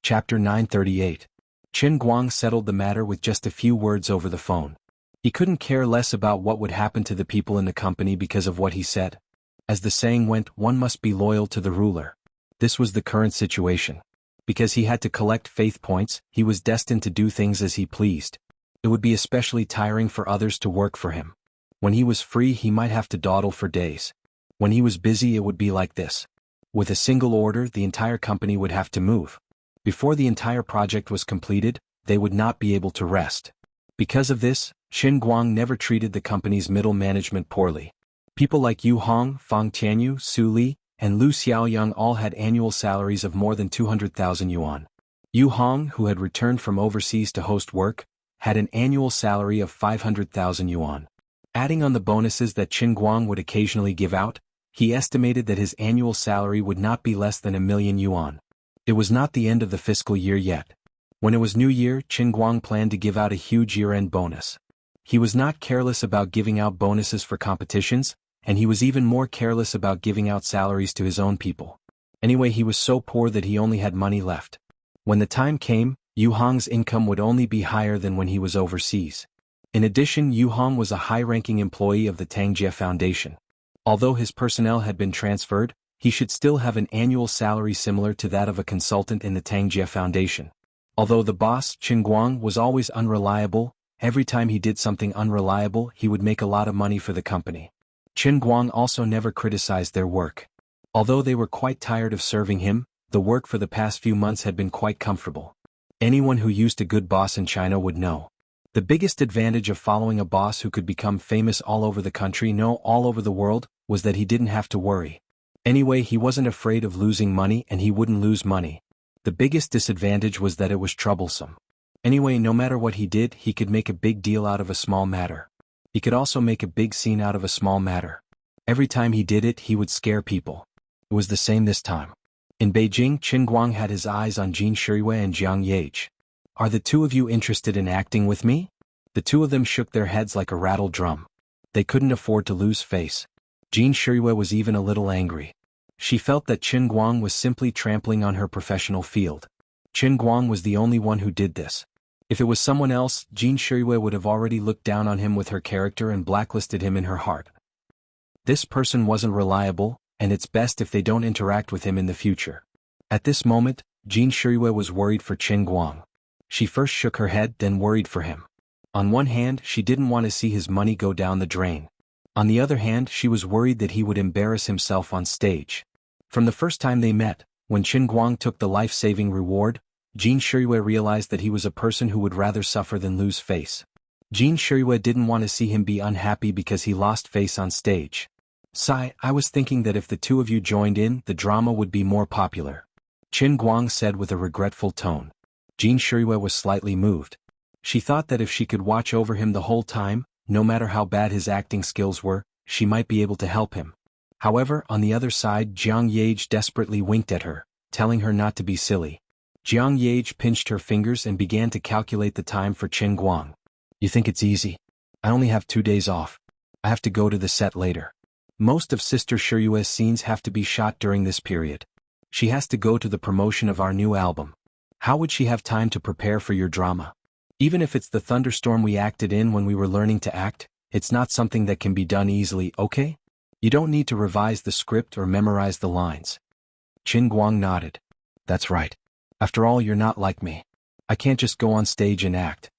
Chapter 938. Qin Guang settled the matter with just a few words over the phone. He couldn't care less about what would happen to the people in the company because of what he said. As the saying went, one must be loyal to the ruler. This was the current situation. Because he had to collect faith points, he was destined to do things as he pleased. It would be especially tiring for others to work for him. When he was free, he might have to dawdle for days. When he was busy, it would be like this. With a single order, the entire company would have to move. Before the entire project was completed, they would not be able to rest. Because of this, Qin Guang never treated the company's middle management poorly. People like Yu Hong, Fang Tianyu, Su Li, and Lu Xiaoyang all had annual salaries of more than 200,000 yuan. Yu Hong, who had returned from overseas to host work, had an annual salary of 500,000 yuan. Adding on the bonuses that Qin Guang would occasionally give out, he estimated that his annual salary would not be less than 1,000,000 yuan. It was not the end of the fiscal year yet. When it was New Year, Qin Guang planned to give out a huge year-end bonus. He was not careless about giving out bonuses for competitions, and he was even more careless about giving out salaries to his own people. Anyway, he was so poor that he only had money left. When the time came, Yu Hong's income would only be higher than when he was overseas. In addition, Yu Hong was a high-ranking employee of the Tangjie Foundation. Although his personnel had been transferred, he should still have an annual salary similar to that of a consultant in the Tangjie Foundation. Although the boss, Qin Guang, was always unreliable, every time he did something unreliable, he would make a lot of money for the company. Qin Guang also never criticized their work. Although they were quite tired of serving him, the work for the past few months had been quite comfortable. Anyone who used a good boss in China would know. The biggest advantage of following a boss who could become famous all over the country, no, all over the world, was that he didn't have to worry. Anyway, he wasn't afraid of losing money and he wouldn't lose money. The biggest disadvantage was that it was troublesome. Anyway, no matter what he did, he could make a big deal out of a small matter. He could also make a big scene out of a small matter. Every time he did it, he would scare people. It was the same this time. In Beijing, Qin Guang had his eyes on Jin Shirui and Jiang Yage. "Are the two of you interested in acting with me?" The two of them shook their heads like a rattled drum. They couldn't afford to lose face. Jin Shirui was even a little angry. She felt that Qin Guang was simply trampling on her professional field. Qin Guang was the only one who did this. If it was someone else, Jin Shirui would have already looked down on him with her character and blacklisted him in her heart. This person wasn't reliable, and it's best if they don't interact with him in the future. At this moment, Jin Shirui was worried for Qin Guang. She first shook her head, then worried for him. On one hand, she didn't want to see his money go down the drain. On the other hand, she was worried that he would embarrass himself on stage. From the first time they met, when Qin Guang took the life-saving reward, Jin Shirui realized that he was a person who would rather suffer than lose face. Jin Shirui didn't want to see him be unhappy because he lost face on stage. "Sai, I was thinking that if the two of you joined in, the drama would be more popular," Qin Guang said with a regretful tone. Jin Shirui was slightly moved. She thought that if she could watch over him the whole time, no matter how bad his acting skills were, she might be able to help him. However, on the other side, Jiang Yage desperately winked at her, telling her not to be silly. Jiang Yage pinched her fingers and began to calculate the time for Qin Guang. "You think it's easy? I only have 2 days off. I have to go to the set later. Most of Sister Shirui's scenes have to be shot during this period. She has to go to the promotion of our new album. How would she have time to prepare for your drama? Even if it's the thunderstorm we acted in when we were learning to act, it's not something that can be done easily, okay? You don't need to revise the script or memorize the lines." Qin Guang nodded. "That's right. After all, you're not like me. I can't just go on stage and act."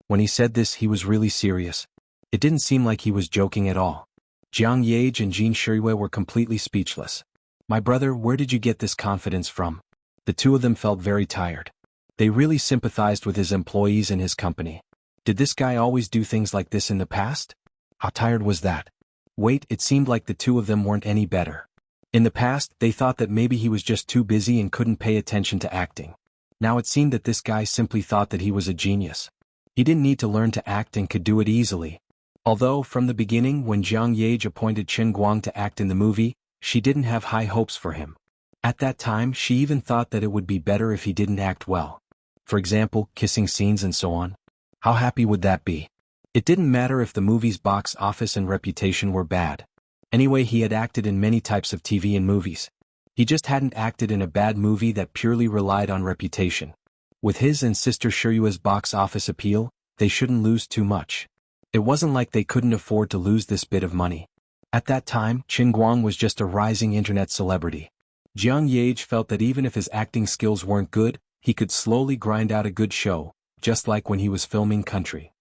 When he said this, he was really serious. It didn't seem like he was joking at all. Jiang Yage and Jin Shirui were completely speechless. "My brother, where did you get this confidence from?" The two of them felt very tired. They really sympathized with his employees and his company. Did this guy always do things like this in the past? How tired was that? Wait, it seemed like the two of them weren't any better. In the past, they thought that maybe he was just too busy and couldn't pay attention to acting. Now it seemed that this guy simply thought that he was a genius. He didn't need to learn to act and could do it easily. Although, from the beginning, when Jiang Yage appointed Qin Guang to act in the movie, she didn't have high hopes for him. At that time, she even thought that it would be better if he didn't act well. For example, kissing scenes and so on. How happy would that be? It didn't matter if the movie's box office and reputation were bad. Anyway, he had acted in many types of TV and movies. He just hadn't acted in a bad movie that purely relied on reputation. With his and Sister Shiryua's box office appeal, they shouldn't lose too much. It wasn't like they couldn't afford to lose this bit of money. At that time, Qin Guang was just a rising internet celebrity. Jiang Yage felt that even if his acting skills weren't good, he could slowly grind out a good show, just like when he was filming Country.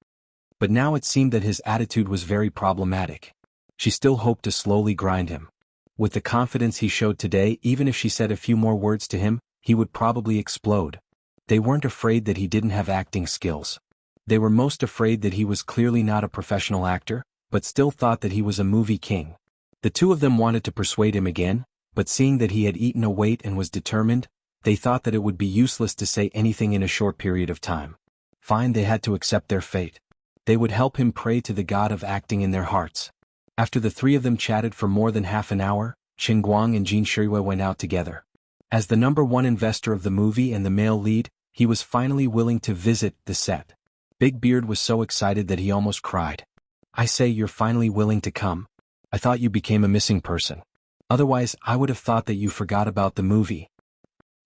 But now it seemed that his attitude was very problematic. She still hoped to slowly grind him. With the confidence he showed today, even if she said a few more words to him, he would probably explode. They weren't afraid that he didn't have acting skills. They were most afraid that he was clearly not a professional actor, but still thought that he was a movie king. The two of them wanted to persuade him again, but seeing that he had eaten a weight and was determined, they thought that it would be useless to say anything in a short period of time. Fine, they had to accept their fate. They would help him pray to the god of acting in their hearts. After the three of them chatted for more than half an hour, Qin Guang and Jin Shiryue went out together. As the #1 investor of the movie and the male lead, he was finally willing to visit the set. Big Beard was so excited that he almost cried. "I say, you're finally willing to come? I thought you became a missing person. Otherwise, I would have thought that you forgot about the movie."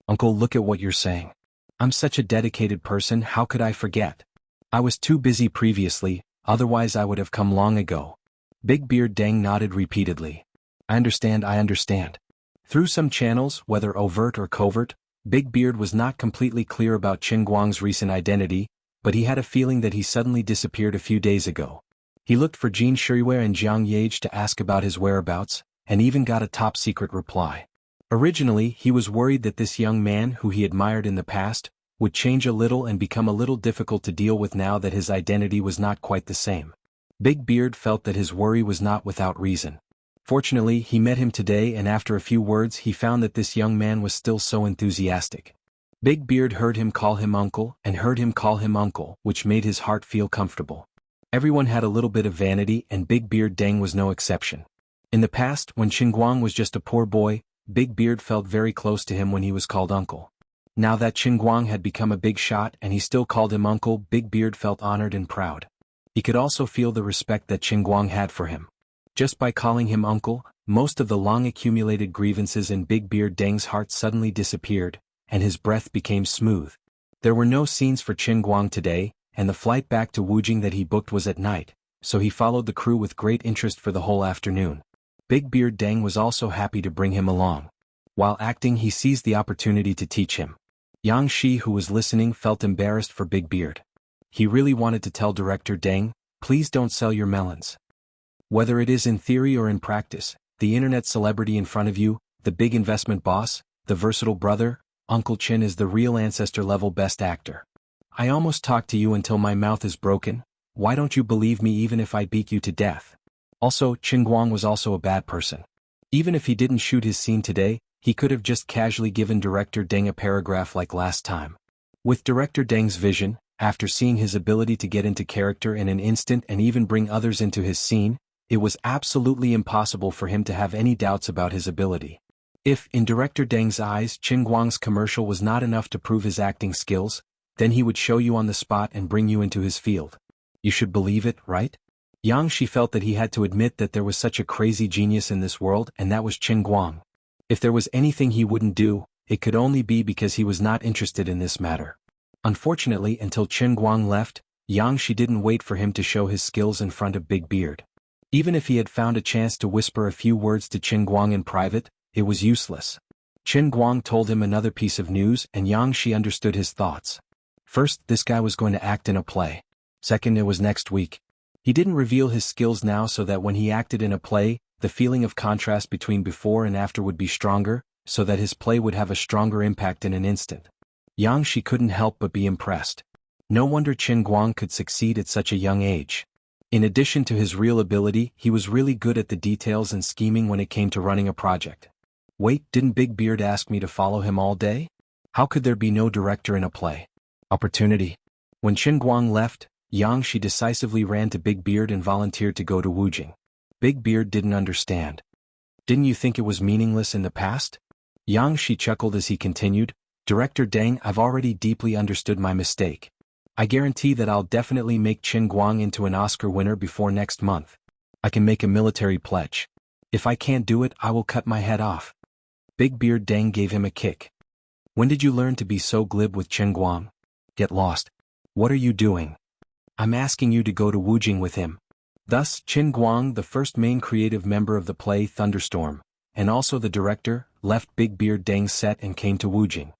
"Uncle, look at what you're saying. I'm such a dedicated person, how could I forget? I was too busy previously, otherwise I would have come long ago." Big Beard Deng nodded repeatedly. I understand. Through some channels, whether overt or covert, Big Beard was not completely clear about Qin Guang's recent identity, but he had a feeling that he suddenly disappeared a few days ago. He looked for Jin Shiryue and Jiang Yage to ask about his whereabouts, and even got a top-secret reply. Originally, he was worried that this young man who he admired in the past would change a little and become a little difficult to deal with now that his identity was not quite the same. Big Beard felt that his worry was not without reason. Fortunately, he met him today, and after a few words he found that this young man was still so enthusiastic. Big Beard heard him call him uncle, and heard him call him uncle, which made his heart feel comfortable. Everyone had a little bit of vanity, and Big Beard Deng was no exception. In the past, when Qin Guang was just a poor boy, Big Beard felt very close to him when he was called uncle. Now that Qin Guang had become a big shot and he still called him uncle, Big Beard felt honored and proud. He could also feel the respect that Qin Guang had for him. Just by calling him uncle, most of the long-accumulated grievances in Big Beard Deng's heart suddenly disappeared, and his breath became smooth. There were no scenes for Qin Guang today, and the flight back to Wujing that he booked was at night, so he followed the crew with great interest for the whole afternoon. Big Beard Deng was also happy to bring him along. While acting, he seized the opportunity to teach him. Yang Shi, who was listening, felt embarrassed for Big Beard. He really wanted to tell Director Deng, "Please don't sell your melons." Whether it is in theory or in practice, the internet celebrity in front of you, the big investment boss, the versatile brother, Uncle Qin is the real ancestor-level best actor. I almost talked to you until my mouth is broken. Why don't you believe me even if I beat you to death? Also, Qin Guang was also a bad person. Even if he didn't shoot his scene today, he could have just casually given Director Deng a paragraph like last time. With Director Deng's vision, after seeing his ability to get into character in an instant and even bring others into his scene, it was absolutely impossible for him to have any doubts about his ability. If, in Director Deng's eyes, Qin Guang's commercial was not enough to prove his acting skills, then he would show you on the spot and bring you into his field. You should believe it, right? Yang Shi felt that he had to admit that there was such a crazy genius in this world, and that was Qin Guang. If there was anything he wouldn't do, it could only be because he was not interested in this matter. Unfortunately, until Qin Guang left, Yang Shi didn't wait for him to show his skills in front of Big Beard. Even if he had found a chance to whisper a few words to Qin Guang in private, it was useless. Qin Guang told him another piece of news, and Yang Shi understood his thoughts. First, this guy was going to act in a play. Second, it was next week. He didn't reveal his skills now so that when he acted in a play, the feeling of contrast between before and after would be stronger, so that his play would have a stronger impact in an instant. Yang Shi couldn't help but be impressed. No wonder Qin Guang could succeed at such a young age. In addition to his real ability, he was really good at the details and scheming when it came to running a project. Wait, didn't Big Beard ask me to follow him all day? How could there be no director in a play? Opportunity. When Qin Guang left, Yang Shi decisively ran to Big Beard and volunteered to go to Wujing. Big Beard didn't understand. Didn't you think it was meaningless in the past? Yang Shi chuckled as he continued, Director Deng, I've already deeply understood my mistake. I guarantee that I'll definitely make Qin Guang into an Oscar winner before next month. I can make a military pledge. If I can't do it, I will cut my head off. Big Beard Deng gave him a kick. When did you learn to be so glib with Chen Guang? Get lost. What are you doing? I'm asking you to go to Wujing with him. Thus, Chen Guang, the first main creative member of the play Thunderstorm, and also the director, left Big Beard Deng's set and came to Wujing.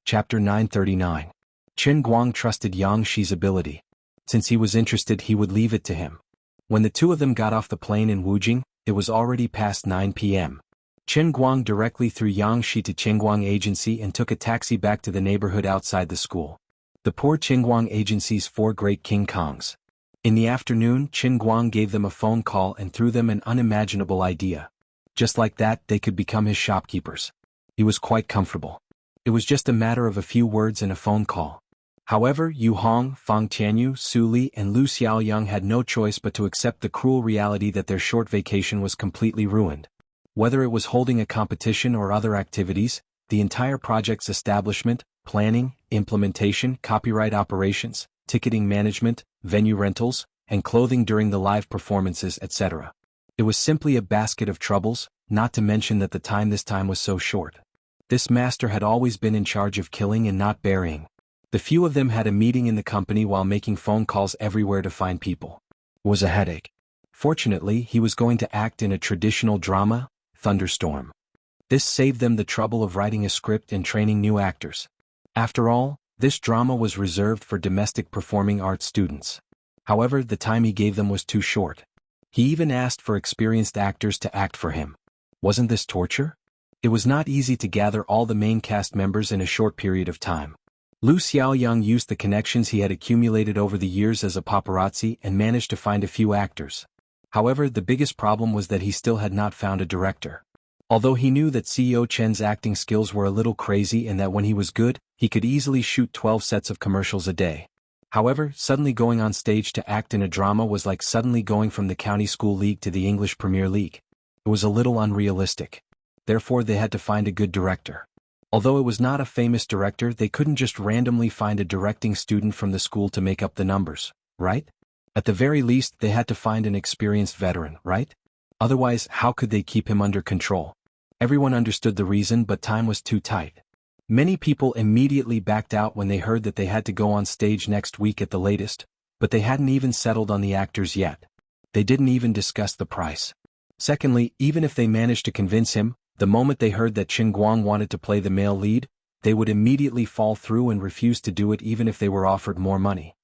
Chapter 939. Chen Guang trusted Yang Shi's ability. Since he was interested, he would leave it to him. When the two of them got off the plane in Wujing, it was already past 9 p.m. Chen Guang directly threw Yang Shi to Qingguang Agency and took a taxi back to the neighborhood outside the school. The poor Qingguang Agency's 4 great King Kongs. In the afternoon, Chen Guang gave them a phone call and threw them an unimaginable idea. Just like that, they could become his shopkeepers. He was quite comfortable. It was just a matter of a few words and a phone call. However, Yu Hong, Fang Tianyu, Su Li and Lu Xiaoyang had no choice but to accept the cruel reality that their short vacation was completely ruined. Whether it was holding a competition or other activities, the entire project's establishment, planning, implementation, copyright operations, ticketing management, venue rentals, and clothing during the live performances, etc. It was simply a basket of troubles, not to mention that the time this time was so short. This master had always been in charge of killing and not burying. The few of them had a meeting in the company while making phone calls everywhere to find people. It was a headache. Fortunately, he was going to act in a traditional drama, Thunderstorm. This saved them the trouble of writing a script and training new actors. After all, this drama was reserved for domestic performing arts students. However, the time he gave them was too short. He even asked for experienced actors to act for him. Wasn't this torture? It was not easy to gather all the main cast members in a short period of time. Lu Xiaoyang used the connections he had accumulated over the years as a paparazzi and managed to find a few actors. However, the biggest problem was that he still had not found a director. Although he knew that CEO Chen's acting skills were a little crazy and that when he was good, he could easily shoot 12 sets of commercials a day. However, suddenly going on stage to act in a drama was like suddenly going from the county school league to the English Premier League. It was a little unrealistic. Therefore, they had to find a good director. Although it was not a famous director, they couldn't just randomly find a directing student from the school to make up the numbers, right? At the very least, they had to find an experienced veteran, right? Otherwise, how could they keep him under control? Everyone understood the reason, but time was too tight. Many people immediately backed out when they heard that they had to go on stage next week at the latest, but they hadn't even settled on the actors yet. They didn't even discuss the price. Secondly, even if they managed to convince him, the moment they heard that Chen Guang wanted to play the male lead, they would immediately fall through and refuse to do it even if they were offered more money.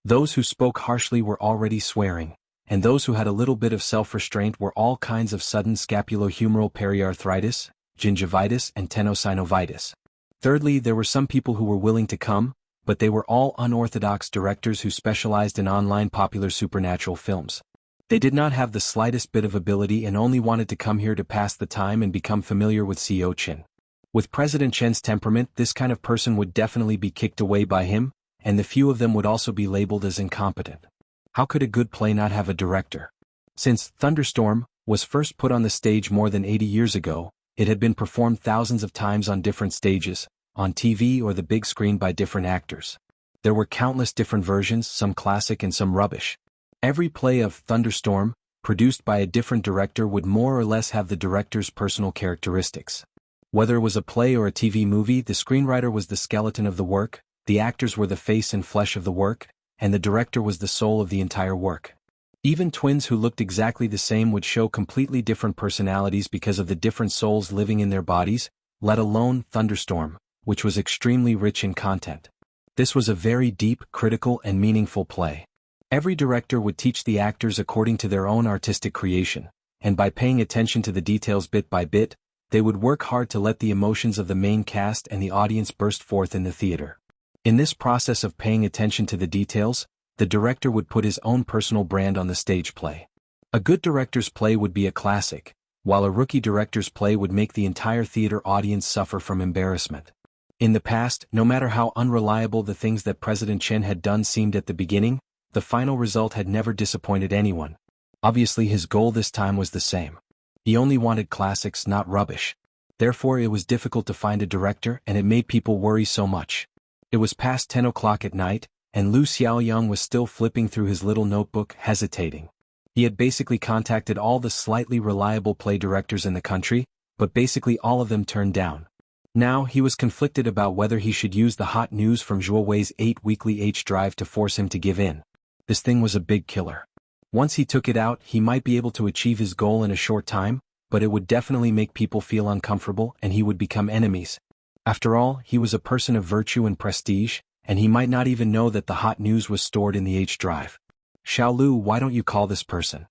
Those who spoke harshly were already swearing, and those who had a little bit of self-restraint were all kinds of sudden scapulohumeral periarthritis, gingivitis and tenosynovitis. Thirdly, there were some people who were willing to come, but they were all unorthodox directors who specialized in online popular supernatural films. They did not have the slightest bit of ability and only wanted to come here to pass the time and become familiar with CEO Chen. With President Chen's temperament, this kind of person would definitely be kicked away by him, and the few of them would also be labeled as incompetent. How could a good play not have a director? Since Thunderstorm was first put on the stage more than 80 years ago, it had been performed thousands of times on different stages, on TV or the big screen by different actors. There were countless different versions, some classic and some rubbish. Every play of Thunderstorm, produced by a different director, would more or less have the director's personal characteristics. Whether it was a play or a TV movie, the screenwriter was the skeleton of the work, the actors were the face and flesh of the work, and the director was the soul of the entire work. Even twins who looked exactly the same would show completely different personalities because of the different souls living in their bodies, let alone Thunderstorm, which was extremely rich in content. This was a very deep, critical, and meaningful play. Every director would teach the actors according to their own artistic creation, and by paying attention to the details bit by bit, they would work hard to let the emotions of the main cast and the audience burst forth in the theater. In this process of paying attention to the details, the director would put his own personal brand on the stage play. A good director's play would be a classic, while a rookie director's play would make the entire theater audience suffer from embarrassment. In the past, no matter how unreliable the things that President Chen had done seemed at the beginning, the final result had never disappointed anyone. Obviously, his goal this time was the same. He only wanted classics, not rubbish. Therefore, it was difficult to find a director, and it made people worry so much. It was past 10 o'clock at night, and Lu Xiaoyang was still flipping through his little notebook, hesitating. He had basically contacted all the slightly reliable play directors in the country, but basically all of them turned down. Now, he was conflicted about whether he should use the hot news from Zhuo Wei's 8-weekly H drive to force him to give in. This thing was a big killer. Once he took it out, he might be able to achieve his goal in a short time, but it would definitely make people feel uncomfortable and he would become enemies. After all, he was a person of virtue and prestige, and he might not even know that the hot news was stored in the H drive. Xiaolu, why don't you call this person?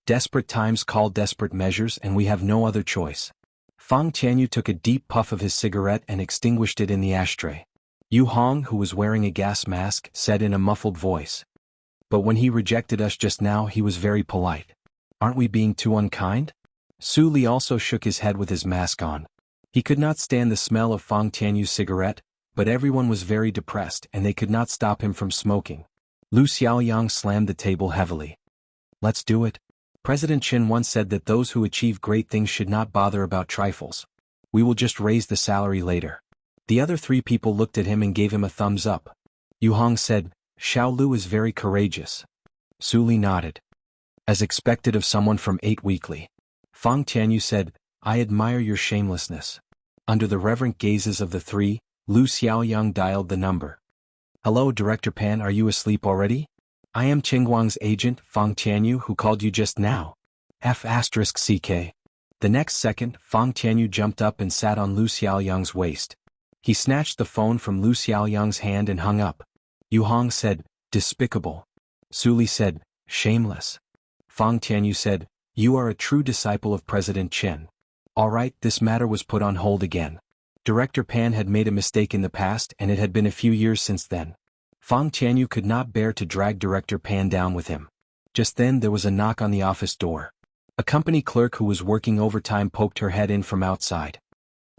Desperate times call desperate measures, and we have no other choice. Fang Tianyu took a deep puff of his cigarette and extinguished it in the ashtray. Yu Hong, who was wearing a gas mask, said in a muffled voice. But when he rejected us just now, he was very polite. Aren't we being too unkind? Su Li also shook his head with his mask on. He could not stand the smell of Fang Tianyu's cigarette, but everyone was very depressed and they could not stop him from smoking. Lu Xiaoyang slammed the table heavily. Let's do it. President Qin once said that those who achieve great things should not bother about trifles. We will just raise the salary later. The other three people looked at him and gave him a thumbs up. Yu Hong said, Xiao Lu is very courageous. Su Li nodded. As expected of someone from 8 Weekly. Fang Tianyu said, I admire your shamelessness. Under the reverent gazes of the three, Lu Xiaoyang dialed the number. Hello Director Pan, are you asleep already? I am Qingguang's agent, Fang Tianyu, who called you just now. F***CK. The next second, Fang Tianyu jumped up and sat on Lu Xiaoyang's waist. He snatched the phone from Lu Xiaoyang's hand and hung up. Yu Hong said, despicable. Su Li said, shameless. Fang Tianyu said, you are a true disciple of President Qin. Alright, this matter was put on hold again. Director Pan had made a mistake in the past and it had been a few years since then. Fang Tianyu could not bear to drag Director Pan down with him. Just then there was a knock on the office door. A company clerk who was working overtime poked her head in from outside.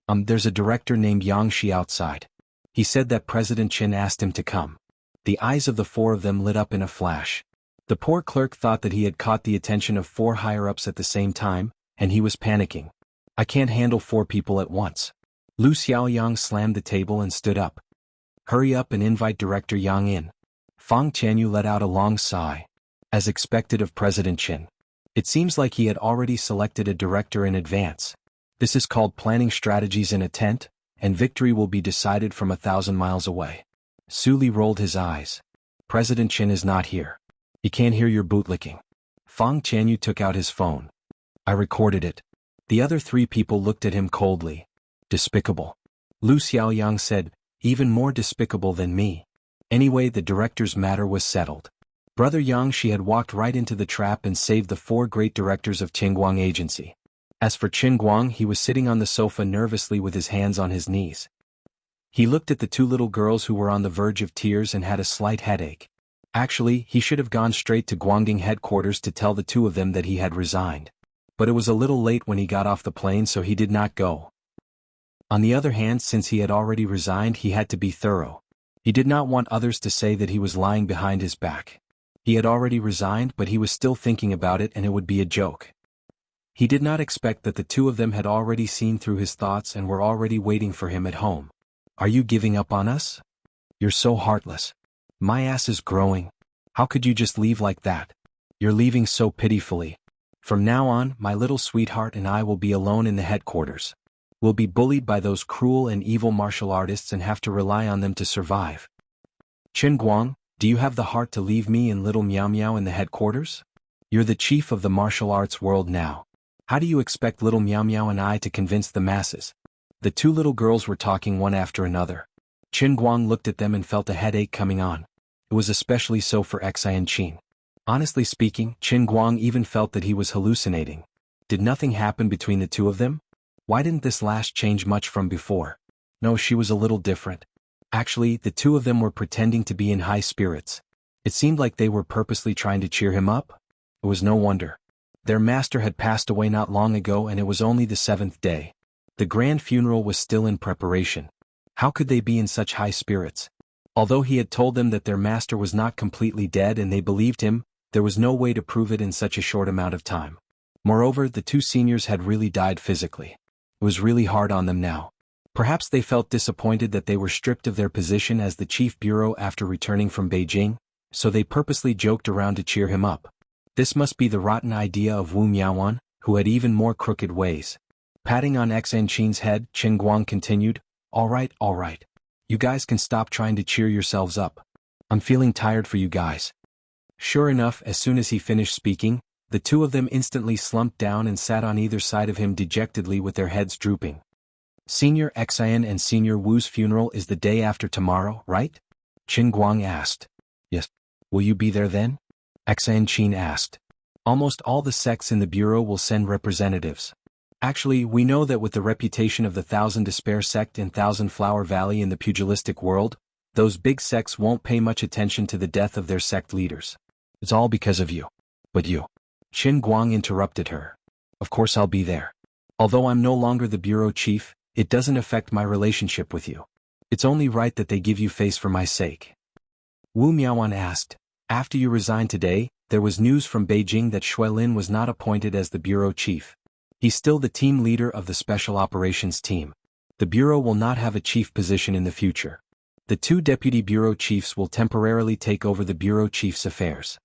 There's a director named Yang Shi outside. He said that President Qin asked him to come. The eyes of the four of them lit up in a flash. The poor clerk thought that he had caught the attention of 4 higher-ups at the same time, and he was panicking. I can't handle 4 people at once. Lu Xiaoyang slammed the table and stood up. Hurry up and invite Director Yang in. Fang Tianyu let out a long sigh. As expected of President Qin. It seems like he had already selected a director in advance. This is called planning strategies in a tent, and victory will be decided from 1,000 miles away. Su Li rolled his eyes. President Qin is not here. He can't hear your bootlicking. Fang Tianyu took out his phone. I recorded it. The other 3 people looked at him coldly. Despicable. Lu Xiaoyang said, even more despicable than me. Anyway, the director's matter was settled. Brother Yang Shi had walked right into the trap and saved the 4 great directors of Qingguang Agency. As for Qingguang, he was sitting on the sofa nervously with his hands on his knees. He looked at the 2 little girls who were on the verge of tears and had a slight headache. Actually, he should have gone straight to Guangding headquarters to tell the 2 of them that he had resigned. But it was a little late when he got off the plane, so he did not go. On the other hand, since he had already resigned, he had to be thorough. He did not want others to say that he was lying behind his back. He had already resigned, but he was still thinking about it and it would be a joke. He did not expect that the 2 of them had already seen through his thoughts and were already waiting for him at home. Are you giving up on us? You're so heartless. My ass is growing. How could you just leave like that? You're leaving so pitifully. From now on, my little sweetheart and I will be alone in the headquarters. We'll be bullied by those cruel and evil martial artists and have to rely on them to survive. Qingguang, do you have the heart to leave me and little Miao Miao in the headquarters? You're the chief of the martial arts world now. How do you expect little Miao Miao and I to convince the masses? The 2 little girls were talking one after another. Qingguang looked at them and felt a headache coming on. It was especially so for Xi and Qin. Honestly speaking, Qingguang even felt that he was hallucinating. Did nothing happen between the 2 of them? Why didn't this last change much from before? No, she was a little different. Actually, the 2 of them were pretending to be in high spirits. It seemed like they were purposely trying to cheer him up. It was no wonder. Their master had passed away not long ago and it was only the 7th day. The grand funeral was still in preparation. How could they be in such high spirits? Although he had told them that their master was not completely dead and they believed him, there was no way to prove it in such a short amount of time. Moreover, the 2 seniors had really died physically. It was really hard on them now. Perhaps they felt disappointed that they were stripped of their position as the chief bureau after returning from Beijing, so they purposely joked around to cheer him up. This must be the rotten idea of Wu Miaoan, who had even more crooked ways. Patting on Xanchin's head, Qin Guang continued, all right. You guys can stop trying to cheer yourselves up. I'm feeling tired for you guys. Sure enough, as soon as he finished speaking, the two of them instantly slumped down and sat on either side of him dejectedly with their heads drooping. Senior Xian and Senior Wu's funeral is the day after tomorrow, right? Qin Guang asked. Yes. Will you be there then? Xianchin asked. Almost all the sects in the bureau will send representatives. Actually, we know that with the reputation of the Thousand Despair sect in Thousand Flower Valley in the pugilistic world, those big sects won't pay much attention to the death of their sect leaders. It's all because of you. But you. Qin Guang interrupted her. Of course I'll be there. Although I'm no longer the bureau chief, it doesn't affect my relationship with you. It's only right that they give you face for my sake. Wu Miaoan asked, after you resigned today, there was news from Beijing that Xuelin was not appointed as the bureau chief. He's still the team leader of the Special Operations Team. The bureau will not have a chief position in the future. The two deputy bureau chiefs will temporarily take over the bureau chief's affairs.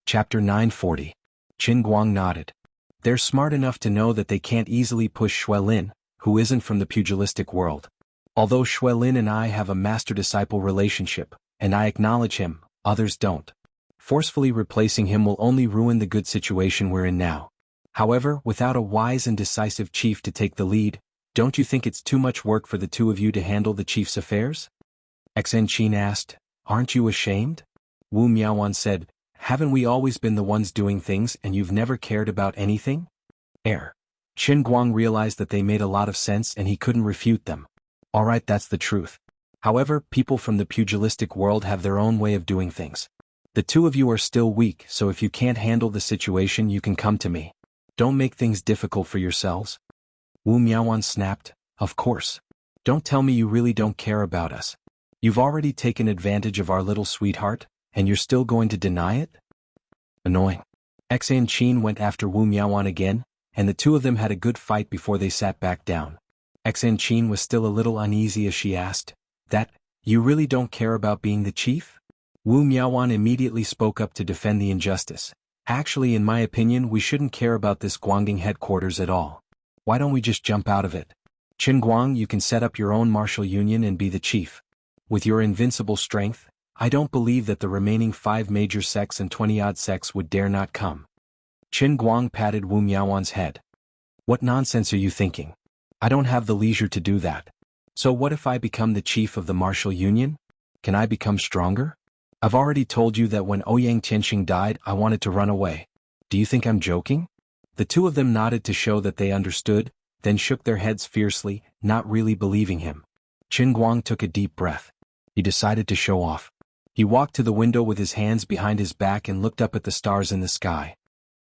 Chapter 940. Qin Guang nodded. They're smart enough to know that they can't easily push Xuelin, who isn't from the pugilistic world. Although Xuelin and I have a master-disciple relationship, and I acknowledge him, others don't. Forcefully replacing him will only ruin the good situation we're in now. However, without a wise and decisive chief to take the lead, don't you think it's too much work for the two of you to handle the chief's affairs? Xanchin asked. Aren't you ashamed? Wu Miaoan said, haven't we always been the ones doing things and you've never cared about anything? Qin Guang realized that they made a lot of sense and he couldn't refute them. Alright, that's the truth. However, people from the pugilistic world have their own way of doing things. The two of you are still weak, so if you can't handle the situation you can come to me. Don't make things difficult for yourselves. Wu Miaoan snapped, of course. Don't tell me you really don't care about us. You've already taken advantage of our little sweetheart, and you're still going to deny it? Annoying. Xanchin went after Wu Miaoan again, and the two of them had a good fight before they sat back down. Xanchin was still a little uneasy as she asked, that, you really don't care about being the chief? Wu Miaoan immediately spoke up to defend the injustice. Actually, in my opinion, we shouldn't care about this Guangdong headquarters at all. Why don't we just jump out of it? Qin Guang, you can set up your own martial union and be the chief. With your invincible strength, I don't believe that the remaining 5 major sects and 20-odd sects would dare not come. Qin Guang patted Wu Miaoan's head. What nonsense are you thinking? I don't have the leisure to do that. So what if I become the chief of the martial union? Can I become stronger? I've already told you that when Ouyang Tianxing died I wanted to run away. Do you think I'm joking? The two of them nodded to show that they understood, then shook their heads fiercely, not really believing him. Qin Guang took a deep breath. He decided to show off. He walked to the window with his hands behind his back and looked up at the stars in the sky.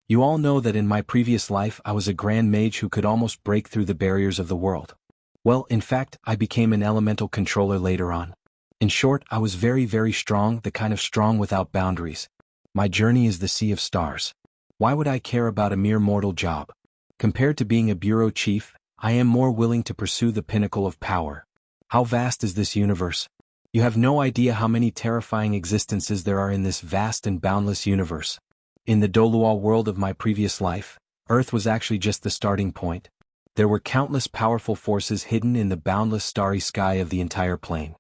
You all know that in my previous life I was a grand mage who could almost break through the barriers of the world. Well, in fact, I became an elemental controller later on. In short, I was very, very strong, the kind of strong without boundaries. My journey is the sea of stars. Why would I care about a mere mortal job? Compared to being a bureau chief, I am more willing to pursue the pinnacle of power. How vast is this universe? You have no idea how many terrifying existences there are in this vast and boundless universe. In the Doluo world of my previous life, Earth was actually just the starting point. There were countless powerful forces hidden in the boundless starry sky of the entire plane.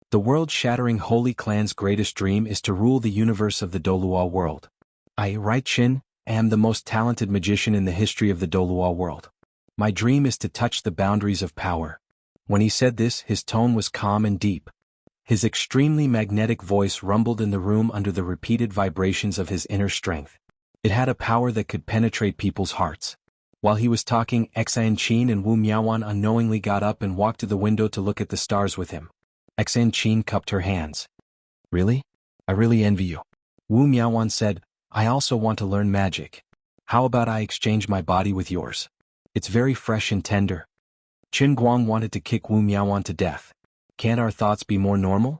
The world-shattering Holy Clan's greatest dream is to rule the universe of the Doluo world. I, right Qin, am the most talented magician in the history of the Doluo world. My dream is to touch the boundaries of power. When he said this, his tone was calm and deep. His extremely magnetic voice rumbled in the room under the repeated vibrations of his inner strength. It had a power that could penetrate people's hearts. While he was talking, Xanchin and Wu Miaoan unknowingly got up and walked to the window to look at the stars with him. Xanchin cupped her hands. Really? I really envy you. Wu Miaoan said, I also want to learn magic. How about I exchange my body with yours? It's very fresh and tender. Qin Guang wanted to kick Wu Miaoan to death. Can't our thoughts be more normal?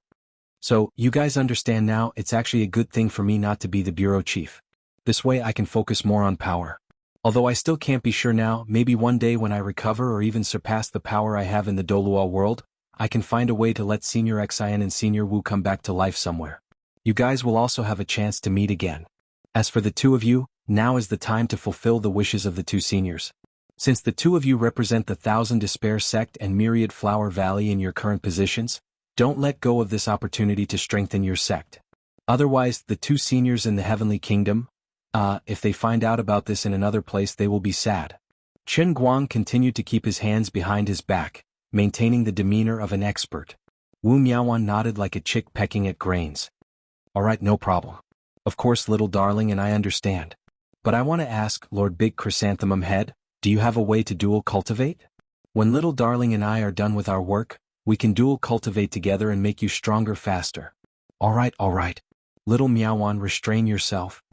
So, you guys understand now, it's actually a good thing for me not to be the bureau chief. This way I can focus more on power. Although I still can't be sure now, maybe one day when I recover or even surpass the power I have in the Doluo world, I can find a way to let Senior Xian and Senior Wu come back to life somewhere. You guys will also have a chance to meet again. As for the two of you, now is the time to fulfill the wishes of the two seniors. Since the two of you represent the Thousand Despair sect and Myriad Flower Valley in your current positions, don't let go of this opportunity to strengthen your sect. Otherwise, the two seniors in the Heavenly Kingdom, if they find out about this in another place, they will be sad. Chen Guang continued to keep his hands behind his back, maintaining the demeanor of an expert. Wu Miaowan nodded like a chick pecking at grains. Alright, no problem. Of course, little darling, and I understand. But I want to ask, Lord Big Chrysanthemum Head, do you have a way to dual cultivate? When little darling and I are done with our work, we can dual cultivate together and make you stronger faster. Alright. Little Miaowan, restrain yourself.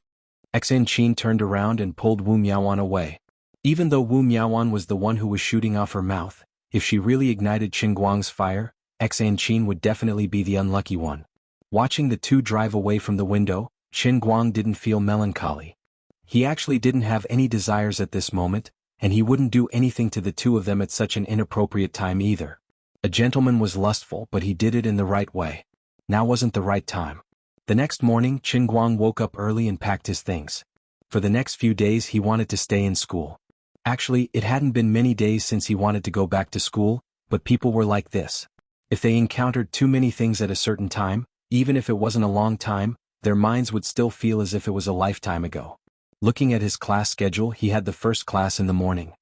Xan Qin turned around and pulled Wu Miaowan away. Even though Wu Miaowan was the one who was shooting off her mouth, if she really ignited Qin Guang's fire, Xan Qin would definitely be the unlucky one. Watching the two drive away from the window, Qin Guang didn't feel melancholy. He actually didn't have any desires at this moment, and he wouldn't do anything to the two of them at such an inappropriate time either. A gentleman was lustful, but he did it in the right way. Now wasn't the right time. The next morning, Qin Guang woke up early and packed his things. For the next few days he wanted to stay in school. Actually, it hadn't been many days since he wanted to go back to school, but people were like this. If they encountered too many things at a certain time, even if it wasn't a long time, their minds would still feel as if it was a lifetime ago. Looking at his class schedule, he had the first class in the morning.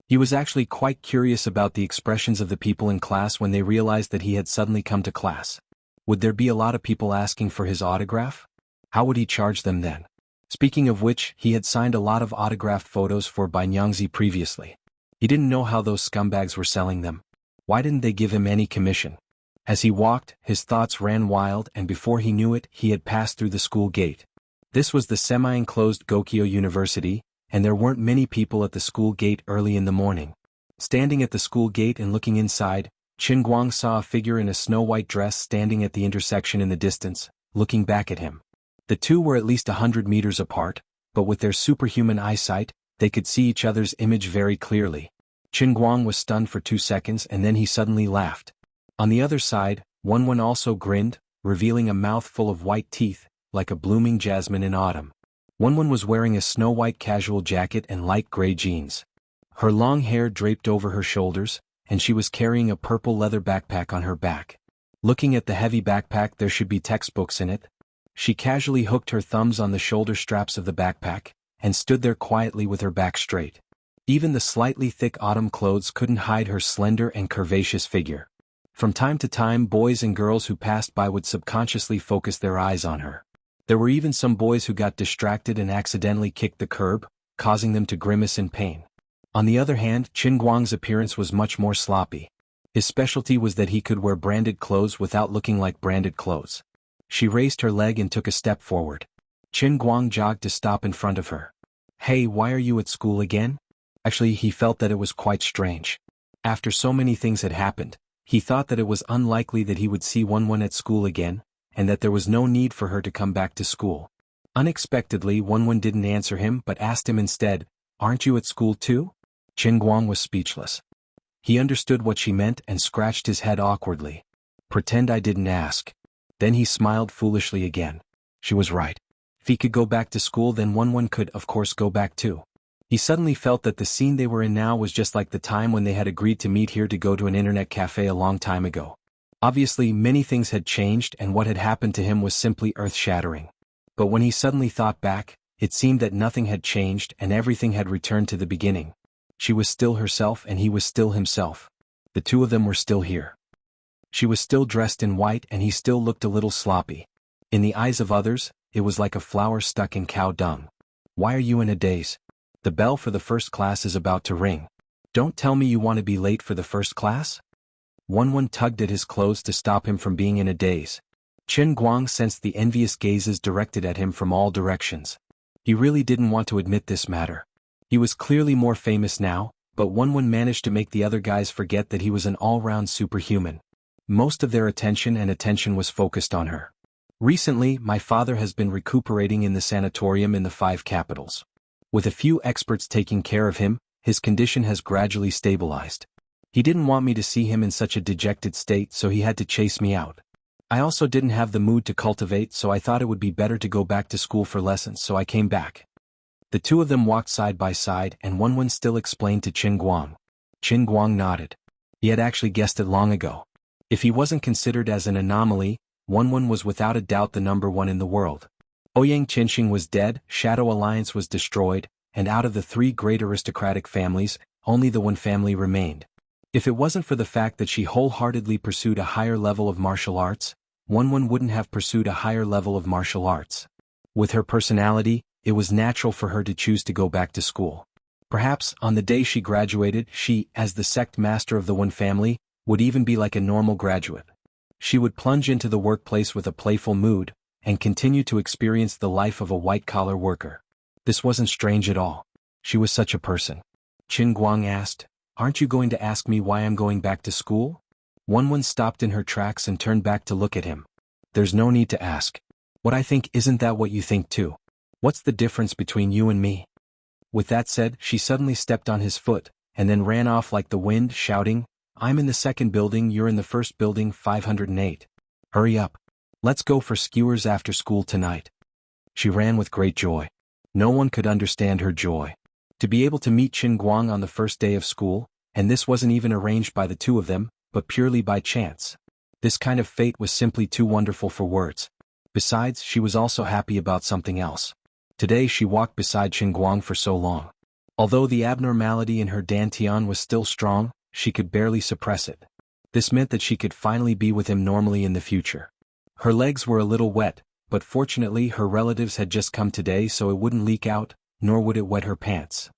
He was actually quite curious about the expressions of the people in class when they realized that he had suddenly come to class. Would there be a lot of people asking for his autograph? How would he charge them then? Speaking of which, he had signed a lot of autographed photos for Bai Nyangzi previously. He didn't know how those scumbags were selling them. Why didn't they give him any commission? As he walked, his thoughts ran wild, and before he knew it, he had passed through the school gate. This was the semi-enclosed Gokyo University, and there weren't many people at the school gate early in the morning. Standing at the school gate and looking inside, Qin Guang saw a figure in a snow-white dress standing at the intersection in the distance, looking back at him. The two were at least 100 meters apart, but with their superhuman eyesight, they could see each other's image very clearly. Qin Guang was stunned for 2 seconds and then he suddenly laughed. On the other side, Wenwen also grinned, revealing a mouth full of white teeth, like a blooming jasmine in autumn. Wenwen was wearing a snow-white casual jacket and light gray jeans. Her long hair draped over her shoulders, and she was carrying a purple leather backpack on her back. Looking at the heavy backpack, there should be textbooks in it. She casually hooked her thumbs on the shoulder straps of the backpack, and stood there quietly with her back straight. Even the slightly thick autumn clothes couldn't hide her slender and curvaceous figure. From time to time, boys and girls who passed by would subconsciously focus their eyes on her. There were even some boys who got distracted and accidentally kicked the curb, causing them to grimace in pain. On the other hand, Qin Guang's appearance was much more sloppy. His specialty was that he could wear branded clothes without looking like branded clothes. She raised her leg and took a step forward. Qin Guang jogged to stop in front of her. Hey, why are you at school again? Actually, he felt that it was quite strange. After so many things had happened, he thought that it was unlikely that he would see Wenwen at school again, and that there was no need for her to come back to school. Unexpectedly, Wenwen didn't answer him but asked him instead, "Aren't you at school too?" Qin Guang was speechless. He understood what she meant and scratched his head awkwardly. Pretend I didn't ask. Then he smiled foolishly again. She was right. If he could go back to school, then Wenwen could, of course, go back too. He suddenly felt that the scene they were in now was just like the time when they had agreed to meet here to go to an internet cafe a long time ago. Obviously, many things had changed and what had happened to him was simply earth-shattering. But when he suddenly thought back, it seemed that nothing had changed and everything had returned to the beginning. She was still herself and he was still himself. The two of them were still here. She was still dressed in white and he still looked a little sloppy. In the eyes of others, it was like a flower stuck in cow dung. Why are you in a daze? The bell for the first class is about to ring. Don't tell me you want to be late for the first class? Wenwen tugged at his clothes to stop him from being in a daze. Qin Guang sensed the envious gazes directed at him from all directions. He really didn't want to admit this matter. He was clearly more famous now, but Wenwen managed to make the other guys forget that he was an all-round superhuman. Most of their attention was focused on her. Recently, my father has been recuperating in the sanatorium in the 5 capitals. With a few experts taking care of him, his condition has gradually stabilized. He didn't want me to see him in such a dejected state, so he had to chase me out. I also didn't have the mood to cultivate, so I thought it would be better to go back to school for lessons, so I came back. The two of them walked side by side and Wenwen still explained to Qin Guang. Qin Guang nodded. He had actually guessed it long ago. If he wasn't considered as an anomaly, Wenwen was without a doubt the number one in the world. Ouyang Qinxing was dead, Shadow Alliance was destroyed, and out of the three great aristocratic families, only the Wen family remained. If it wasn't for the fact that she wholeheartedly pursued a higher level of martial arts, Wenwen wouldn't have pursued a higher level of martial arts. With her personality, it was natural for her to choose to go back to school. Perhaps, on the day she graduated, she, as the sect master of the Wen family, would even be like a normal graduate. She would plunge into the workplace with a playful mood, and continue to experience the life of a white-collar worker. This wasn't strange at all. She was such a person. Qin Guang asked, "Aren't you going to ask me why I'm going back to school?" Wenwen stopped in her tracks and turned back to look at him. "There's no need to ask. What I think isn't that what you think too? What's the difference between you and me?" With that said, she suddenly stepped on his foot, and then ran off like the wind, shouting, "I'm in the second building, you're in the first building, 508. Hurry up. Let's go for skewers after school tonight." She ran with great joy. No one could understand her joy. To be able to meet Qin Guang on the first day of school, and this wasn't even arranged by the two of them, but purely by chance. This kind of fate was simply too wonderful for words. Besides, she was also happy about something else. Today she walked beside Qin Guang for so long. Although the abnormality in her dantian was still strong, she could barely suppress it. This meant that she could finally be with him normally in the future. Her legs were a little wet, but fortunately her relatives had just come today so it wouldn't leak out, nor would it wet her pants.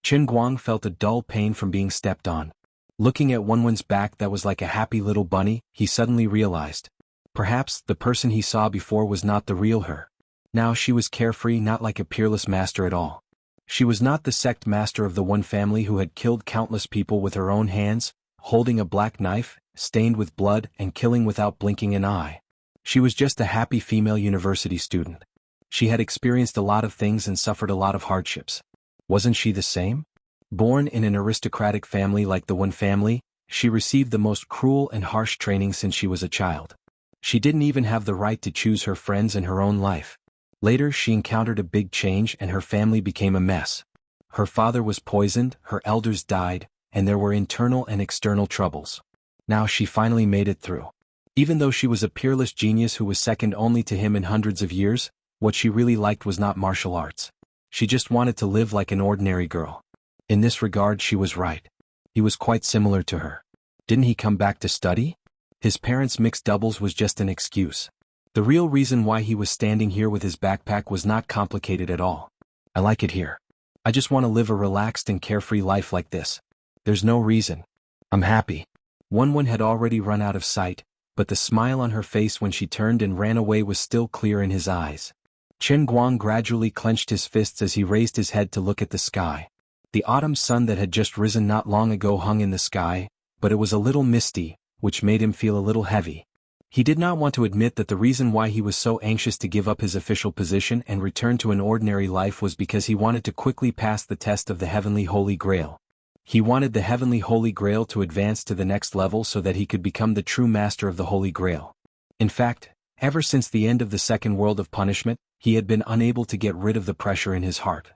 Qin Guang felt a dull pain from being stepped on. Looking at Wenwen's back that was like a happy little bunny, he suddenly realized. Perhaps the person he saw before was not the real her. Now she was carefree, not like a peerless master at all. She was not the sect master of the Wen family who had killed countless people with her own hands, holding a black knife, stained with blood and killing without blinking an eye. She was just a happy female university student. She had experienced a lot of things and suffered a lot of hardships. Wasn't she the same? Born in an aristocratic family like the Wen family, she received the most cruel and harsh training since she was a child. She didn't even have the right to choose her friends in her own life. Later she encountered a big change and her family became a mess. Her father was poisoned, her elders died, and there were internal and external troubles. Now she finally made it through. Even though she was a peerless genius who was second only to him in hundreds of years, what she really liked was not martial arts. She just wanted to live like an ordinary girl. In this regard she was right. He was quite similar to her. Didn't he come back to study? His parents' mixed doubles was just an excuse. The real reason why he was standing here with his backpack was not complicated at all. "I like it here. I just want to live a relaxed and carefree life like this. There's no reason. I'm happy." Wenwen had already run out of sight, but the smile on her face when she turned and ran away was still clear in his eyes. Qin Guang gradually clenched his fists as he raised his head to look at the sky. The autumn sun that had just risen not long ago hung in the sky, but it was a little misty, which made him feel a little heavy. He did not want to admit that the reason why he was so anxious to give up his official position and return to an ordinary life was because he wanted to quickly pass the test of the Heavenly Holy Grail. He wanted the Heavenly Holy Grail to advance to the next level so that he could become the true master of the Holy Grail. In fact, ever since the end of the second world of punishment, he had been unable to get rid of the pressure in his heart.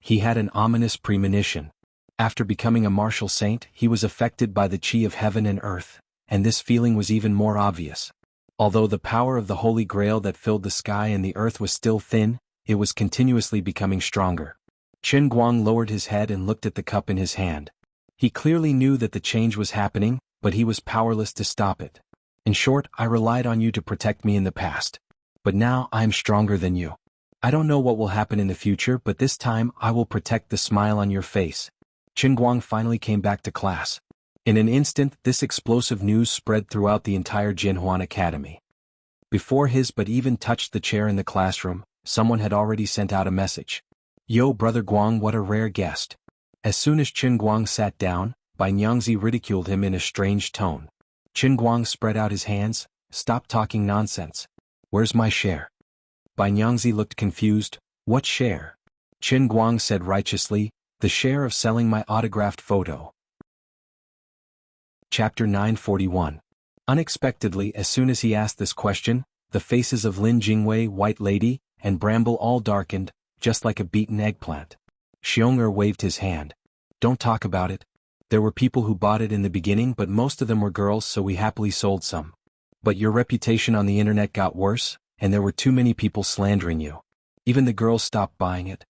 He had an ominous premonition. After becoming a martial saint, he was affected by the chi of heaven and earth, and this feeling was even more obvious. Although the power of the Holy Grail that filled the sky and the earth was still thin, it was continuously becoming stronger. Qin Guang lowered his head and looked at the cup in his hand. He clearly knew that the change was happening, but he was powerless to stop it. "In short, I relied on you to protect me in the past. But now I am stronger than you. I don't know what will happen in the future, but this time I will protect the smile on your face." Qin Guang finally came back to class. In an instant, this explosive news spread throughout the entire Jinhuan Academy. Before his but even touched the chair in the classroom, someone had already sent out a message. "Yo, Brother Guang, what a rare guest." As soon as Qin Guang sat down, Bai Nyangzi ridiculed him in a strange tone. Qin Guang spread out his hands. "Stop talking nonsense. Where's my share?" Bai Nyangzi looked confused. "What share?" Qin Guang said righteously, "The share of selling my autographed photo." Chapter 941. Unexpectedly, as soon as he asked this question, the faces of Lin Jingwei, White Lady, and Bramble all darkened. just like a beaten eggplant. Xiong'er waved his hand. Don't talk about it. There were people who bought it in the beginning, but most of them were girls, so we happily sold some. But your reputation on the internet got worse, and there were too many people slandering you. Even the girls stopped buying it.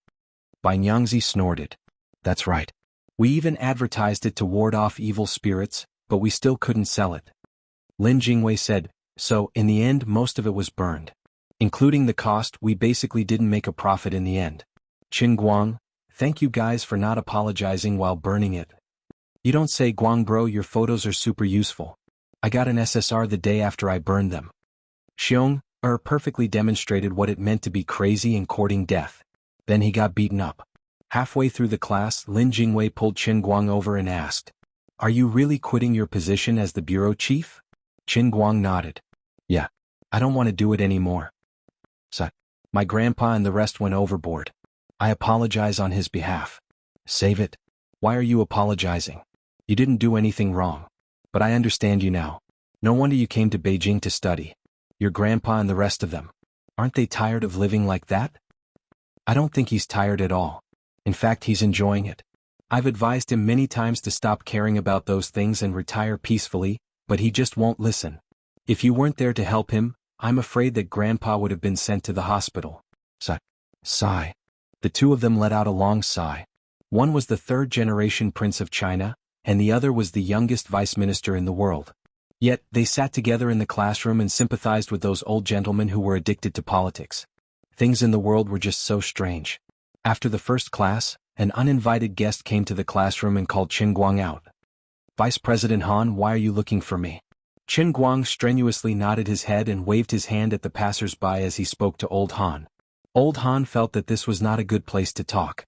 Bai Nyangzi snorted. That's right. We even advertised it to ward off evil spirits, but we still couldn't sell it. Lin Jingwei said, so, in the end most of it was burned. Including the cost, we basically didn't make a profit in the end. Qin Guang, thank you guys for not apologizing while burning it. You don't say, Guang bro, your photos are super useful. I got an SSR the day after I burned them. Xiong'er perfectly demonstrated what it meant to be crazy and courting death. Then he got beaten up. Halfway through the class, Lin Jingwei pulled Qin Guang over and asked, are you really quitting your position as the bureau chief? Qin Guang nodded. Yeah. I don't want to do it anymore. So, my grandpa and the rest went overboard. I apologize on his behalf. Save it. Why are you apologizing? You didn't do anything wrong. But I understand you now. No wonder you came to Beijing to study. Your grandpa and the rest of them. Aren't they tired of living like that? I don't think he's tired at all. In fact, he's enjoying it. I've advised him many times to stop caring about those things and retire peacefully, but he just won't listen. If you weren't there to help him, I'm afraid that Grandpa would have been sent to the hospital. Sigh. The two of them let out a long sigh. One was the third-generation Prince of China, and the other was the youngest vice minister in the world. Yet, they sat together in the classroom and sympathized with those old gentlemen who were addicted to politics. Things in the world were just so strange. After the first class, an uninvited guest came to the classroom and called Qin Guang out. Vice President Han, why are you looking for me? Qin Guang strenuously nodded his head and waved his hand at the passers-by as he spoke to Old Han. Old Han felt that this was not a good place to talk.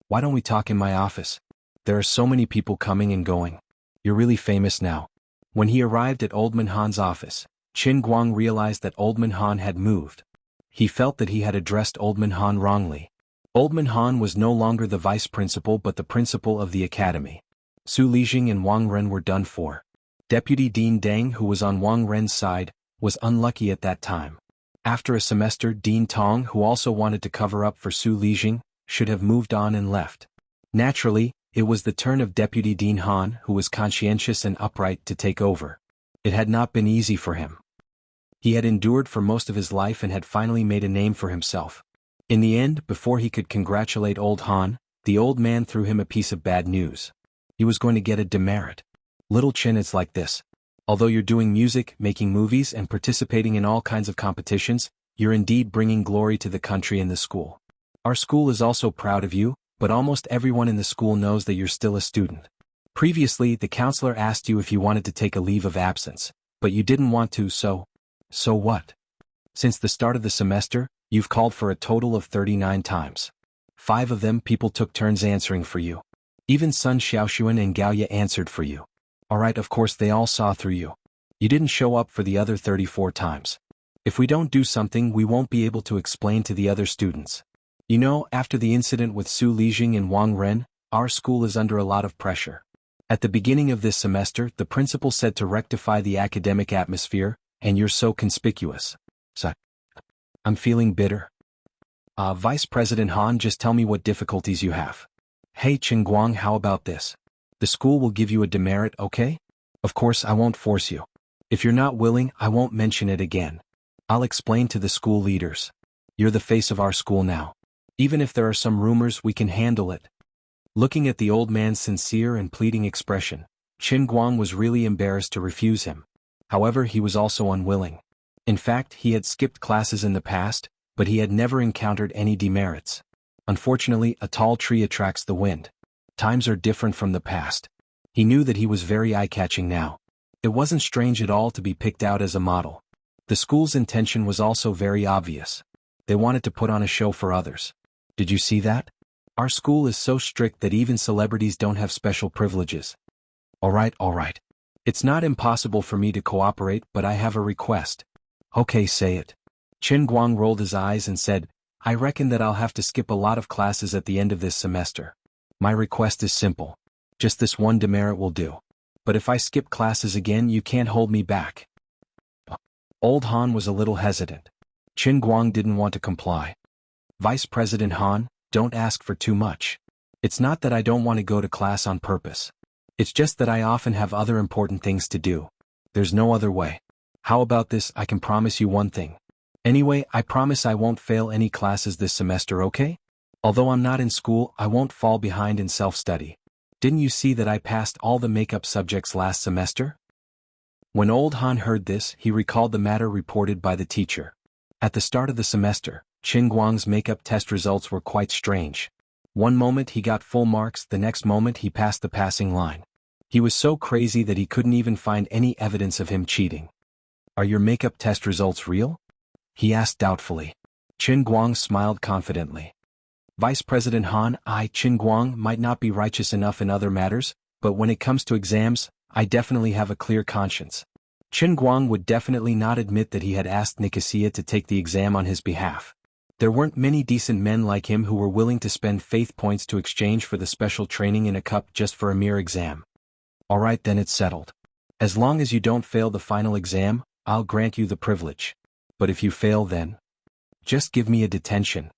Why don't we talk in my office? There are so many people coming and going. You're really famous now. When he arrived at Oldman Han's office, Qin Guang realized that Oldman Han had moved. He felt that he had addressed Oldman Han wrongly. Oldman Han was no longer the vice principal but the principal of the academy. Su Lijing and Wang Ren were done for. Deputy Dean Deng, who was on Wang Ren's side, was unlucky at that time. After a semester, Dean Tong, who also wanted to cover up for Su Lijing, should have moved on and left. Naturally, it was the turn of Deputy Dean Han, who was conscientious and upright, to take over. It had not been easy for him. He had endured for most of his life and had finally made a name for himself. In the end, before he could congratulate Old Han, the old man threw him a piece of bad news. He was going to get a demerit. Little Qin, it's like this. Although you're doing music, making movies, and participating in all kinds of competitions, you're indeed bringing glory to the country and the school. Our school is also proud of you, but almost everyone in the school knows that you're still a student. Previously, the counselor asked you if you wanted to take a leave of absence, but you didn't want to, so what? Since the start of the semester, you've called for a total of 39 times. 5 of them people took turns answering for you. Even Sun Xiaoxuan and Gaoye answered for you. Alright, of course they all saw through you. You didn't show up for the other 34 times. If we don't do something, we won't be able to explain to the other students. You know, after the incident with Su Lijing and Wang Ren, our school is under a lot of pressure. At the beginning of this semester, the principal said to rectify the academic atmosphere, and you're so conspicuous. So, I'm feeling bitter. Vice President Han, just tell me what difficulties you have. Hey Qin Guang, how about this? The school will give you a demerit, okay? Of course I won't force you. If you're not willing, I won't mention it again. I'll explain to the school leaders. You're the face of our school now. Even if there are some rumors, we can handle it. Looking at the old man's sincere and pleading expression, Qin Guang was really embarrassed to refuse him. However, he was also unwilling. In fact, he had skipped classes in the past, but he had never encountered any demerits. Unfortunately, a tall tree attracts the wind. Times are different from the past. He knew that he was very eye-catching now. It wasn't strange at all to be picked out as a model. The school's intention was also very obvious. They wanted to put on a show for others. Did you see that? Our school is so strict that even celebrities don't have special privileges. Alright. It's not impossible for me to cooperate, but I have a request. Okay, say it. Qin Guang rolled his eyes and said, I reckon that I'll have to skip a lot of classes at the end of this semester. My request is simple. Just this one demerit will do. But if I skip classes again, you can't hold me back. Old Han was a little hesitant. Qin Guang didn't want to comply. Vice President Han, don't ask for too much. It's not that I don't want to go to class on purpose. It's just that I often have other important things to do. There's no other way. How about this? I can promise you one thing. Anyway, I promise I won't fail any classes this semester, okay? Although I'm not in school, I won't fall behind in self-study. Didn't you see that I passed all the makeup subjects last semester? When old Han heard this, he recalled the matter reported by the teacher. At the start of the semester, Qin Guang's makeup test results were quite strange. One moment he got full marks, the next moment he passed the passing line. He was so crazy that he couldn't even find any evidence of him cheating. Are your makeup test results real? He asked doubtfully. Qin Guang smiled confidently. Vice President Han, Qin Guang might not be righteous enough in other matters, but when it comes to exams, I definitely have a clear conscience. Qin Guang would definitely not admit that he had asked Nicosia to take the exam on his behalf. There weren't many decent men like him who were willing to spend faith points to exchange for the special training in a cup just for a mere exam. Alright, then it's settled. As long as you don't fail the final exam, I'll grant you the privilege. But if you fail then, just give me a detention.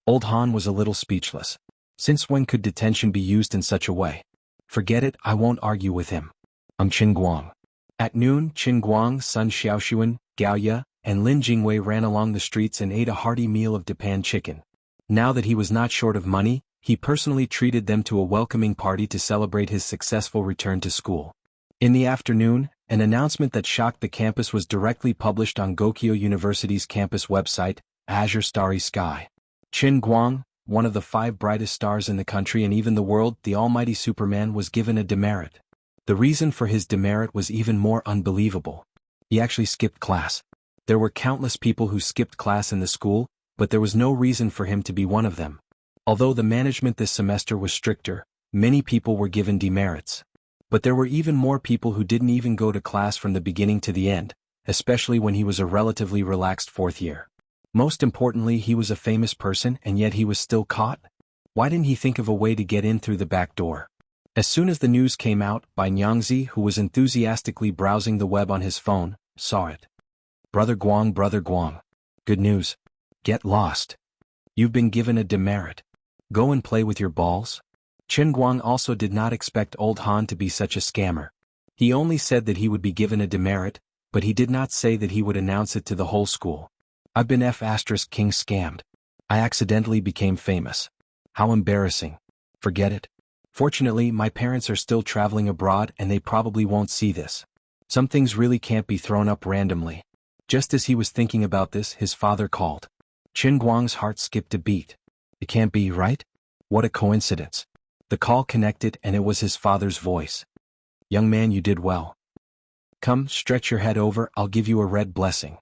Old Han was a little speechless. Since when could detention be used in such a way? Forget it, I won't argue with him. I'm Qin Guang. At noon, Qin Guang, son Xiaoxuan, Gao Ye, and Lin Jingwei ran along the streets and ate a hearty meal of Dipan chicken. Now that he was not short of money, he personally treated them to a welcoming party to celebrate his successful return to school. In the afternoon, an announcement that shocked the campus was directly published on Gokyo University's campus website, Azure Starry Sky. Qin Guang, one of the 5 brightest stars in the country and even the world, the almighty Superman, was given a demerit. The reason for his demerit was even more unbelievable. He actually skipped class. There were countless people who skipped class in the school, but there was no reason for him to be one of them. Although the management this semester was stricter, many people were given demerits. But there were even more people who didn't even go to class from the beginning to the end, especially when he was a relatively relaxed 4th year. Most importantly, he was a famous person and yet he was still caught? Why didn't he think of a way to get in through the back door? As soon as the news came out, Bai Nyangzi, who was enthusiastically browsing the web on his phone, saw it. Brother Guang, good news. Get lost. You've been given a demerit. Go and play with your balls. Qin Guang also did not expect old Han to be such a scammer. He only said that he would be given a demerit, but he did not say that he would announce it to the whole school. I've been King scammed. I accidentally became famous. How embarrassing. Forget it. Fortunately, my parents are still traveling abroad and they probably won't see this. Some things really can't be thrown up randomly. Just as he was thinking about this, his father called. Qin Guang's heart skipped a beat. It can't be, right? What a coincidence. The call connected and it was his father's voice. Young man, you did well. Come, stretch your head over, I'll give you a red blessing.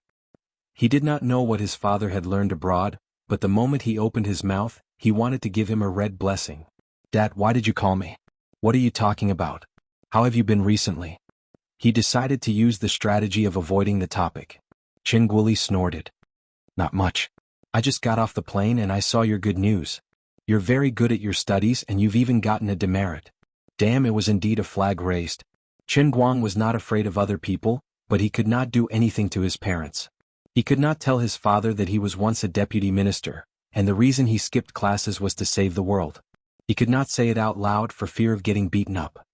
He did not know what his father had learned abroad, but the moment he opened his mouth, he wanted to give him a red blessing. Dad, why did you call me? What are you talking about? How have you been recently? He decided to use the strategy of avoiding the topic. Qin Guoli snorted. Not much. I just got off the plane and I saw your good news. You're very good at your studies and you've even gotten a demerit. Damn, it was indeed a flag raised. Qin Guang was not afraid of other people, but he could not do anything to his parents. He could not tell his father that he was once a deputy minister, and the reason he skipped classes was to save the world. He could not say it out loud for fear of getting beaten up.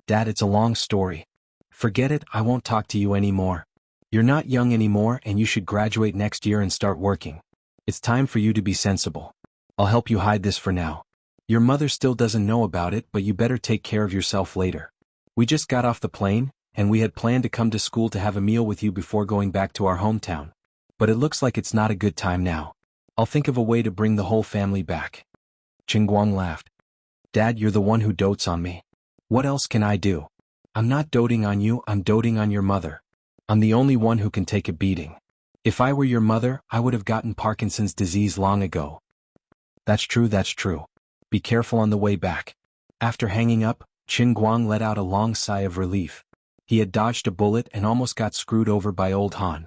Dad, it's a long story. Forget it, I won't talk to you anymore. You're not young anymore and you should graduate next year and start working. It's time for you to be sensible. I'll help you hide this for now. Your mother still doesn't know about it, but you better take care of yourself later. We just got off the plane, and we had planned to come to school to have a meal with you before going back to our hometown. But it looks like it's not a good time now. I'll think of a way to bring the whole family back. Qin Guang laughed. Dad, you're the one who dotes on me. What else can I do? I'm not doting on you, I'm doting on your mother. I'm the only one who can take a beating. If I were your mother, I would have gotten Parkinson's disease long ago. That's true. Be careful on the way back. After hanging up, Qin Guang let out a long sigh of relief. He had dodged a bullet and almost got screwed over by old Han.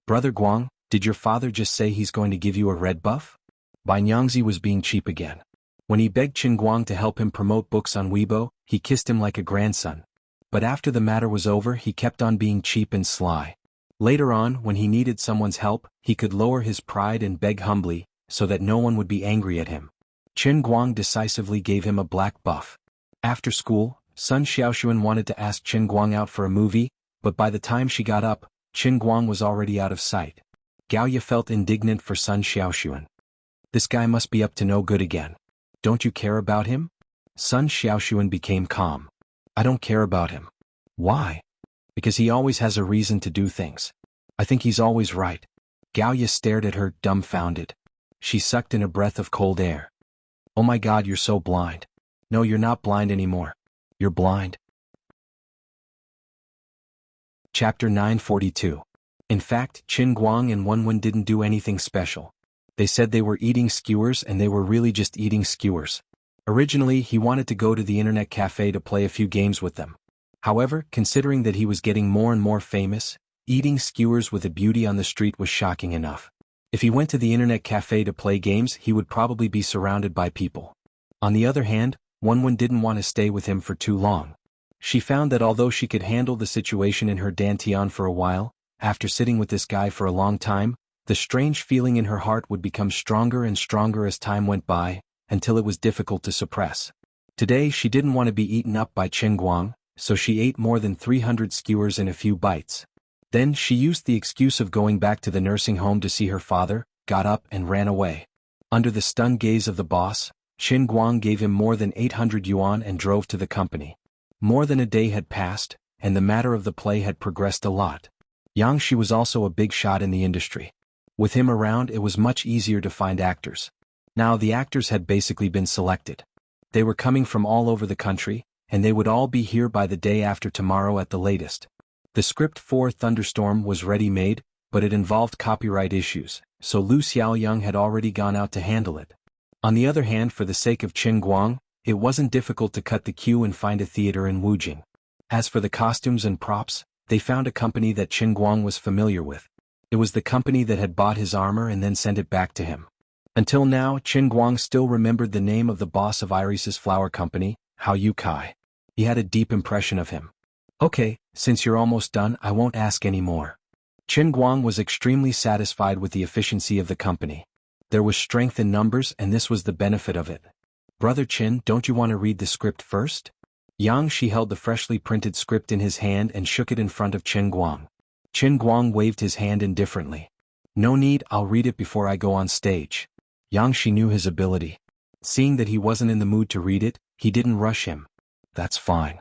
Brother Guang, did your father just say he's going to give you a red buff? Bai Nyangzi was being cheap again. When he begged Qin Guang to help him promote books on Weibo, he kissed him like a grandson. But after the matter was over, he kept on being cheap and sly. Later on, when he needed someone's help, he could lower his pride and beg humbly, so that no one would be angry at him. Qin Guang decisively gave him a black buff. After school, Sun Xiaoxuan wanted to ask Qin Guang out for a movie, but by the time she got up, Qin Guang was already out of sight. Gaoya felt indignant for Sun Xiaoxuan. This guy must be up to no good again. Don't you care about him? Sun Xiaoxuan became calm. I don't care about him. Why? Because he always has a reason to do things. I think he's always right. Gaoya stared at her, dumbfounded. She sucked in a breath of cold air. Oh my God, you're so blind. No, you're not blind anymore. You're blind. Chapter 942. In fact, Qin Guang and Wenwen didn't do anything special. They said they were eating skewers and they were really just eating skewers. Originally, he wanted to go to the internet cafe to play a few games with them. However, considering that he was getting more and more famous, eating skewers with a beauty on the street was shocking enough. If he went to the internet cafe to play games, he would probably be surrounded by people. On the other hand, Wenwen didn't want to stay with him for too long. She found that although she could handle the situation in her dantian for a while, after sitting with this guy for a long time, the strange feeling in her heart would become stronger and stronger as time went by, until it was difficult to suppress. Today she didn't want to be eaten up by Qin Guang, so she ate more than 300 skewers in a few bites. Then she used the excuse of going back to the nursing home to see her father, got up and ran away. Under the stunned gaze of the boss, Qin Guang gave him more than 800 yuan and drove to the company. More than a day had passed, and the matter of the play had progressed a lot. Yang Shi was also a big shot in the industry. With him around, it was much easier to find actors. Now the actors had basically been selected. They were coming from all over the country, and they would all be here by the day after tomorrow at the latest. The script for Thunderstorm was ready-made, but it involved copyright issues, so Lu Xiaoyang had already gone out to handle it. On the other hand, for the sake of Qin Guang, it wasn't difficult to cut the queue and find a theater in Wujing. As for the costumes and props, they found a company that Qin Guang was familiar with. It was the company that had bought his armor and then sent it back to him. Until now, Qin Guang still remembered the name of the boss of Iris's flower company, Hao Yukai. He had a deep impression of him. Okay, since you're almost done, I won't ask any more. Qin Guang was extremely satisfied with the efficiency of the company. There was strength in numbers and this was the benefit of it. Brother Qin, don't you want to read the script first? Yang Shi held the freshly printed script in his hand and shook it in front of Qin Guang. Qin Guang waved his hand indifferently. No need, I'll read it before I go on stage. Yang Shi knew his ability. Seeing that he wasn't in the mood to read it, he didn't rush him. That's fine.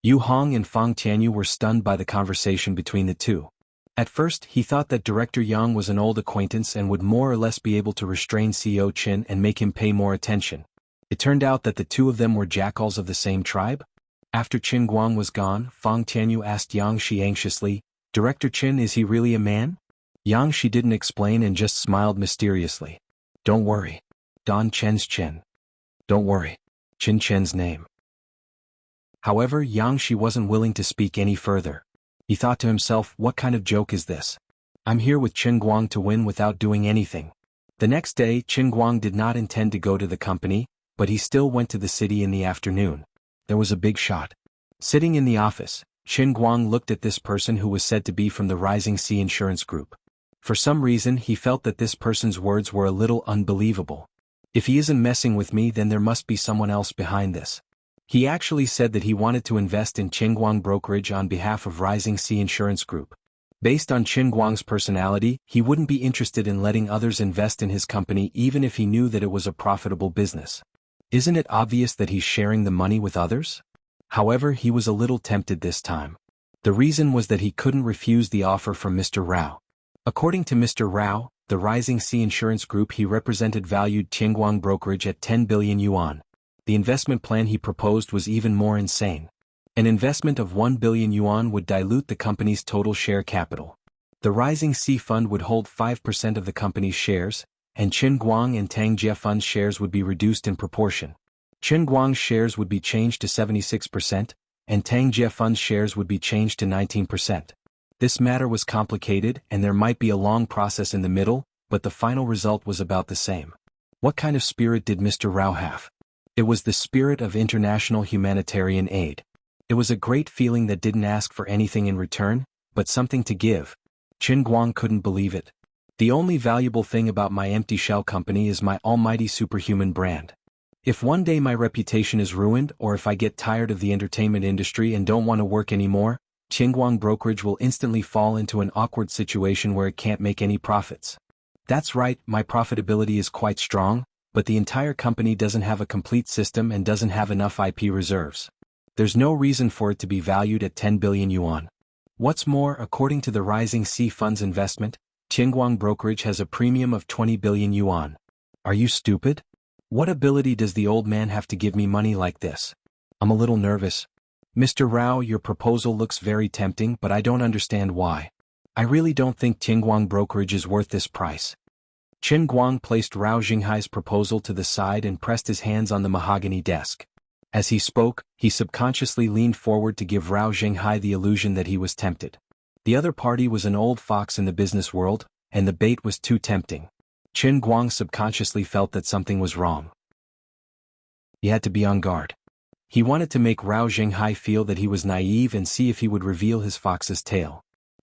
Yu Hong and Fang Tianyu were stunned by the conversation between the two. At first, he thought that Director Yang was an old acquaintance and would more or less be able to restrain CEO Qin and make him pay more attention. It turned out that the two of them were jackals of the same tribe. After Qin Guang was gone, Fang Tianyu asked Yang Shi anxiously, Director Qin, is he really a man? Yang Shi didn't explain and just smiled mysteriously. Don't worry. Don Chen's Chen. Don't worry. Qin Chen's name. However, Yang Shi wasn't willing to speak any further. He thought to himself, what kind of joke is this? I'm here with Qin Guang to win without doing anything. The next day, Qin Guang did not intend to go to the company, but he still went to the city in the afternoon. There was a big shot. Sitting in the office, Qin Guang looked at this person who was said to be from the Rising Sea Insurance Group. For some reason, he felt that this person's words were a little unbelievable. If he isn't messing with me, then there must be someone else behind this. He actually said that he wanted to invest in Qin Guang brokerage on behalf of Rising Sea Insurance Group. Based on Qin Guang's personality, he wouldn't be interested in letting others invest in his company even if he knew that it was a profitable business. Isn't it obvious that he's sharing the money with others? However, he was a little tempted this time. The reason was that he couldn't refuse the offer from Mr. Rao. According to Mr. Rao, the Rising Sea Insurance Group he represented valued Qin Guang brokerage at 10 billion yuan. The investment plan he proposed was even more insane. An investment of 1 billion yuan would dilute the company's total share capital. The Rising Sea Fund would hold 5% of the company's shares, and Qin Guang and Tang Jie Fund's shares would be reduced in proportion. Qin Guang's shares would be changed to 76%, and Tang Jie Fund's shares would be changed to 19%. This matter was complicated and there might be a long process in the middle, but the final result was about the same. What kind of spirit did Mr. Rao have? It was the spirit of international humanitarian aid. It was a great feeling that didn't ask for anything in return, but something to give. Qin Guang couldn't believe it. The only valuable thing about my empty shell company is my almighty superhuman brand. If one day my reputation is ruined or if I get tired of the entertainment industry and don't want to work anymore, Qingguang Brokerage will instantly fall into an awkward situation where it can't make any profits. That's right, my profitability is quite strong, but the entire company doesn't have a complete system and doesn't have enough IP reserves. There's no reason for it to be valued at 10 billion yuan. What's more, according to the Rising Sea Fund's investment, Qingguang Brokerage has a premium of 20 billion yuan. Are you stupid? What ability does the old man have to give me money like this? I'm a little nervous. Mr. Rao, your proposal looks very tempting, but I don't understand why. I really don't think Qingguang Brokerage is worth this price. Qin Guang placed Rao Xinghai's proposal to the side and pressed his hands on the mahogany desk. As he spoke, he subconsciously leaned forward to give Rao Xinghai the illusion that he was tempted. The other party was an old fox in the business world, and the bait was too tempting. Qin Guang subconsciously felt that something was wrong. He had to be on guard. He wanted to make Rao Xinghai feel that he was naive and see if he would reveal his fox's tail.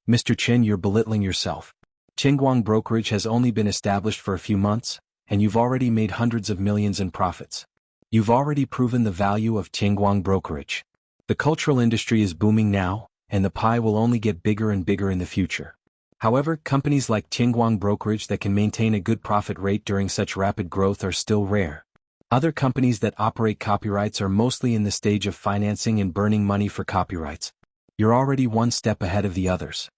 Mr. Qin, you're belittling yourself. Qingguang Brokerage has only been established for a few months, and you've already made hundreds of millions in profits. You've already proven the value of Qingguang Brokerage. The cultural industry is booming now, and the pie will only get bigger and bigger in the future. However, companies like Qingguang Brokerage that can maintain a good profit rate during such rapid growth are still rare. Other companies that operate copyrights are mostly in the stage of financing and burning money for copyrights. You're already one step ahead of the others.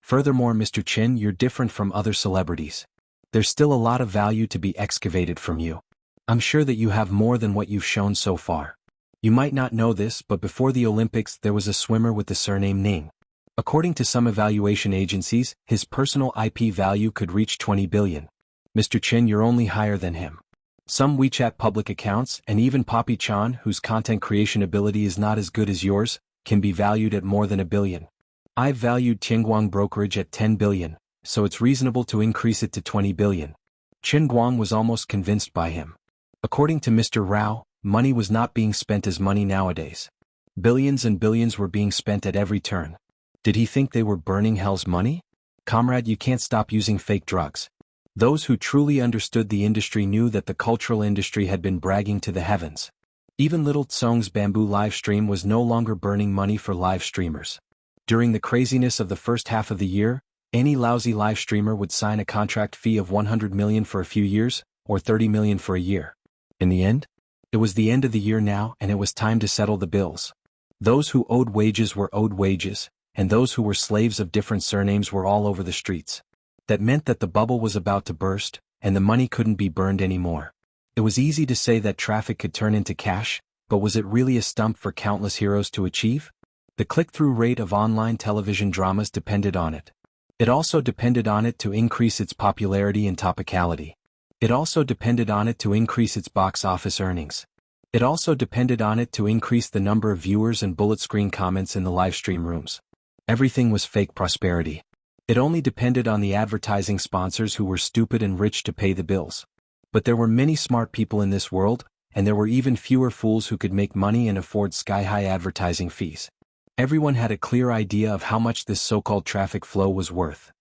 Furthermore, Mr. Qin, you're different from other celebrities. There's still a lot of value to be excavated from you. I'm sure that you have more than what you've shown so far. You might not know this, but before the Olympics there was a swimmer with the surname Ning. According to some evaluation agencies, his personal IP value could reach 20 billion. Mr. Qin, you're only higher than him. Some WeChat public accounts, and even Poppy Chan, whose content creation ability is not as good as yours, can be valued at more than a billion. I've valued Qingguang Brokerage at 10 billion, so it's reasonable to increase it to 20 billion. Qin Guang was almost convinced by him. According to Mr. Rao, money was not being spent as money nowadays. Billions and billions were being spent at every turn. Did he think they were burning hell's money? Comrade, you can't stop using fake drugs. Those who truly understood the industry knew that the cultural industry had been bragging to the heavens. Even Little Tsong's bamboo live stream was no longer burning money for live streamers. During the craziness of the first half of the year, any lousy live streamer would sign a contract fee of 100 million for a few years, or 30 million for a year. In the end, it was the end of the year now and it was time to settle the bills. Those who owed wages were owed wages, and those who were slaves of different surnames were all over the streets. That meant that the bubble was about to burst, and the money couldn't be burned anymore. It was easy to say that traffic could turn into cash, but was it really a stump for countless heroes to achieve? The click-through rate of online television dramas depended on it. It also depended on it to increase its popularity and topicality. It also depended on it to increase its box office earnings. It also depended on it to increase the number of viewers and bullet screen comments in the live stream rooms. Everything was fake prosperity. It only depended on the advertising sponsors who were stupid and rich to pay the bills. But there were many smart people in this world, and there were even fewer fools who could make money and afford sky-high advertising fees. Everyone had a clear idea of how much this so-called traffic flow was worth.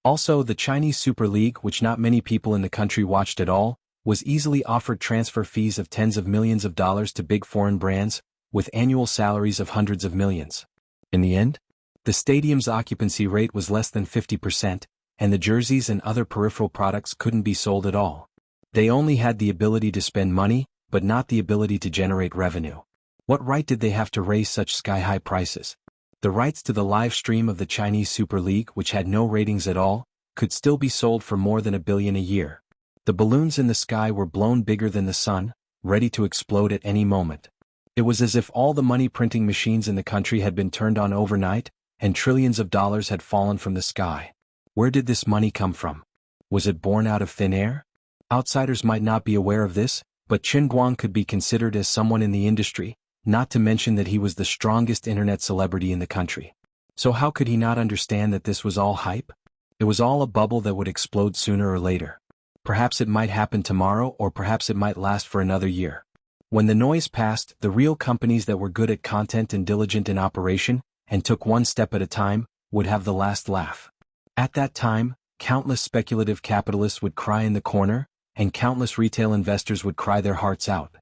Also, the Chinese Super League, which not many people in the country watched at all, was easily offered transfer fees of tens of millions of dollars to big foreign brands, with annual salaries of hundreds of millions. In the end, the stadium's occupancy rate was less than 50%, and the jerseys and other peripheral products couldn't be sold at all. They only had the ability to spend money, but not the ability to generate revenue. What right did they have to raise such sky-high prices? The rights to the live stream of the Chinese Super League, which had no ratings at all, could still be sold for more than $1 billion a year. The balloons in the sky were blown bigger than the sun, ready to explode at any moment. It was as if all the money-printing machines in the country had been turned on overnight, and trillions of dollars had fallen from the sky. Where did this money come from? Was it born out of thin air? Outsiders might not be aware of this, but Qin Guang could be considered as someone in the industry, not to mention that he was the strongest internet celebrity in the country. So how could he not understand that this was all hype? It was all a bubble that would explode sooner or later. Perhaps it might happen tomorrow, or perhaps it might last for another year. When the noise passed, the real companies that were good at content and diligent in operation, and took one step at a time, would have the last laugh. At that time, countless speculative capitalists would cry in the corner, and countless retail investors would cry their hearts out.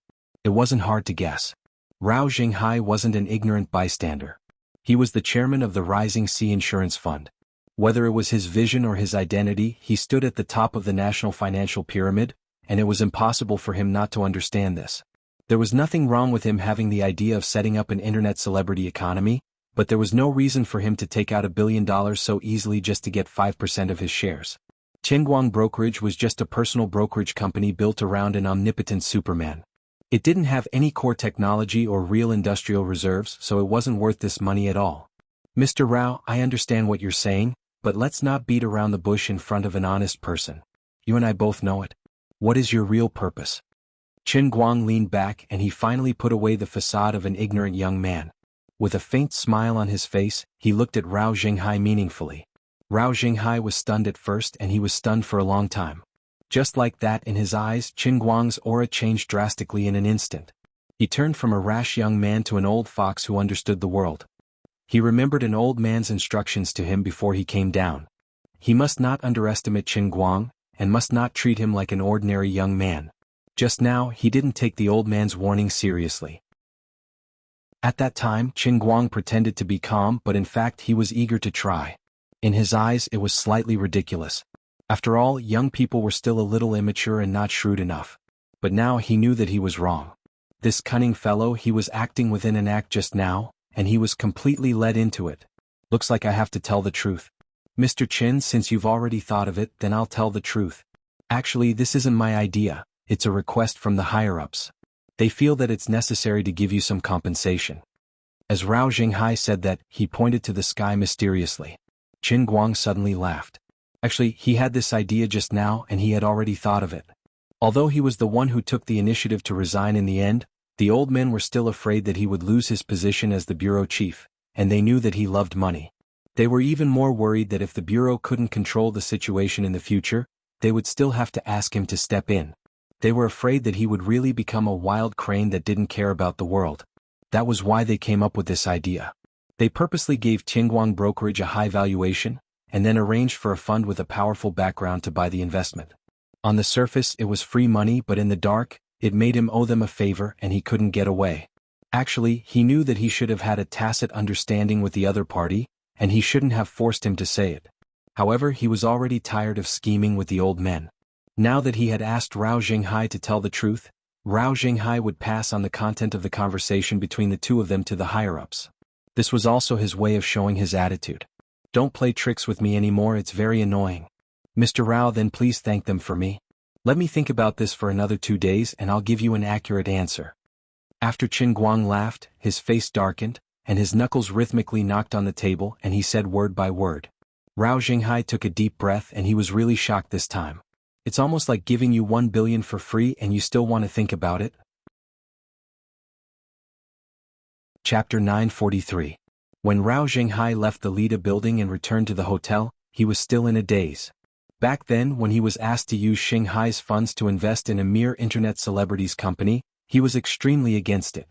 It wasn't hard to guess. Rao Xinghai wasn't an ignorant bystander. He was the chairman of the Rising Sea Insurance Fund. Whether it was his vision or his identity, he stood at the top of the national financial pyramid, and it was impossible for him not to understand this. There was nothing wrong with him having the idea of setting up an internet celebrity economy, but there was no reason for him to take out $1 billion so easily just to get 5% of his shares. Qingguang Brokerage was just a personal brokerage company built around an omnipotent Superman. It didn't have any core technology or real industrial reserves, so it wasn't worth this money at all. Mr. Rao, I understand what you're saying, but let's not beat around the bush in front of an honest person. You and I both know it. What is your real purpose? Qin Guang leaned back and he finally put away the facade of an ignorant young man. With a faint smile on his face, he looked at Rao Xinghai meaningfully. Rao Xinghai was stunned at first and he was stunned for a long time. Just like that, in his eyes, Qin Guang's aura changed drastically in an instant. He turned from a rash young man to an old fox who understood the world. He remembered an old man's instructions to him before he came down. He must not underestimate Qin Guang, and must not treat him like an ordinary young man. Just now, he didn't take the old man's warning seriously. At that time, Qin Guang pretended to be calm, but in fact he was eager to try. In his eyes, it was slightly ridiculous. After all, young people were still a little immature and not shrewd enough. But now he knew that he was wrong. This cunning fellow, he was acting within an act just now, and he was completely led into it. Looks like I have to tell the truth. Mr. Qin, since you've already thought of it, then I'll tell the truth. Actually, this isn't my idea, it's a request from the higher-ups. They feel that it's necessary to give you some compensation. As Rao Xinghai said that, he pointed to the sky mysteriously. Qin Guang suddenly laughed. Actually, he had this idea just now and he had already thought of it. Although he was the one who took the initiative to resign in the end, the old men were still afraid that he would lose his position as the bureau chief, and they knew that he loved money. They were even more worried that if the bureau couldn't control the situation in the future, they would still have to ask him to step in. They were afraid that he would really become a wild crane that didn't care about the world. That was why they came up with this idea. They purposely gave Qingguang Brokerage a high valuation, and then arranged for a fund with a powerful background to buy the investment. On the surface, it was free money, but in the dark, it made him owe them a favor and he couldn't get away. Actually, he knew that he should have had a tacit understanding with the other party, and he shouldn't have forced him to say it. However, he was already tired of scheming with the old men. Now that he had asked Rao Xinghai to tell the truth, Rao Xinghai would pass on the content of the conversation between the two of them to the higher-ups. This was also his way of showing his attitude. Don't play tricks with me anymore, it's very annoying. Mr. Rao, then please thank them for me. Let me think about this for another 2 days and I'll give you an accurate answer. After Qin Guang laughed, his face darkened, and his knuckles rhythmically knocked on the table and he said word by word. Rao Xinghai took a deep breath and he was really shocked this time. It's almost like giving you 1 billion for free and you still want to think about it? Chapter 943. When Rao Xinghai left the Lida building and returned to the hotel, he was still in a daze. Back then, when he was asked to use Xinghai's funds to invest in a mere internet celebrities company, he was extremely against it.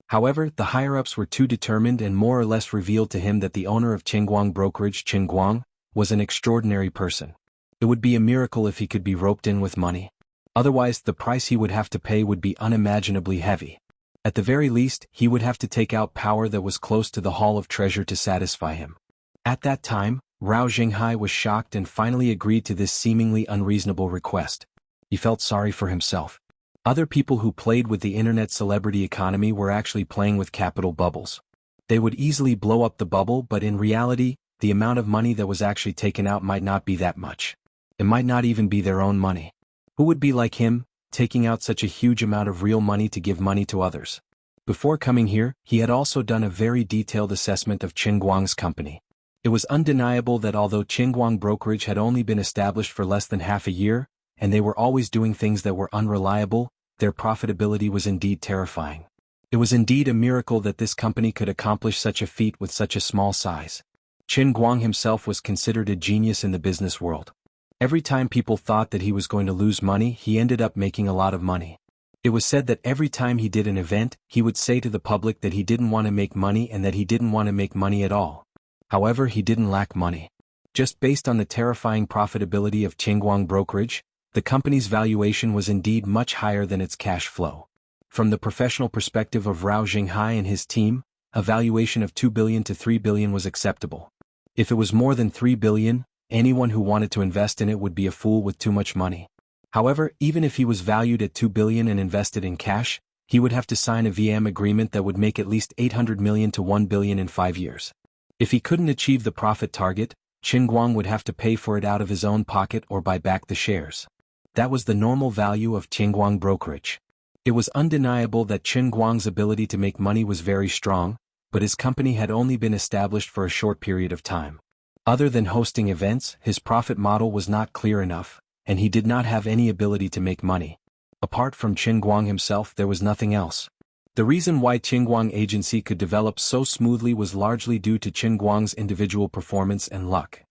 However, the higher-ups were too determined and more or less revealed to him that the owner of Qingguang Brokerage, Qin Guang, was an extraordinary person. It would be a miracle if he could be roped in with money. Otherwise, the price he would have to pay would be unimaginably heavy. At the very least, he would have to take out power that was close to the Hall of Treasure to satisfy him. At that time, Rao Xinghai was shocked and finally agreed to this seemingly unreasonable request. He felt sorry for himself. Other people who played with the internet celebrity economy were actually playing with capital bubbles. They would easily blow up the bubble, but in reality, the amount of money that was actually taken out might not be that much. It might not even be their own money. Who would be like him, taking out such a huge amount of real money to give money to others? Before coming here, he had also done a very detailed assessment of Qin Guang's company. It was undeniable that although Qingguang Brokerage had only been established for less than half a year, and they were always doing things that were unreliable, their profitability was indeed terrifying. It was indeed a miracle that this company could accomplish such a feat with such a small size. Qin Guang himself was considered a genius in the business world. Every time people thought that he was going to lose money, he ended up making a lot of money. It was said that every time he did an event, he would say to the public that he didn't want to make money and that he didn't want to make money at all. However, he didn't lack money. Just based on the terrifying profitability of Qingguang brokerage, the company's valuation was indeed much higher than its cash flow. From the professional perspective of Rao Jinghai and his team, a valuation of 2 billion to 3 billion was acceptable. If it was more than 3 billion, anyone who wanted to invest in it would be a fool with too much money. However, even if he was valued at 2 billion and invested in cash, he would have to sign a VM agreement that would make at least 800 million to 1 billion in 5 years. If he couldn't achieve the profit target, Qingguang would have to pay for it out of his own pocket or buy back the shares. That was the normal value of Qingguang brokerage. It was undeniable that Qingguang's ability to make money was very strong, but his company had only been established for a short period of time. Other than hosting events, his profit model was not clear enough, and he did not have any ability to make money. Apart from Qingguang himself, there was nothing else. The reason why Qingguang Agency could develop so smoothly was largely due to Qingguang's individual performance and luck.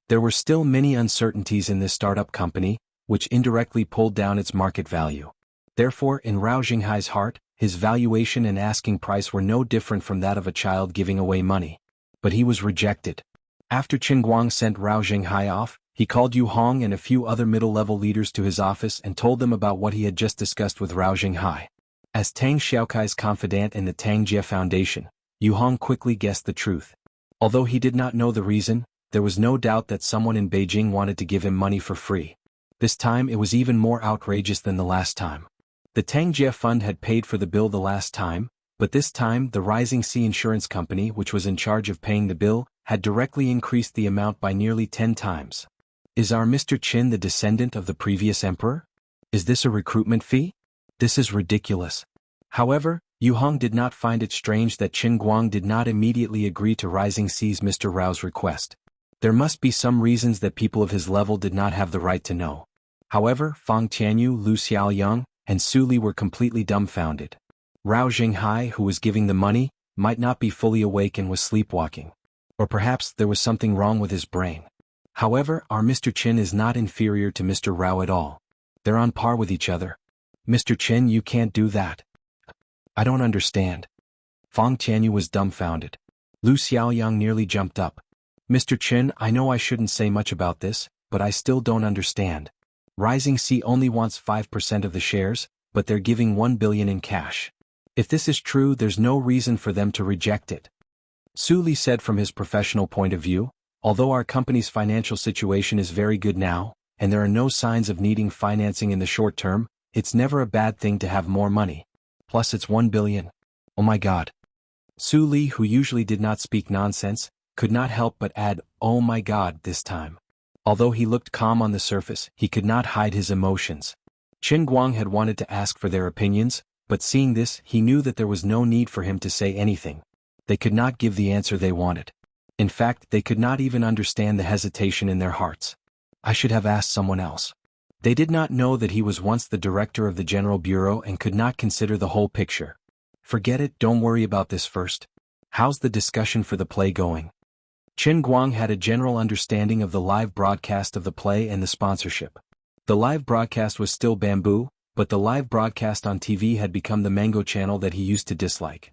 There were still many uncertainties in this startup company, which indirectly pulled down its market value. Therefore, in Rao Jinghai's heart, his valuation and asking price were no different from that of a child giving away money. But he was rejected. After Qingguang sent Rao Jinghai off, he called Yu Hong and a few other middle-level leaders to his office and told them about what he had just discussed with Rao Jinghai. As Tang Xiaokai's confidant in the Tang Jia Foundation, Yu Hong quickly guessed the truth. Although he did not know the reason, there was no doubt that someone in Beijing wanted to give him money for free. This time it was even more outrageous than the last time. The Tang Jia Fund had paid for the bill the last time, but this time the Rising Sea Insurance Company, which was in charge of paying the bill, had directly increased the amount by nearly 10 times. Is our Mr. Qin the descendant of the previous emperor? Is this a recruitment fee? This is ridiculous. However, Yu Hong did not find it strange that Qingguang did not immediately agree to Rising Sea's Mr. Rao's request. There must be some reasons that people of his level did not have the right to know. However, Fang Tianyu, Lu Xiaoyang, and Su Li were completely dumbfounded. Rao Jinghai, who was giving the money, might not be fully awake and was sleepwalking. Or perhaps there was something wrong with his brain. However, our Mr. Qin is not inferior to Mr. Rao at all. They're on par with each other. Mr. Qin, you can't do that. I don't understand. Fang Tianyu was dumbfounded. Lu Xiaoyang nearly jumped up. Mr. Qin, I know I shouldn't say much about this, but I still don't understand. Rising Sea only wants 5% of the shares, but they're giving 1 billion in cash. If this is true, there's no reason for them to reject it. Su Li said from his professional point of view, although our company's financial situation is very good now, and there are no signs of needing financing in the short term, it's never a bad thing to have more money. Plus it's 1 billion. Oh my god. Su Li, who usually did not speak nonsense, could not help but add, oh my god, this time. Although he looked calm on the surface, he could not hide his emotions. Qingguang had wanted to ask for their opinions, but seeing this, he knew that there was no need for him to say anything. They could not give the answer they wanted. In fact, they could not even understand the hesitation in their hearts. I should have asked someone else. They did not know that he was once the director of the General Bureau and could not consider the whole picture. Forget it, don't worry about this first. How's the discussion for the play going? Qingguang had a general understanding of the live broadcast of the play and the sponsorship. The live broadcast was still bamboo, but the live broadcast on TV had become the Mango channel that he used to dislike.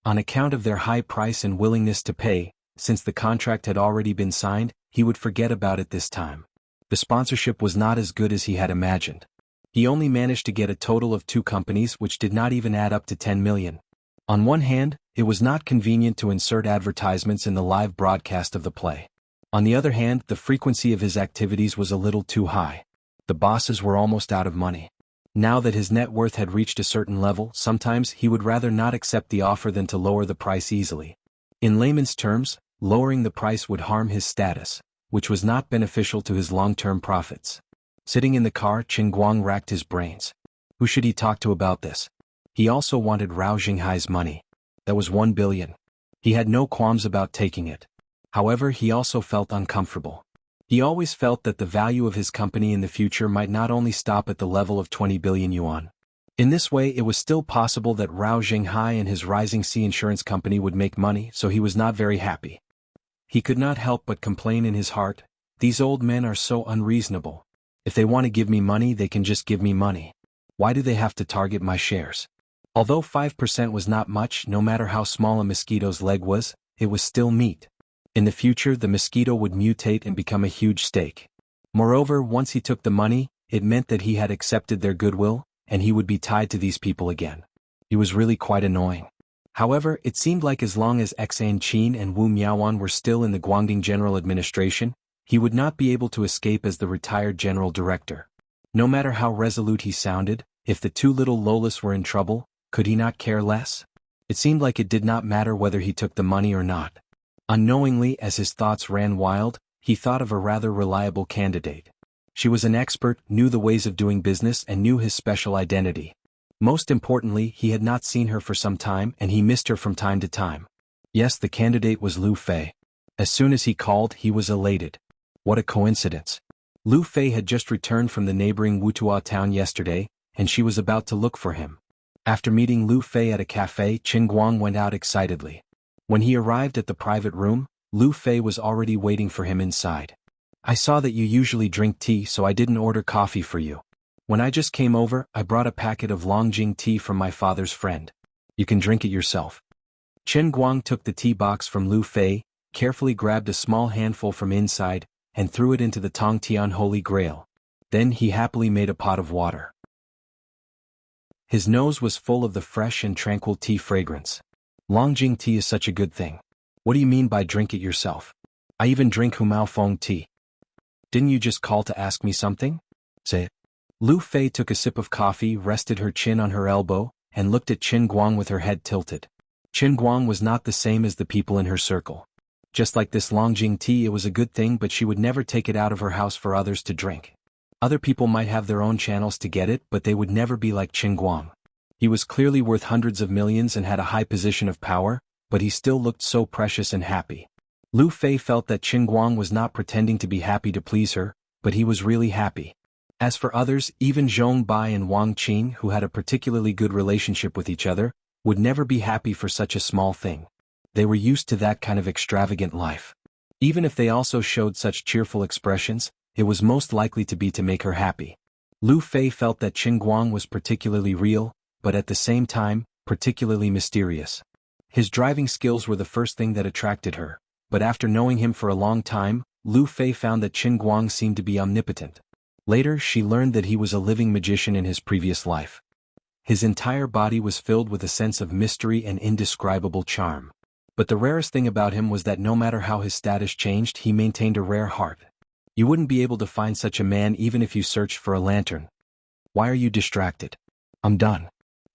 On account of their high price and willingness to pay, since the contract had already been signed, he would forget about it this time. The sponsorship was not as good as he had imagined. He only managed to get a total of 2 companies which did not even add up to 10 million. On one hand, it was not convenient to insert advertisements in the live broadcast of the play. On the other hand, the frequency of his activities was a little too high. The bosses were almost out of money. Now that his net worth had reached a certain level, sometimes he would rather not accept the offer than to lower the price easily. In layman's terms, lowering the price would harm his status, which was not beneficial to his long-term profits. Sitting in the car, Qingguang racked his brains. Who should he talk to about this? He also wanted Rao Jinghai's money. That was 1 billion. He had no qualms about taking it. However, he also felt uncomfortable. He always felt that the value of his company in the future might not only stop at the level of 20 billion yuan. In this way, it was still possible that Rao Jinghai and his Rising Sea Insurance Company would make money, so he was not very happy. He could not help but complain in his heart, these old men are so unreasonable. If they want to give me money, they can just give me money. Why do they have to target my shares? Although 5% was not much, no matter how small a mosquito's leg was, it was still meat. In the future, the mosquito would mutate and become a huge steak. Moreover, once he took the money, it meant that he had accepted their goodwill, and he would be tied to these people again. He was really quite annoying. However, it seemed like as long as Xan Qin and Wu Miaoan were still in the Guangdong General Administration, he would not be able to escape as the retired general director. No matter how resolute he sounded, if the two little Lolas were in trouble, could he not care less? It seemed like it did not matter whether he took the money or not. Unknowingly, as his thoughts ran wild, he thought of a rather reliable candidate. She was an expert, knew the ways of doing business and knew his special identity. Most importantly, he had not seen her for some time and he missed her from time to time. Yes, the candidate was Lu Fei. As soon as he called, he was elated. What a coincidence. Lu Fei had just returned from the neighboring Wutua town yesterday, and she was about to look for him. After meeting Lu Fei at a cafe, Qin Guang went out excitedly. When he arrived at the private room, Lu Fei was already waiting for him inside. I saw that you usually drink tea, so I didn't order coffee for you. When I just came over, I brought a packet of Longjing tea from my father's friend. You can drink it yourself. Qin Guang took the tea box from Lu Fei, carefully grabbed a small handful from inside, and threw it into the Tongtian Holy Grail. Then he happily made a pot of water. His nose was full of the fresh and tranquil tea fragrance. Longjing tea is such a good thing. What do you mean by drink it yourself? I even drink Humao Feng tea. Didn't you just call to ask me something? Say it. Lu Fei took a sip of coffee, rested her chin on her elbow, and looked at Qin Guang with her head tilted. Qin Guang was not the same as the people in her circle. Just like this Longjing tea, it was a good thing, but she would never take it out of her house for others to drink. Other people might have their own channels to get it, but they would never be like Qin Guang. He was clearly worth hundreds of millions and had a high position of power, but he still looked so precious and happy. Lu Fei felt that Qin Guang was not pretending to be happy to please her, but he was really happy. As for others, even Zhong Bai and Wang Qin, who had a particularly good relationship with each other, would never be happy for such a small thing. They were used to that kind of extravagant life. Even if they also showed such cheerful expressions, it was most likely to be to make her happy. Lu Fei felt that Qin Guang was particularly real, but at the same time, particularly mysterious. His driving skills were the first thing that attracted her, but after knowing him for a long time, Lu Fei found that Qin Guang seemed to be omnipotent. Later, she learned that he was a living magician in his previous life. His entire body was filled with a sense of mystery and indescribable charm. But the rarest thing about him was that no matter how his status changed, he maintained a rare heart. You wouldn't be able to find such a man even if you searched for a lantern. Why are you distracted? I'm done.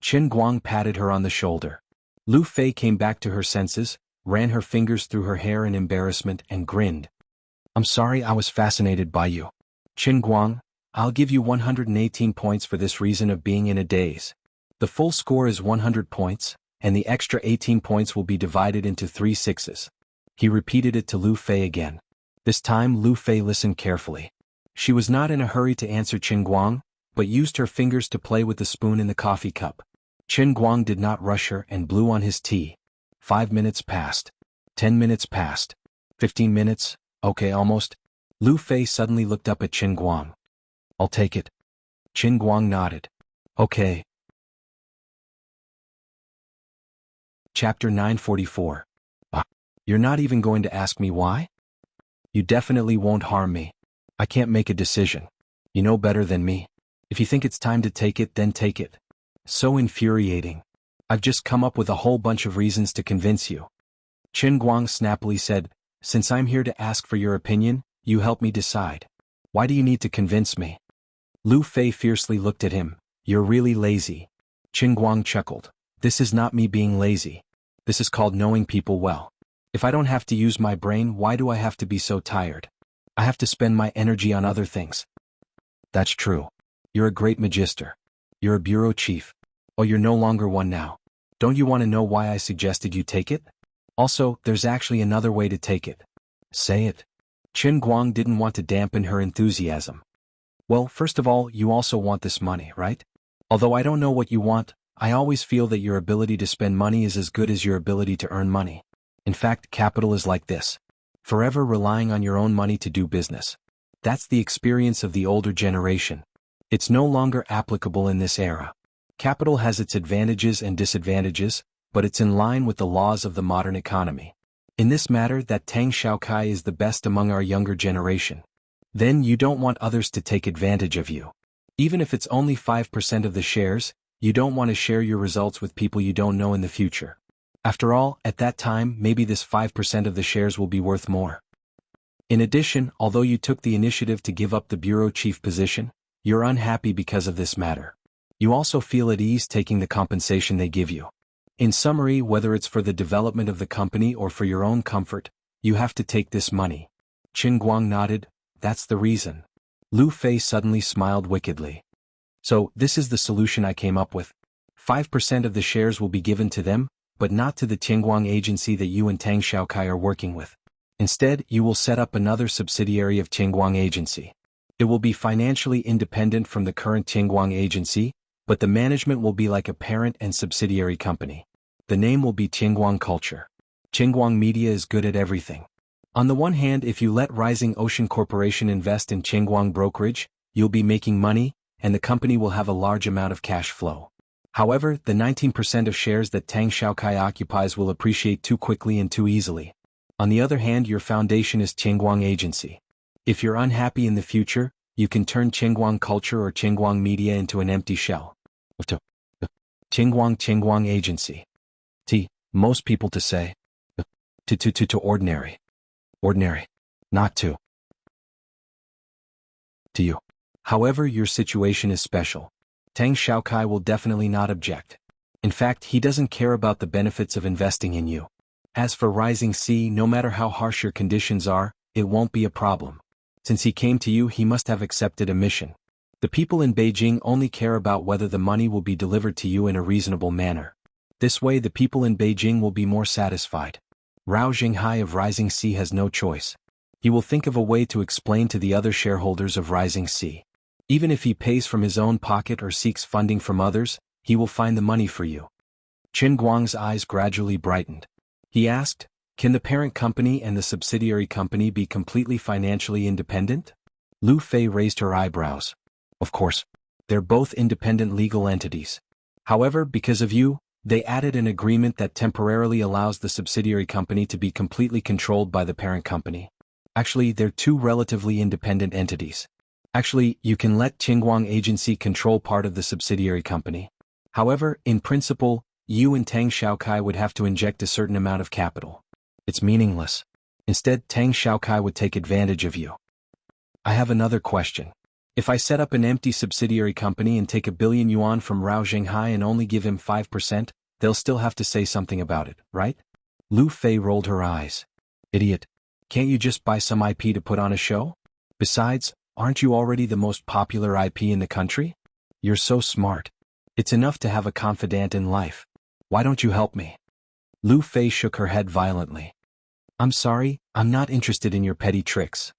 Qin Guang patted her on the shoulder. Lu Fei came back to her senses, ran her fingers through her hair in embarrassment, and grinned. I'm sorry, I was fascinated by you. Qin Guang, I'll give you 118 points for this reason of being in a daze. The full score is 100 points, and the extra 18 points will be divided into 3 sixes. He repeated it to Lu Fei again. This time Lu Fei listened carefully. She was not in a hurry to answer Qin Guang, but used her fingers to play with the spoon in the coffee cup. Qin Guang did not rush her and blew on his tea. 5 minutes passed. 10 minutes passed. 15 minutes, okay, almost. Lu Fei suddenly looked up at Qin Guang. I'll take it. Qin Guang nodded. Okay. Chapter 944. You're not even going to ask me why? You definitely won't harm me. I can't make a decision. You know better than me. If you think it's time to take it, then take it. So infuriating. I've just come up with a whole bunch of reasons to convince you. Qin Guang snappily said, since I'm here to ask for your opinion, you help me decide. Why do you need to convince me? Lu Fei fiercely looked at him. You're really lazy. Qin Guang chuckled. This is not me being lazy. This is called knowing people well. If I don't have to use my brain, why do I have to be so tired? I have to spend my energy on other things. That's true. You're a great magister. You're a bureau chief. Oh, you're no longer one now. Don't you want to know why I suggested you take it? Also, there's actually another way to take it. Say it. Qin Guang didn't want to dampen her enthusiasm. Well, first of all, you also want this money, right? Although I don't know what you want, I always feel that your ability to spend money is as good as your ability to earn money. In fact, capital is like this. Forever relying on your own money to do business. That's the experience of the older generation. It's no longer applicable in this era. Capital has its advantages and disadvantages, but it's in line with the laws of the modern economy. In this matter that Tang Xiaokai is the best among our younger generation. Then you don't want others to take advantage of you. Even if it's only 5% of the shares, you don't want to share your results with people you don't know in the future. After all, at that time, maybe this 5% of the shares will be worth more. In addition, although you took the initiative to give up the bureau chief position, you're unhappy because of this matter. You also feel at ease taking the compensation they give you. In summary, whether it's for the development of the company or for your own comfort, you have to take this money. Qin Guang nodded. That's the reason. Lu Fei suddenly smiled wickedly. So, this is the solution I came up with. 5% of the shares will be given to them, but not to the Tianguang agency that you and Tang Xiaokai are working with. Instead, you will set up another subsidiary of Tianguang agency. It will be financially independent from the current Tianguang agency, but the management will be like a parent and subsidiary company. The name will be Tianguang Culture. Tianguang Media is good at everything. On the one hand, if you let Rising Ocean Corporation invest in Tianguang Brokerage, you'll be making money, and the company will have a large amount of cash flow. However, the 19% of shares that Tang Xiaokai occupies will appreciate too quickly and too easily. On the other hand, your foundation is Tianguang Agency. If you're unhappy in the future, you can turn Tianguang Culture or Tianguang Media into an empty shell. Tianguang Agency. Most people to say. To ordinary. Ordinary. Not to you. However, your situation is special. Tang Xiaokai will definitely not object. In fact, he doesn't care about the benefits of investing in you. As for Rising Sea, no matter how harsh your conditions are, it won't be a problem. Since he came to you, he must have accepted a mission. The people in Beijing only care about whether the money will be delivered to you in a reasonable manner. This way the people in Beijing will be more satisfied. Rao Jinghai of Rising Sea has no choice. He will think of a way to explain to the other shareholders of Rising Sea. Even if he pays from his own pocket or seeks funding from others, he will find the money for you. Qin Guang's eyes gradually brightened. He asked, can the parent company and the subsidiary company be completely financially independent? Lu Fei raised her eyebrows. Of course. They're both independent legal entities. However, because of you, they added an agreement that temporarily allows the subsidiary company to be completely controlled by the parent company. Actually, they're two relatively independent entities. Actually, you can let Tianguang Agency control part of the subsidiary company. However, in principle, you and Tang Xiaokai would have to inject a certain amount of capital. It's meaningless. Instead, Tang Xiaokai would take advantage of you. I have another question. If I set up an empty subsidiary company and take 1 billion yuan from Rao Jinghai and only give him 5%, they'll still have to say something about it, right? Lu Fei rolled her eyes. Idiot. Can't you just buy some IP to put on a show? Besides, aren't you already the most popular IP in the country? You're so smart. It's enough to have a confidant in life. Why don't you help me? Lu Fei shook her head violently. I'm sorry, I'm not interested in your petty tricks.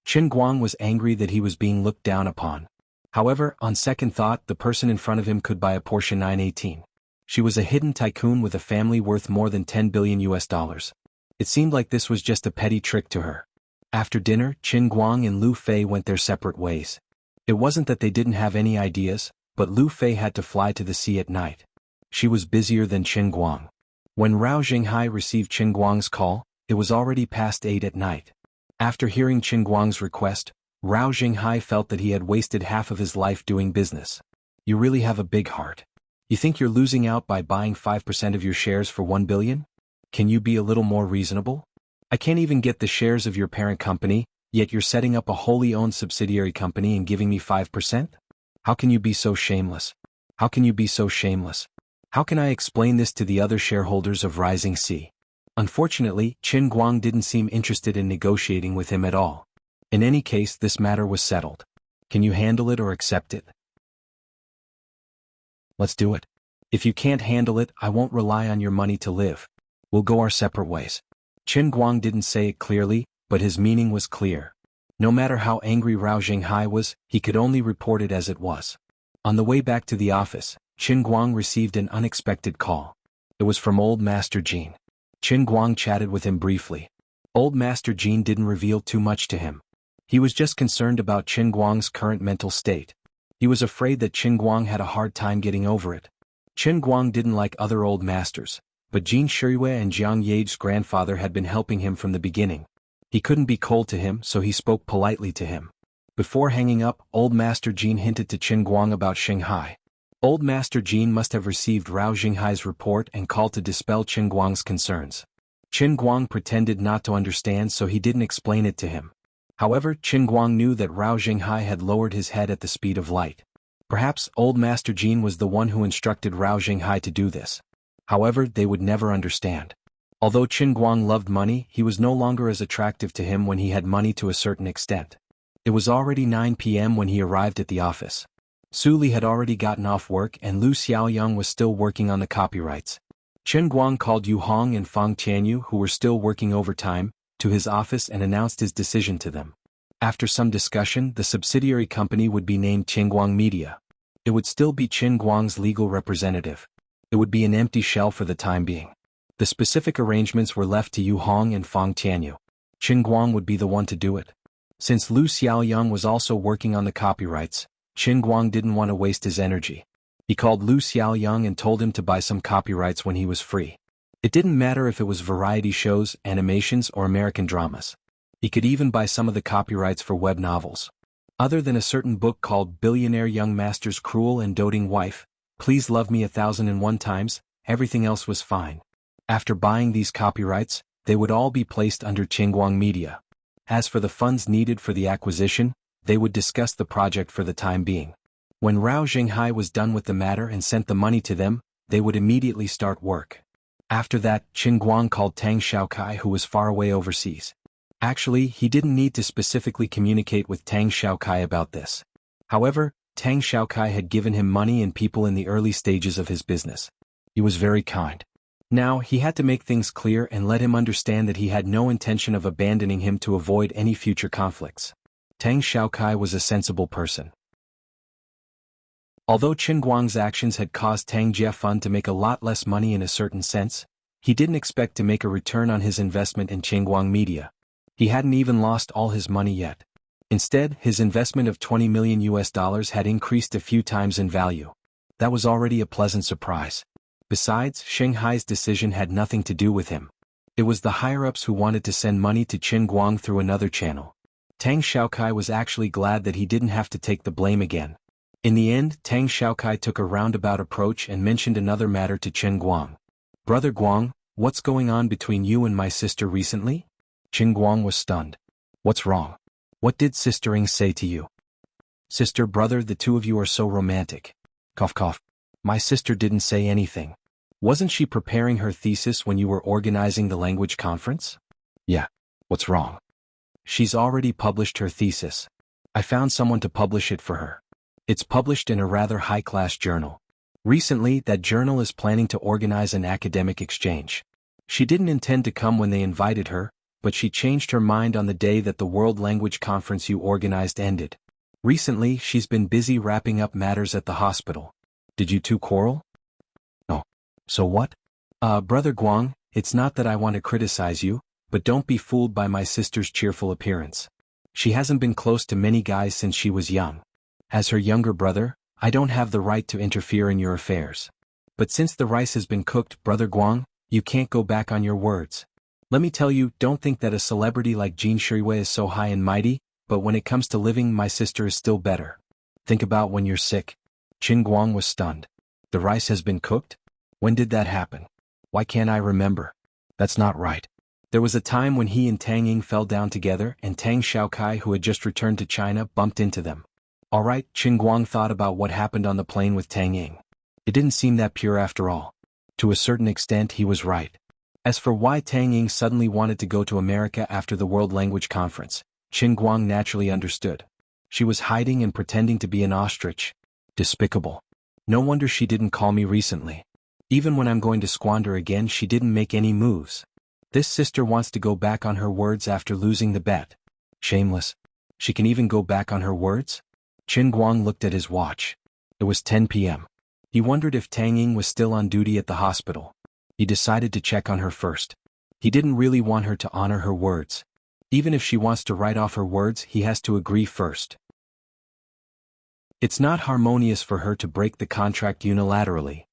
Qin Guang was angry that he was being looked down upon. However, on second thought, the person in front of him could buy a Porsche 918. She was a hidden tycoon with a family worth more than 10 billion US dollars. It seemed like this was just a petty trick to her. After dinner, Qin Guang and Lu Fei went their separate ways. It wasn't that they didn't have any ideas, but Lu Fei had to fly to the sea at night. She was busier than Qin Guang. When Rao Jinghai received Qin Guang's call, it was already past 8 at night. After hearing Qin Guang's request, Rao Jinghai felt that he had wasted half of his life doing business. You really have a big heart. You think you're losing out by buying 5% of your shares for 1 billion? Can you be a little more reasonable? I can't even get the shares of your parent company, yet you're setting up a wholly owned subsidiary company and giving me 5%? How can you be so shameless? How can you be so shameless? How can I explain this to the other shareholders of Rising Sea? Unfortunately, Qin Guang didn't seem interested in negotiating with him at all. In any case, this matter was settled. Can you handle it or accept it? Let's do it. If you can't handle it, I won't rely on your money to live. We'll go our separate ways. Qin Guang didn't say it clearly, but his meaning was clear. No matter how angry Rao Jinghai was, he could only report it as it was. On the way back to the office, Qin Guang received an unexpected call. It was from Old Master Jean. Qin Guang chatted with him briefly. Old Master Jean didn't reveal too much to him. He was just concerned about Qin Guang's current mental state. He was afraid that Qin Guang had a hard time getting over it. Qin Guang didn't like other old masters, but Jin Shirue and Jiang Yage's grandfather had been helping him from the beginning. He couldn't be cold to him, so he spoke politely to him. Before hanging up, Old Master Jin hinted to Qin Guang about Shanghai. Old Master Jin must have received Rao Xinghai's report and called to dispel Qin Guang's concerns. Qin Guang pretended not to understand, so he didn't explain it to him. However, Qin Guang knew that Rao Xinghai had lowered his head at the speed of light. Perhaps Old Master Jin was the one who instructed Rao Xinghai to do this. However, they would never understand. Although Qin Guang loved money, he was no longer as attractive to him when he had money to a certain extent. It was already 9 p.m. when he arrived at the office. Su Li had already gotten off work and Lu Xiaoyang was still working on the copyrights. Qin Guang called Yu Hong and Fang Tianyu, who were still working overtime, to his office and announced his decision to them. After some discussion, the subsidiary company would be named Qinguang Media. It would still be Qin Guang's legal representative. It would be an empty shell for the time being. The specific arrangements were left to Yu Hong and Fang Tianyu. Qin Guang would be the one to do it. Since Lu Xiaoyang was also working on the copyrights, Qin Guang didn't want to waste his energy. He called Lu Xiaoyang and told him to buy some copyrights when he was free. It didn't matter if it was variety shows, animations, or American dramas. He could even buy some of the copyrights for web novels. Other than a certain book called Billionaire Young Master's Cruel and Doting Wife, Please Love Me 1001 Times, everything else was fine. After buying these copyrights, they would all be placed under Qinguang Media. As for the funds needed for the acquisition, they would discuss the project for the time being. When Rao Xinghai was done with the matter and sent the money to them, they would immediately start work. After that, Qin Guang called Tang Xiaokai, who was far away overseas. Actually, he didn't need to specifically communicate with Tang Xiaokai about this. However, Tang Xiaokai had given him money and people in the early stages of his business. He was very kind. Now, he had to make things clear and let him understand that he had no intention of abandoning him to avoid any future conflicts. Tang Xiaokai was a sensible person. Although Qin Guang's actions had caused Tang Jiafan to make a lot less money in a certain sense, he didn't expect to make a return on his investment in Qinguang Media. He hadn't even lost all his money yet. Instead, his investment of $20 million had increased a few times in value. That was already a pleasant surprise. Besides, Shanghai's decision had nothing to do with him. It was the higher-ups who wanted to send money to Qin Guang through another channel. Tang Xiaokai was actually glad that he didn't have to take the blame again. In the end, Tang Xiaokai took a roundabout approach and mentioned another matter to Qin Guang. Brother Guang, what's going on between you and my sister recently? Qin Guang was stunned. What's wrong? What did Sister Ing say to you? Sister, brother, the two of you are so romantic. Cough cough. My sister didn't say anything. Wasn't she preparing her thesis when you were organizing the language conference? Yeah. What's wrong? She's already published her thesis. I found someone to publish it for her. It's published in a rather high-class journal. Recently, that journal is planning to organize an academic exchange. She didn't intend to come when they invited her, but she changed her mind on the day that the World Language Conference you organized ended. Recently, she's been busy wrapping up matters at the hospital. Did you two quarrel? No. So what? Brother Guang, it's not that I want to criticize you, but don't be fooled by my sister's cheerful appearance. She hasn't been close to many guys since she was young. As her younger brother, I don't have the right to interfere in your affairs. But since the rice has been cooked, Brother Guang, you can't go back on your words. Let me tell you, don't think that a celebrity like Jin Shirui is so high and mighty, but when it comes to living, my sister is still better. Think about when you're sick. Qin Guang was stunned. The rice has been cooked? When did that happen? Why can't I remember? That's not right. There was a time when he and Tang Ying fell down together and Tang Xiaokai, who had just returned to China, bumped into them. Alright, Qin Guang thought about what happened on the plane with Tang Ying. It didn't seem that pure after all. To a certain extent, he was right. As for why Tang Ying suddenly wanted to go to America after the World Language Conference, Qin Guang naturally understood. She was hiding and pretending to be an ostrich. Despicable. No wonder she didn't call me recently. Even when I'm going to squander again, she didn't make any moves. This sister wants to go back on her words after losing the bet. Shameless. She can even go back on her words? Qin Guang looked at his watch. It was 10 p.m. He wondered if Tang Ying was still on duty at the hospital. He decided to check on her first. He didn't really want her to honor her words. Even if she wants to write off her words, he has to agree first. It's not harmonious for her to break the contract unilaterally.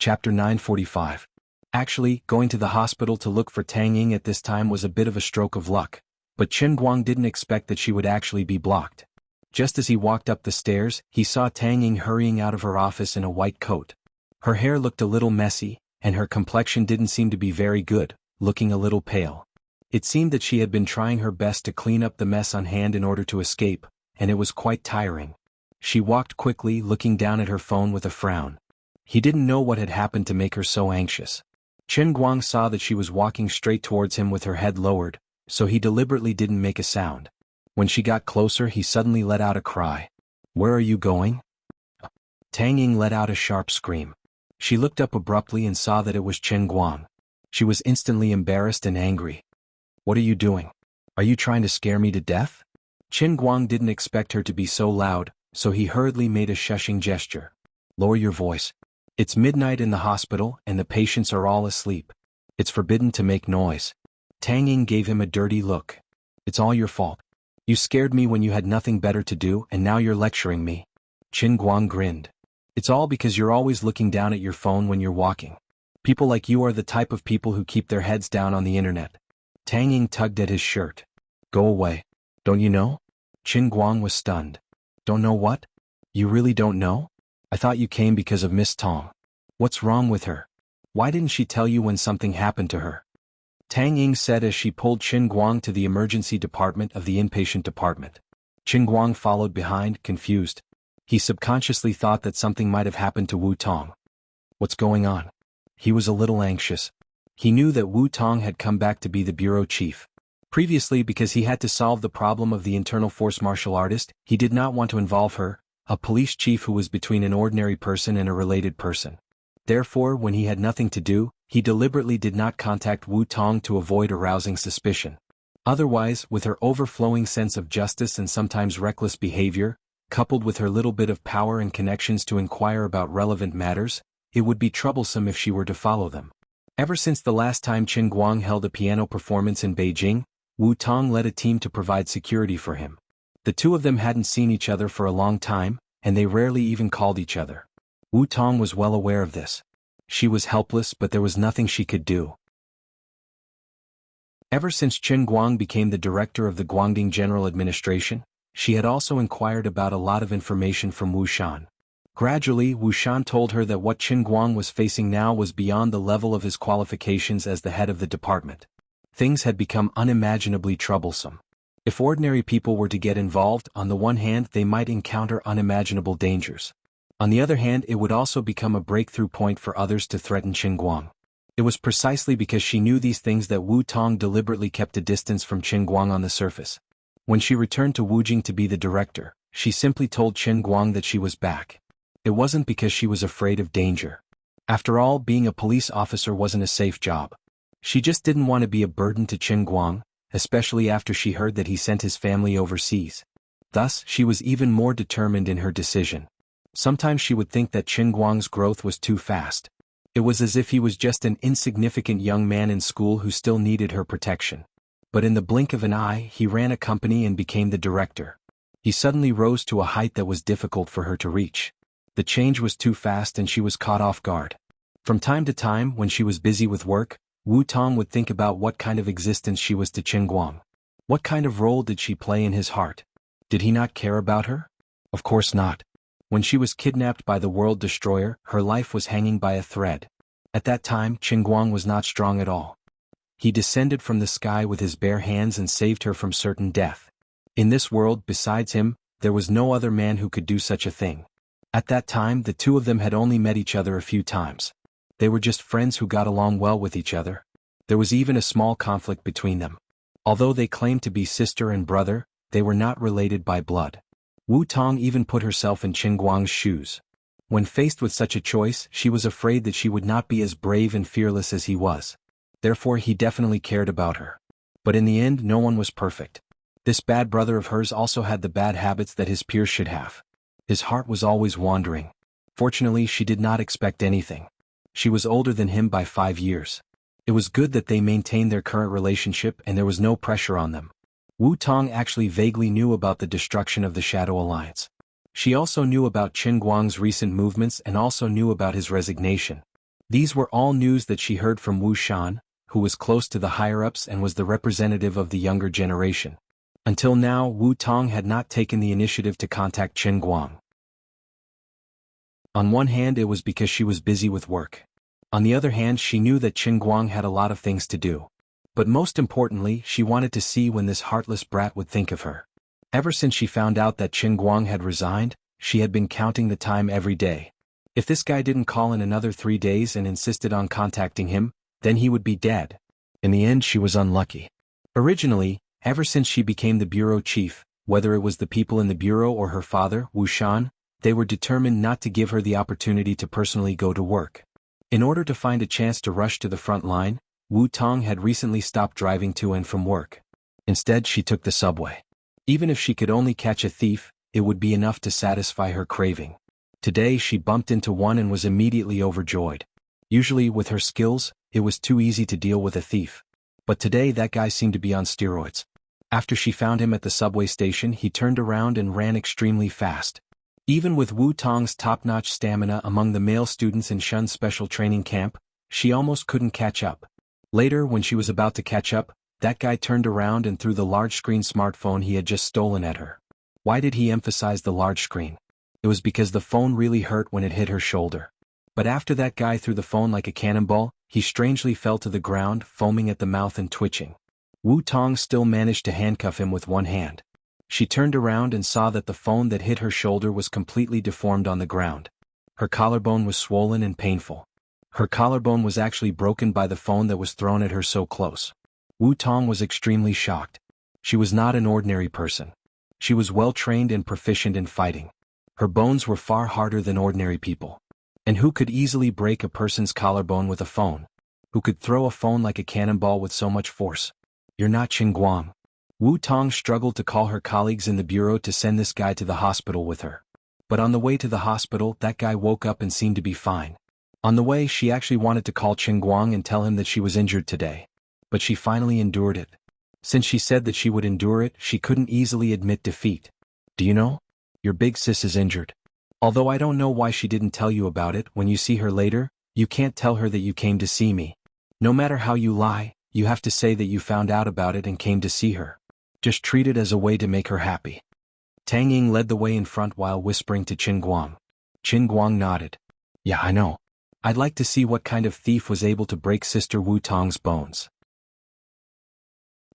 Chapter 945. Actually, going to the hospital to look for Tang Ying at this time was a bit of a stroke of luck, but Chen Guang didn't expect that she would actually be blocked. Just as he walked up the stairs, he saw Tang Ying hurrying out of her office in a white coat. Her hair looked a little messy, and her complexion didn't seem to be very good, looking a little pale. It seemed that she had been trying her best to clean up the mess on hand in order to escape, and it was quite tiring. She walked quickly, looking down at her phone with a frown. He didn't know what had happened to make her so anxious. Chen Guang saw that she was walking straight towards him with her head lowered, so he deliberately didn't make a sound. When she got closer, he suddenly let out a cry. "Where are you going?" Tang Ying let out a sharp scream. She looked up abruptly and saw that it was Chen Guang. She was instantly embarrassed and angry. "What are you doing? Are you trying to scare me to death?" Chen Guang didn't expect her to be so loud, so he hurriedly made a shushing gesture. "Lower your voice. It's midnight in the hospital and the patients are all asleep. It's forbidden to make noise." Tang Ying gave him a dirty look. "It's all your fault. You scared me when you had nothing better to do and now you're lecturing me." Chen Guang grinned. "It's all because you're always looking down at your phone when you're walking. People like you are the type of people who keep their heads down on the internet." Tang Ying tugged at his shirt. "Go away. Don't you know?" Chen Guang was stunned. "Don't know what? You really don't know? I thought you came because of Miss Tong. What's wrong with her? Why didn't she tell you when something happened to her?" Tang Ying said as she pulled Chen Guang to the emergency department of the inpatient department. Chen Guang followed behind, confused. He subconsciously thought that something might have happened to Wu Tong. What's going on? He was a little anxious. He knew that Wu Tong had come back to be the bureau chief. Previously, because he had to solve the problem of the internal force martial artist, he did not want to involve her, a police chief who was between an ordinary person and a related person. Therefore, when he had nothing to do, he deliberately did not contact Wu Tong to avoid arousing suspicion. Otherwise, with her overflowing sense of justice and sometimes reckless behavior, coupled with her little bit of power and connections to inquire about relevant matters, it would be troublesome if she were to follow them. Ever since the last time Chen Guang held a piano performance in Beijing, Wu Tong led a team to provide security for him. The two of them hadn't seen each other for a long time, and they rarely even called each other. Wu Tong was well aware of this. She was helpless, but there was nothing she could do. Ever since Chen Guang became the director of the Guangding General Administration, she had also inquired about a lot of information from Wu Shan. Gradually, Wu Shan told her that what Chen Guang was facing now was beyond the level of his qualifications as the head of the department. Things had become unimaginably troublesome. If ordinary people were to get involved, on the one hand they might encounter unimaginable dangers. On the other hand, it would also become a breakthrough point for others to threaten Chen Guang. It was precisely because she knew these things that Wu Tong deliberately kept a distance from Chen Guang on the surface. When she returned to Wujing to be the director, she simply told Chen Guang that she was back. It wasn't because she was afraid of danger. After all, being a police officer wasn't a safe job. She just didn't want to be a burden to Chen Guang, especially after she heard that he sent his family overseas. Thus, she was even more determined in her decision. Sometimes she would think that Chen Guang's growth was too fast. It was as if he was just an insignificant young man in school who still needed her protection. But in the blink of an eye, he ran a company and became the director. He suddenly rose to a height that was difficult for her to reach. The change was too fast and she was caught off guard. From time to time, when she was busy with work, Wu Tong would think about what kind of existence she was to Chen Guang. What kind of role did she play in his heart? Did he not care about her? Of course not. When she was kidnapped by the World Destroyer, her life was hanging by a thread. At that time, Chen Guang was not strong at all. He descended from the sky with his bare hands and saved her from certain death. In this world, besides him, there was no other man who could do such a thing. At that time, the two of them had only met each other a few times. They were just friends who got along well with each other. There was even a small conflict between them. Although they claimed to be sister and brother, they were not related by blood. Wu Tong even put herself in Chen Guang's shoes. When faced with such a choice, she was afraid that she would not be as brave and fearless as he was. Therefore, he definitely cared about her. But in the end, no one was perfect. This bad brother of hers also had the bad habits that his peers should have. His heart was always wandering. Fortunately, she did not expect anything. She was older than him by 5 years. It was good that they maintained their current relationship and there was no pressure on them. Wu Tong actually vaguely knew about the destruction of the Shadow Alliance. She also knew about Chen Guang's recent movements and also knew about his resignation. These were all news that she heard from Wuxian, who was close to the higher-ups and was the representative of the younger generation. Until now, Wu Tong had not taken the initiative to contact Qin Guang. On one hand, it was because she was busy with work. On the other hand, she knew that Qin Guang had a lot of things to do. But most importantly, she wanted to see when this heartless brat would think of her. Ever since she found out that Qin Guang had resigned, she had been counting the time every day. If this guy didn't call in another 3 days and insisted on contacting him, then he would be dead. In the end, she was unlucky. Originally, ever since she became the bureau chief, whether it was the people in the bureau or her father, Wuxian, they were determined not to give her the opportunity to personally go to work. In order to find a chance to rush to the front line, Wu Tong had recently stopped driving to and from work. Instead, she took the subway. Even if she could only catch a thief, it would be enough to satisfy her craving. Today she bumped into one and was immediately overjoyed. Usually with her skills, it was too easy to deal with a thief. But today that guy seemed to be on steroids. After she found him at the subway station, he turned around and ran extremely fast. Even with Wu Tong's top-notch stamina among the male students in Shun's special training camp, she almost couldn't catch up. Later, when she was about to catch up, that guy turned around and threw the large-screen smartphone he had just stolen at her. Why did he emphasize the large screen? It was because the phone really hurt when it hit her shoulder. But after that guy threw the phone like a cannonball, he strangely fell to the ground, foaming at the mouth and twitching. Wu Tong still managed to handcuff him with one hand. She turned around and saw that the phone that hit her shoulder was completely deformed on the ground. Her collarbone was swollen and painful. Her collarbone was actually broken by the phone that was thrown at her so close. Wu Tong was extremely shocked. She was not an ordinary person. She was well-trained and proficient in fighting. Her bones were far harder than ordinary people. And who could easily break a person's collarbone with a phone? Who could throw a phone like a cannonball with so much force? You're not Qin Guang. Wu Tong struggled to call her colleagues in the bureau to send this guy to the hospital with her. But on the way to the hospital, that guy woke up and seemed to be fine. On the way, she actually wanted to call Qin Guang and tell him that she was injured today. But she finally endured it. Since she said that she would endure it, she couldn't easily admit defeat. Do you know? Your big sis is injured. Although I don't know why she didn't tell you about it, when you see her later, you can't tell her that you came to see me. No matter how you lie, you have to say that you found out about it and came to see her. Just treat it as a way to make her happy. Tang Ying led the way in front while whispering to Qin Guang. Qin Guang nodded. Yeah, I know. I'd like to see what kind of thief was able to break Sister Wu Tong's bones.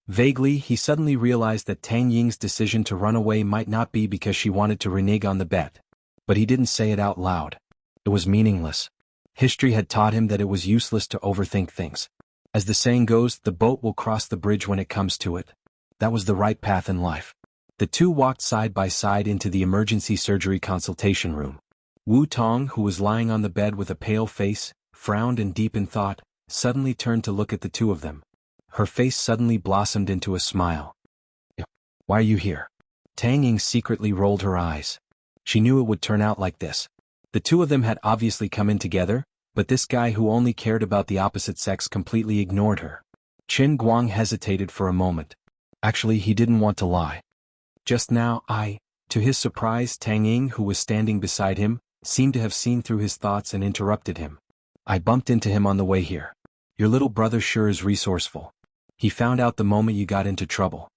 Vaguely, he suddenly realized that Tang Ying's decision to run away might not be because she wanted to renege on the bet. But he didn't say it out loud. It was meaningless. History had taught him that it was useless to overthink things. As the saying goes, the boat will cross the bridge when it comes to it. That was the right path in life. The two walked side by side into the emergency surgery consultation room. Wu Tong, who was lying on the bed with a pale face, frowned and deep in thought, suddenly turned to look at the two of them. Her face suddenly blossomed into a smile. Why are you here? Tang Ying secretly rolled her eyes. She knew it would turn out like this. The two of them had obviously come in together, but this guy who only cared about the opposite sex completely ignored her. Qin Guang hesitated for a moment. Actually, he didn't want to lie. Just now, to his surprise, Tang Ying, who was standing beside him, seemed to have seen through his thoughts and interrupted him. I bumped into him on the way here. Your little brother sure is resourceful. He found out the moment you got into trouble.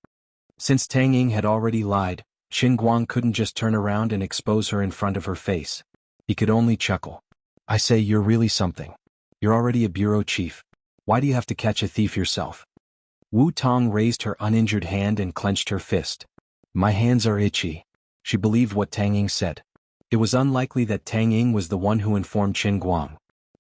Since Tang Ying had already lied, Qin Guang couldn't just turn around and expose her in front of her face. He could only chuckle. I say, you're really something. You're already a bureau chief. Why do you have to catch a thief yourself? Wu Tong raised her uninjured hand and clenched her fist. My hands are itchy. She believed what Tang Ying said. It was unlikely that Tang Ying was the one who informed Qin Guang.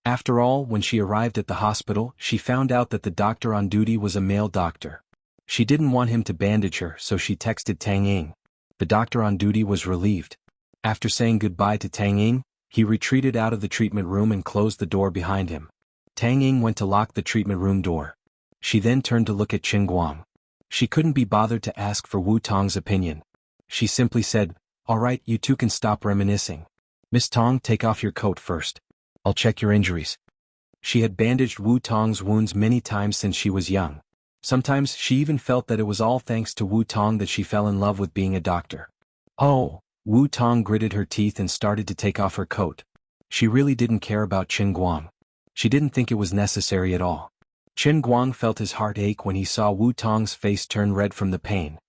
After all, when she arrived at the hospital, she found out that the doctor on duty was a male doctor. She didn't want him to bandage her, so she texted Tang Ying. The doctor on duty was relieved. After saying goodbye to Tang Ying, he retreated out of the treatment room and closed the door behind him. Tang Ying went to lock the treatment room door. She then turned to look at Qin Guang. She couldn't be bothered to ask for Wu Tong's opinion. She simply said, all right, you two can stop reminiscing. Miss Tong, take off your coat first. I'll check your injuries. She had bandaged Wu Tong's wounds many times since she was young. Sometimes she even felt that it was all thanks to Wu Tong that she fell in love with being a doctor. Oh, Wu Tong gritted her teeth and started to take off her coat. She really didn't care about Qin Guang. She didn't think it was necessary at all. Chen Guang felt his heart ache when he saw Wu Tong's face turn red from the pain.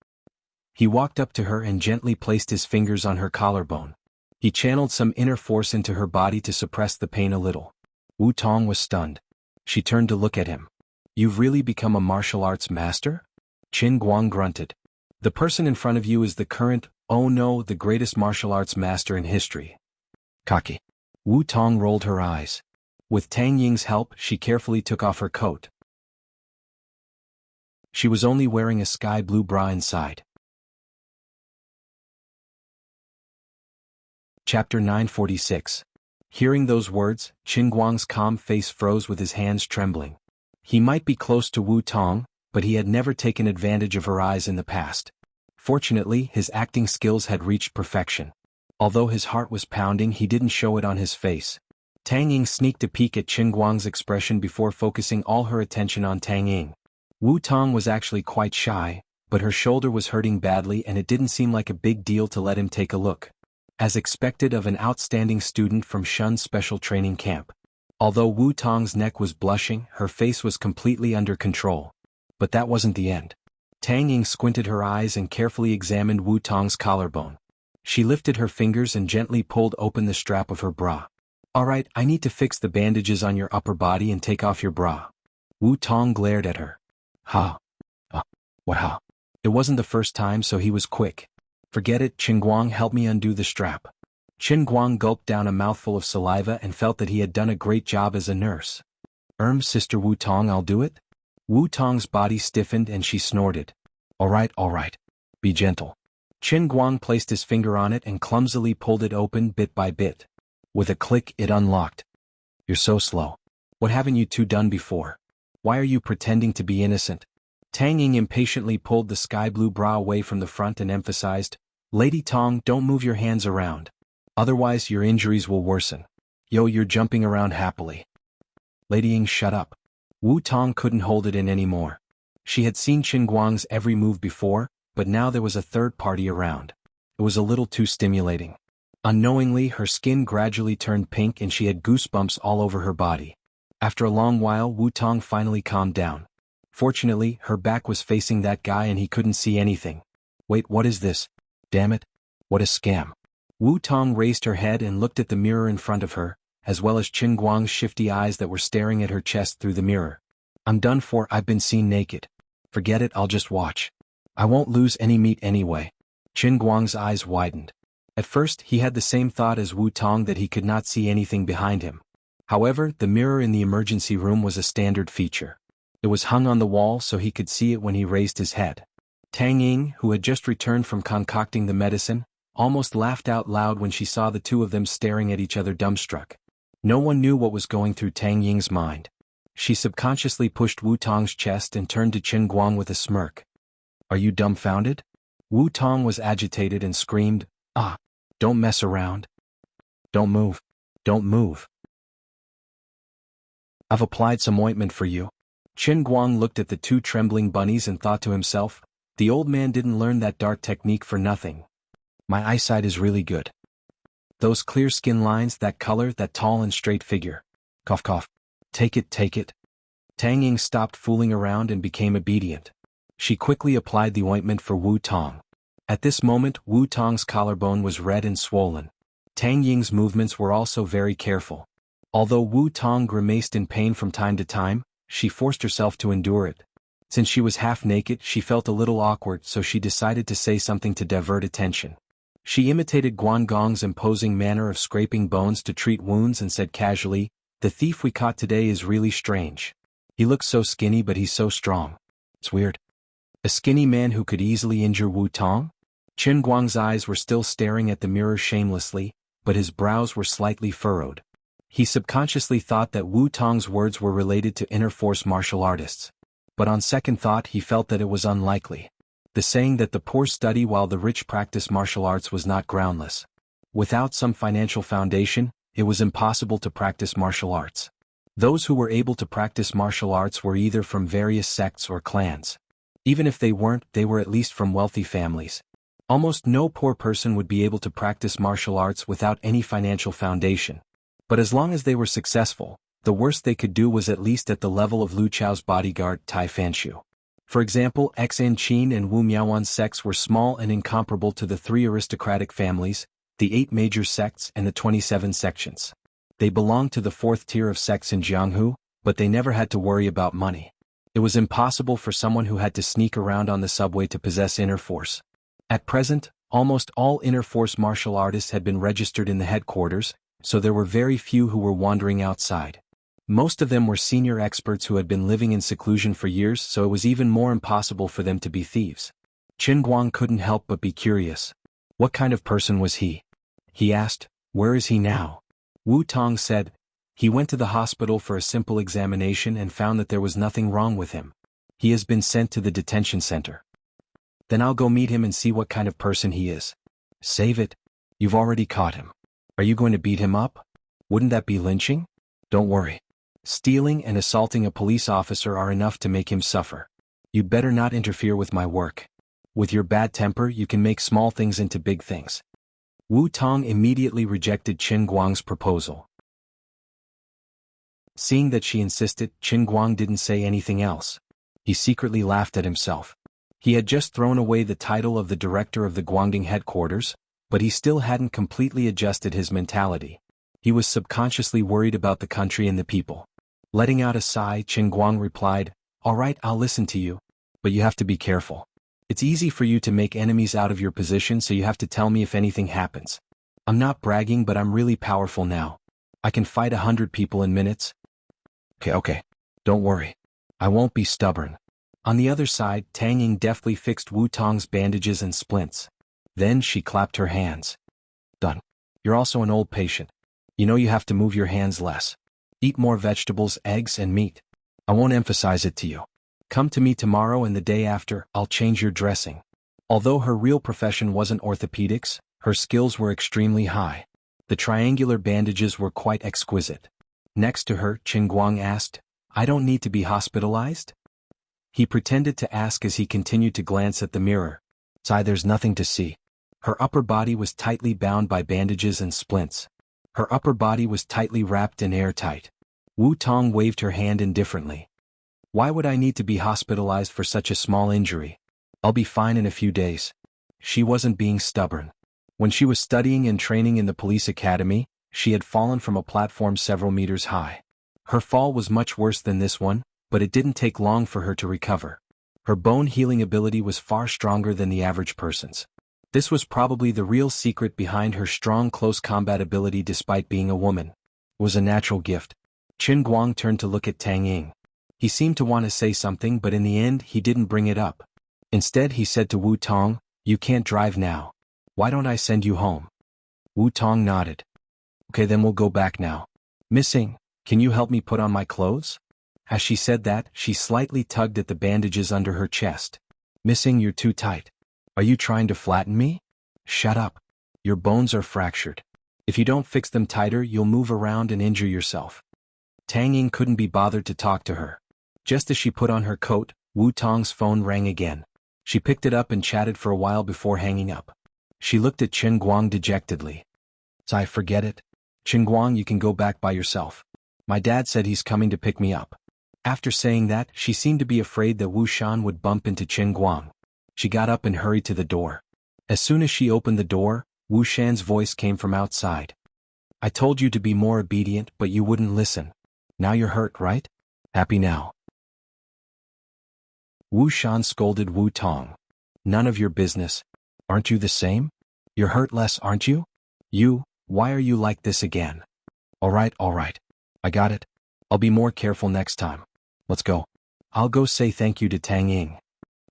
He walked up to her and gently placed his fingers on her collarbone. He channeled some inner force into her body to suppress the pain a little. Wu Tong was stunned. She turned to look at him. "You've really become a martial arts master?" Chen Guang grunted. "The person in front of you is the current, oh no, the greatest martial arts master in history." Cocky. Wu Tong rolled her eyes. With Tang Ying's help, she carefully took off her coat. She was only wearing a sky blue bra inside. Chapter 946. Hearing those words, Chen Guang's calm face froze with his hands trembling. He might be close to Wu Tong, but he had never taken advantage of her eyes in the past. Fortunately, his acting skills had reached perfection. Although his heart was pounding, he didn't show it on his face. Tang Ying sneaked a peek at Chen Guang's expression before focusing all her attention on Tang Ying. Wu Tong was actually quite shy, but her shoulder was hurting badly and it didn't seem like a big deal to let him take a look. As expected of an outstanding student from Shun's special training camp. Although Wu Tong's neck was blushing, her face was completely under control. But that wasn't the end. Tang Ying squinted her eyes and carefully examined Wu Tong's collarbone. She lifted her fingers and gently pulled open the strap of her bra. "Alright, I need to fix the bandages on your upper body and take off your bra." Wu Tong glared at her. "Ha. What ha?" It wasn't the first time, so he was quick. "Forget it, Chen Guang, help me undo the strap." Chen Guang gulped down a mouthful of saliva and felt that he had done a great job as a nurse. Sister Wu Tong, I'll do it?" Wu Tong's body stiffened and she snorted. Alright. Be gentle." Chen Guang placed his finger on it and clumsily pulled it open bit by bit. With a click, it unlocked. "You're so slow. What haven't you two done before? Why are you pretending to be innocent?" Tang Ying impatiently pulled the sky blue bra away from the front and emphasized, "Lady Tong, don't move your hands around. Otherwise your injuries will worsen. Yo, you're jumping around happily." "Lady Ying, shut up." Wu Tong couldn't hold it in anymore. She had seen Chen Guang's every move before, but now there was a third party around. It was a little too stimulating. Unknowingly, her skin gradually turned pink and she had goosebumps all over her body. After a long while, Wu Tong finally calmed down. Fortunately, her back was facing that guy and he couldn't see anything. "Wait, what is this? Damn it. What a scam." Wu Tong raised her head and looked at the mirror in front of her, as well as Chen Guang's shifty eyes that were staring at her chest through the mirror. "I'm done for, I've been seen naked. Forget it, I'll just watch. I won't lose any meat anyway." Chen Guang's eyes widened. At first, he had the same thought as Wu Tong that he could not see anything behind him. However, the mirror in the emergency room was a standard feature. It was hung on the wall so he could see it when he raised his head. Tang Ying, who had just returned from concocting the medicine, almost laughed out loud when she saw the two of them staring at each other dumbstruck. No one knew what was going through Tang Ying's mind. She subconsciously pushed Wu Tong's chest and turned to Chen Guang with a smirk. "Are you dumbfounded?" Wu Tong was agitated and screamed, "Ah! Don't mess around. Don't move. Don't move. I've applied some ointment for you." Chen Guang looked at the two trembling bunnies and thought to himself, the old man didn't learn that dart technique for nothing. My eyesight is really good. Those clear skin lines, that color, that tall and straight figure. Cough cough. Take it. Tang Ying stopped fooling around and became obedient. She quickly applied the ointment for Wu Tong. At this moment, Wu Tong's collarbone was red and swollen. Tang Ying's movements were also very careful. Although Wu Tong grimaced in pain from time to time, she forced herself to endure it. Since she was half naked, she felt a little awkward, so she decided to say something to divert attention. She imitated Guangong's imposing manner of scraping bones to treat wounds and said casually, "The thief we caught today is really strange. He looks so skinny but he's so strong. It's weird." A skinny man who could easily injure Wu Tong? Chen Guang's eyes were still staring at the mirror shamelessly, but his brows were slightly furrowed. He subconsciously thought that Wu Tong's words were related to inner force martial artists. But on second thought he felt that it was unlikely. The saying that the poor study while the rich practice martial arts was not groundless. Without some financial foundation, it was impossible to practice martial arts. Those who were able to practice martial arts were either from various sects or clans. Even if they weren't, they were at least from wealthy families. Almost no poor person would be able to practice martial arts without any financial foundation. But as long as they were successful, The worst they could do was at least at the level of Lu Chao's bodyguard Tai Fanshu. For example, Xan Qin and Wu Miaowan's sects were small and incomparable to the 3 aristocratic families, the 8 major sects and the 27 sections. They belonged to the 4th tier of sects in Jianghu, but they never had to worry about money. It was impossible for someone who had to sneak around on the subway to possess inner force. At present, almost all inner force martial artists had been registered in the headquarters, so there were very few who were wandering outside. Most of them were senior experts who had been living in seclusion for years, so it was even more impossible for them to be thieves. Qin Guang couldn't help but be curious. What kind of person was he? He asked, "Where is he now?" Wu Tong said, "He went to the hospital for a simple examination and found that there was nothing wrong with him. He has been sent to the detention center." "Then I'll go meet him and see what kind of person he is." "Save it. You've already caught him. Are you going to beat him up? Wouldn't that be lynching?" "Don't worry. Stealing and assaulting a police officer are enough to make him suffer. You'd better not interfere with my work. With your bad temper you can make small things into big things." Wu Tong immediately rejected Qin Guang's proposal. Seeing that she insisted, Qin Guang didn't say anything else. He secretly laughed at himself. He had just thrown away the title of the director of the Guangdong headquarters, but he still hadn't completely adjusted his mentality. He was subconsciously worried about the country and the people. Letting out a sigh, Qin Guang replied, "All right, I'll listen to you. But you have to be careful. It's easy for you to make enemies out of your position, so you have to tell me if anything happens. I'm not bragging, but I'm really powerful now. I can fight 100 people in minutes." Okay. Don't worry. I won't be stubborn." On the other side, Tang Ying deftly fixed Wu Tong's bandages and splints. Then she clapped her hands. "Done. You're also an old patient. You know you have to move your hands less. Eat more vegetables, eggs, and meat. I won't emphasize it to you. Come to me tomorrow and the day after, I'll change your dressing." Although her real profession wasn't orthopedics, her skills were extremely high. The triangular bandages were quite exquisite. Next to her, Qin Guang asked, "I don't need to be hospitalized?" He pretended to ask as he continued to glance at the mirror. "Sigh, there's nothing to see." Her upper body was tightly bound by bandages and splints. Her upper body was tightly wrapped and airtight. Wu Tong waved her hand indifferently. "Why would I need to be hospitalized for such a small injury? I'll be fine in a few days." She wasn't being stubborn. When she was studying and training in the police academy, she had fallen from a platform several meters high. Her fall was much worse than this one, but it didn't take long for her to recover. Her bone healing ability was far stronger than the average person's. This was probably the real secret behind her strong close combat ability despite being a woman. It was a natural gift. Qin Guang turned to look at Tang Ying. He seemed to want to say something, but in the end he didn't bring it up. Instead he said to Wu Tong, "You can't drive now. Why don't I send you home?" Wu Tong nodded. "Okay, then we'll go back now. Missing, can you help me put on my clothes?" As she said that, she slightly tugged at the bandages under her chest. "Missing, you're too tight. Are you trying to flatten me?" "Shut up. Your bones are fractured. If you don't fix them tighter, you'll move around and injure yourself." Tang Ying couldn't be bothered to talk to her. Just as she put on her coat, Wu Tong's phone rang again. She picked it up and chatted for a while before hanging up. She looked at Qin Guang dejectedly. "I forget it. Qin Guang, you can go back by yourself. My dad said he's coming to pick me up." After saying that, she seemed to be afraid that Wu Shan would bump into Qin Guang. She got up and hurried to the door. As soon as she opened the door, Wu Shan's voice came from outside. "I told you to be more obedient, but you wouldn't listen. Now you're hurt, right? Happy now?" Wu Shan scolded Wu Tong. "None of your business. Aren't you the same? You're hurt less, aren't you? Why are you like this again?" All right. I got it. I'll be more careful next time. Let's go." "I'll go say thank you to Tang Ying."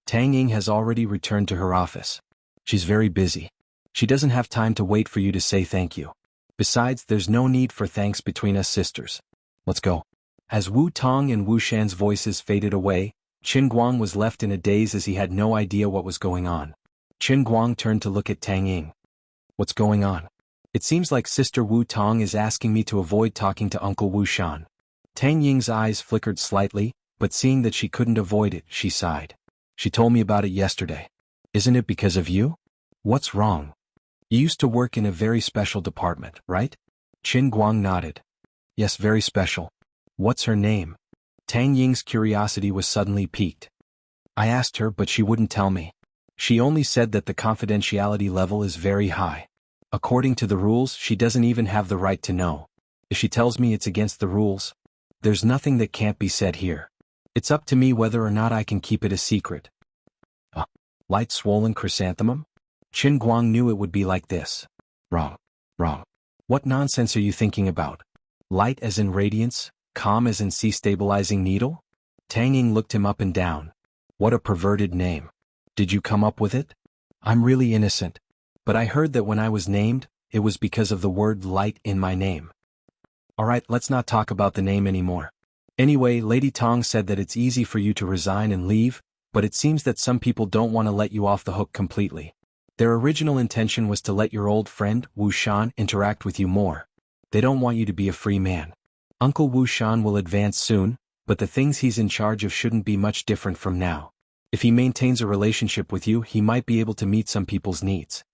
Tang Ying has already returned to her office. She's very busy. She doesn't have time to wait for you to say thank you. Besides, there's no need for thanks between us sisters. Let's go. As Wu Tong and Wu Shan's voices faded away, Qin Guang was left in a daze as he had no idea what was going on. Qin Guang turned to look at Tang Ying. "What's going on?" "It seems like Sister Wu Tong is asking me to avoid talking to Uncle Wu Shan." Tang Ying's eyes flickered slightly, but seeing that she couldn't avoid it, she sighed. "She told me about it yesterday. Isn't it because of you? What's wrong? You used to work in a very special department, right?" Qin Guang nodded. "Yes, very special. What's her name? Tang Ying's curiosity was suddenly piqued. I asked her, but she wouldn't tell me. She only said that the confidentiality level is very high. According to the rules, she doesn't even have the right to know. If she tells me it's against the rules, there's nothing that can't be said here. It's up to me whether or not I can keep it a secret. Light swollen chrysanthemum? Qin Guang knew it would be like this. Wrong. What nonsense are you thinking about? Light as in radiance, calm as in sea stabilizing needle? Tang Ying looked him up and down. What a perverted name. Did you come up with it? I'm really innocent. But I heard that when I was named, it was because of the word light in my name. Alright, let's not talk about the name anymore. Anyway, Lady Tong said that it's easy for you to resign and leave, but it seems that some people don't want to let you off the hook completely. Their original intention was to let your old friend, Wu Shan, interact with you more. They don't want you to be a free man. Uncle Wu Shan will advance soon, but the things he's in charge of shouldn't be much different from now. If he maintains a relationship with you, he might be able to meet some people's needs.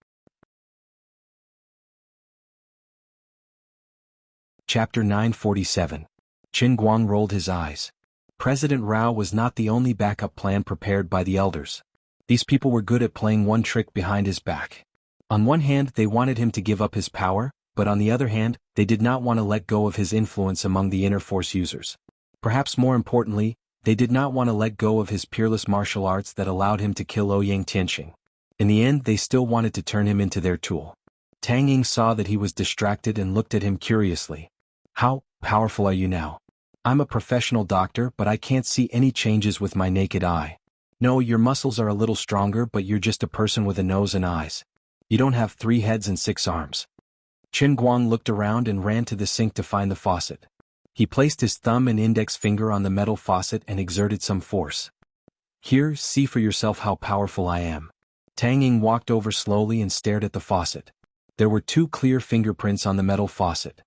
Chapter 947. Qin Guang rolled his eyes. President Rao was not the only backup plan prepared by the elders. These people were good at playing one trick behind his back. On one hand, they wanted him to give up his power, but on the other hand, they did not want to let go of his influence among the inner force users. Perhaps more importantly, they did not want to let go of his peerless martial arts that allowed him to kill Ouyang Tianqing. In the end, they still wanted to turn him into their tool. Tang Ying saw that he was distracted and looked at him curiously. How powerful are you now? I'm a professional doctor, but I can't see any changes with my naked eye. No, your muscles are a little stronger, but you're just a person with a nose and eyes. You don't have 3 heads and 6 arms. Qin Guang looked around and ran to the sink to find the faucet. He placed his thumb and index finger on the metal faucet and exerted some force. Here, see for yourself how powerful I am. Tang Ying walked over slowly and stared at the faucet. There were 2 clear fingerprints on the metal faucet.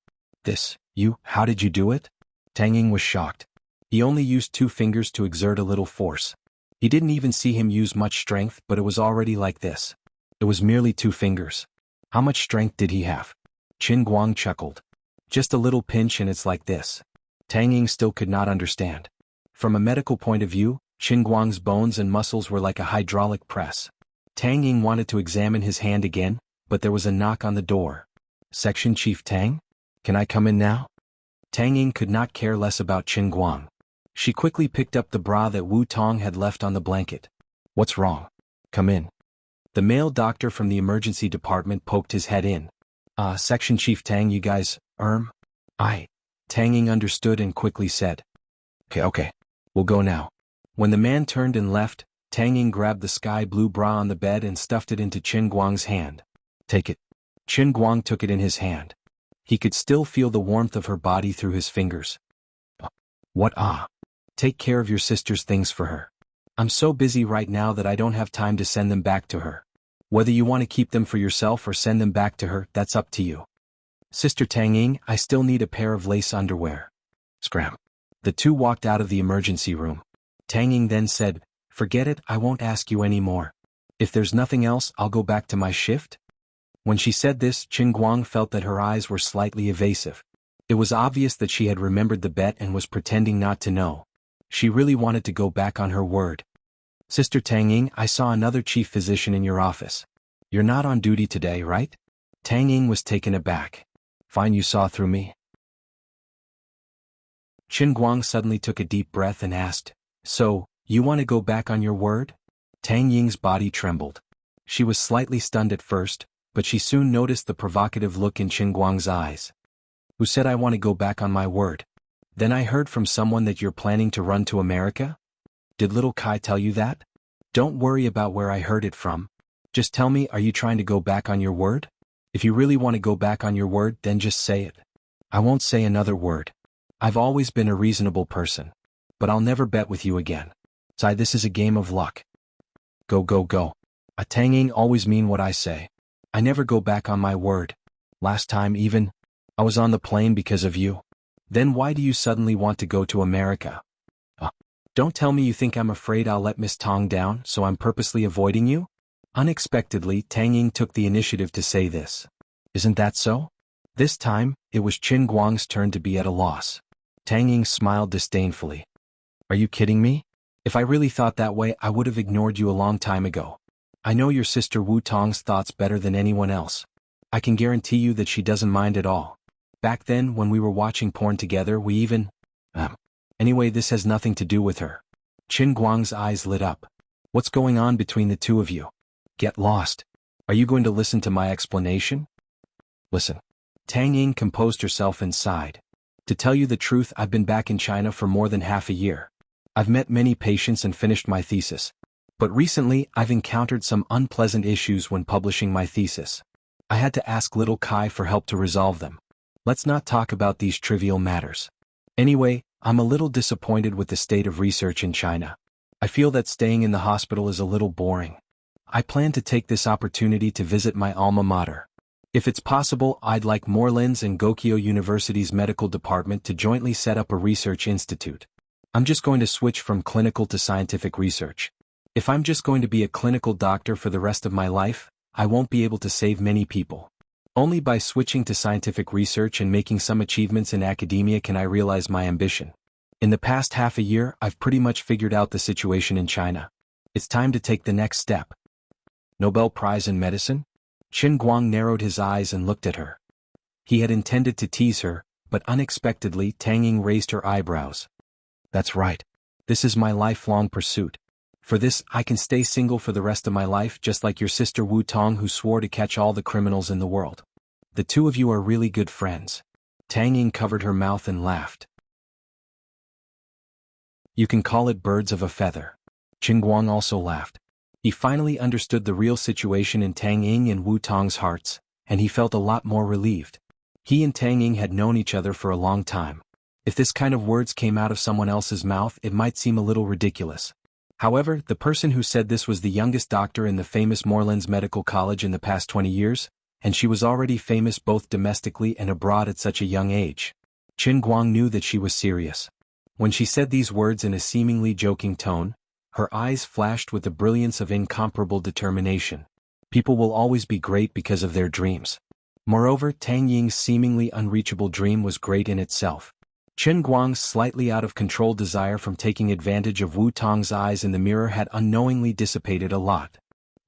How did you do it? Tang Ying was shocked. He only used 2 fingers to exert a little force. He didn't even see him use much strength, but it was already like this. It was merely 2 fingers. How much strength did he have? Qin Guang chuckled. Just a little pinch and it's like this. Tang Ying still could not understand. From a medical point of view, Qin Guang's bones and muscles were like a hydraulic press. Tang Ying wanted to examine his hand again, but there was a knock on the door. Section Chief Tang? Can I come in now? Tang Ying could not care less about Qin Guang. She quickly picked up the bra that Wu Tong had left on the blanket. What's wrong? Come in. The male doctor from the emergency department poked his head in. Section Chief Tang, you guys, Tang Ying understood and quickly said. Okay. We'll go now. When the man turned and left, Tang Ying grabbed the sky blue bra on the bed and stuffed it into Qin Guang's hand. Take it. Qin Guang took it in his hand. He could still feel the warmth of her body through his fingers. What? Take care of your sister's things for her. I'm so busy right now that I don't have time to send them back to her. Whether you want to keep them for yourself or send them back to her, that's up to you. Sister Tang Ying, I still need a pair of lace underwear. Scram. The 2 walked out of the emergency room. Tang Ying then said, Forget it, I won't ask you any more. If there's nothing else, I'll go back to my shift. When she said this, Qin Guang felt that her eyes were slightly evasive. It was obvious that she had remembered the bet and was pretending not to know. She really wanted to go back on her word. Sister Tang Ying, I saw another chief physician in your office. You're not on duty today, right? Tang Ying was taken aback. Fine, you saw through me. Qin Guang suddenly took a deep breath and asked, So, you want to go back on your word? Tang Ying's body trembled. She was slightly stunned at first, but she soon noticed the provocative look in Qin Guang's eyes. Who said I want to go back on my word? Then I heard from someone that you're planning to run to America? Did little Kai tell you that? Don't worry about where I heard it from. Just tell me, are you trying to go back on your word? If you really want to go back on your word, then just say it. I won't say another word. I've always been a reasonable person. But I'll never bet with you again. This is a game of luck. Go. Tang Ying always mean what I say. I never go back on my word. Last time even, I was on the plane because of you. Then why do you suddenly want to go to America? Don't tell me you think I'm afraid I'll let Miss Tong down, so I'm purposely avoiding you? Unexpectedly, Tang Ying took the initiative to say this. Isn't that so? This time, it was Qin Guang's turn to be at a loss. Tang Ying smiled disdainfully. Are you kidding me? If I really thought that way, I would have ignored you a long time ago. I know your sister Wu Tong's thoughts better than anyone else. I can guarantee you that she doesn't mind at all. Back then, when we were watching porn together, we even… Anyway, this has nothing to do with her. Qin Guang's eyes lit up. What's going on between the two of you? Get lost. Are you going to listen to my explanation? Listen. Tang Ying composed herself and sighed. To tell you the truth, I've been back in China for more than half a year. I've met many patients and finished my thesis. But recently, I've encountered some unpleasant issues when publishing my thesis. I had to ask little Kai for help to resolve them. Let's not talk about these trivial matters. Anyway, I'm a little disappointed with the state of research in China. I feel that staying in the hospital is a little boring. I plan to take this opportunity to visit my alma mater. If it's possible, I'd like Morelands and Gokyo University's medical department to jointly set up a research institute. I'm just going to switch from clinical to scientific research. If I'm just going to be a clinical doctor for the rest of my life, I won't be able to save many people. Only by switching to scientific research and making some achievements in academia can I realize my ambition. In the past half a year, I've pretty much figured out the situation in China. It's time to take the next step. Nobel Prize in Medicine? Qin Guang narrowed his eyes and looked at her. He had intended to tease her, but unexpectedly Tang Ying raised her eyebrows. That's right. This is my lifelong pursuit. For this, I can stay single for the rest of my life, just like your sister Wu Tong, who swore to catch all the criminals in the world. The two of you are really good friends. Tang Ying covered her mouth and laughed. You can call it birds of a feather. Qin Guang also laughed. He finally understood the real situation in Tang Ying and Wu Tong's hearts, and he felt a lot more relieved. He and Tang Ying had known each other for a long time. If this kind of words came out of someone else's mouth, it might seem a little ridiculous. However, the person who said this was the youngest doctor in the famous Morelands Medical College in the past 20 years, and she was already famous both domestically and abroad at such a young age. Qin Guang knew that she was serious. When she said these words in a seemingly joking tone, her eyes flashed with the brilliance of incomparable determination. People will always be great because of their dreams. Moreover, Tang Ying's seemingly unreachable dream was great in itself. Qin Guang's slightly out-of-control desire from taking advantage of Wu Tong's eyes in the mirror had unknowingly dissipated a lot.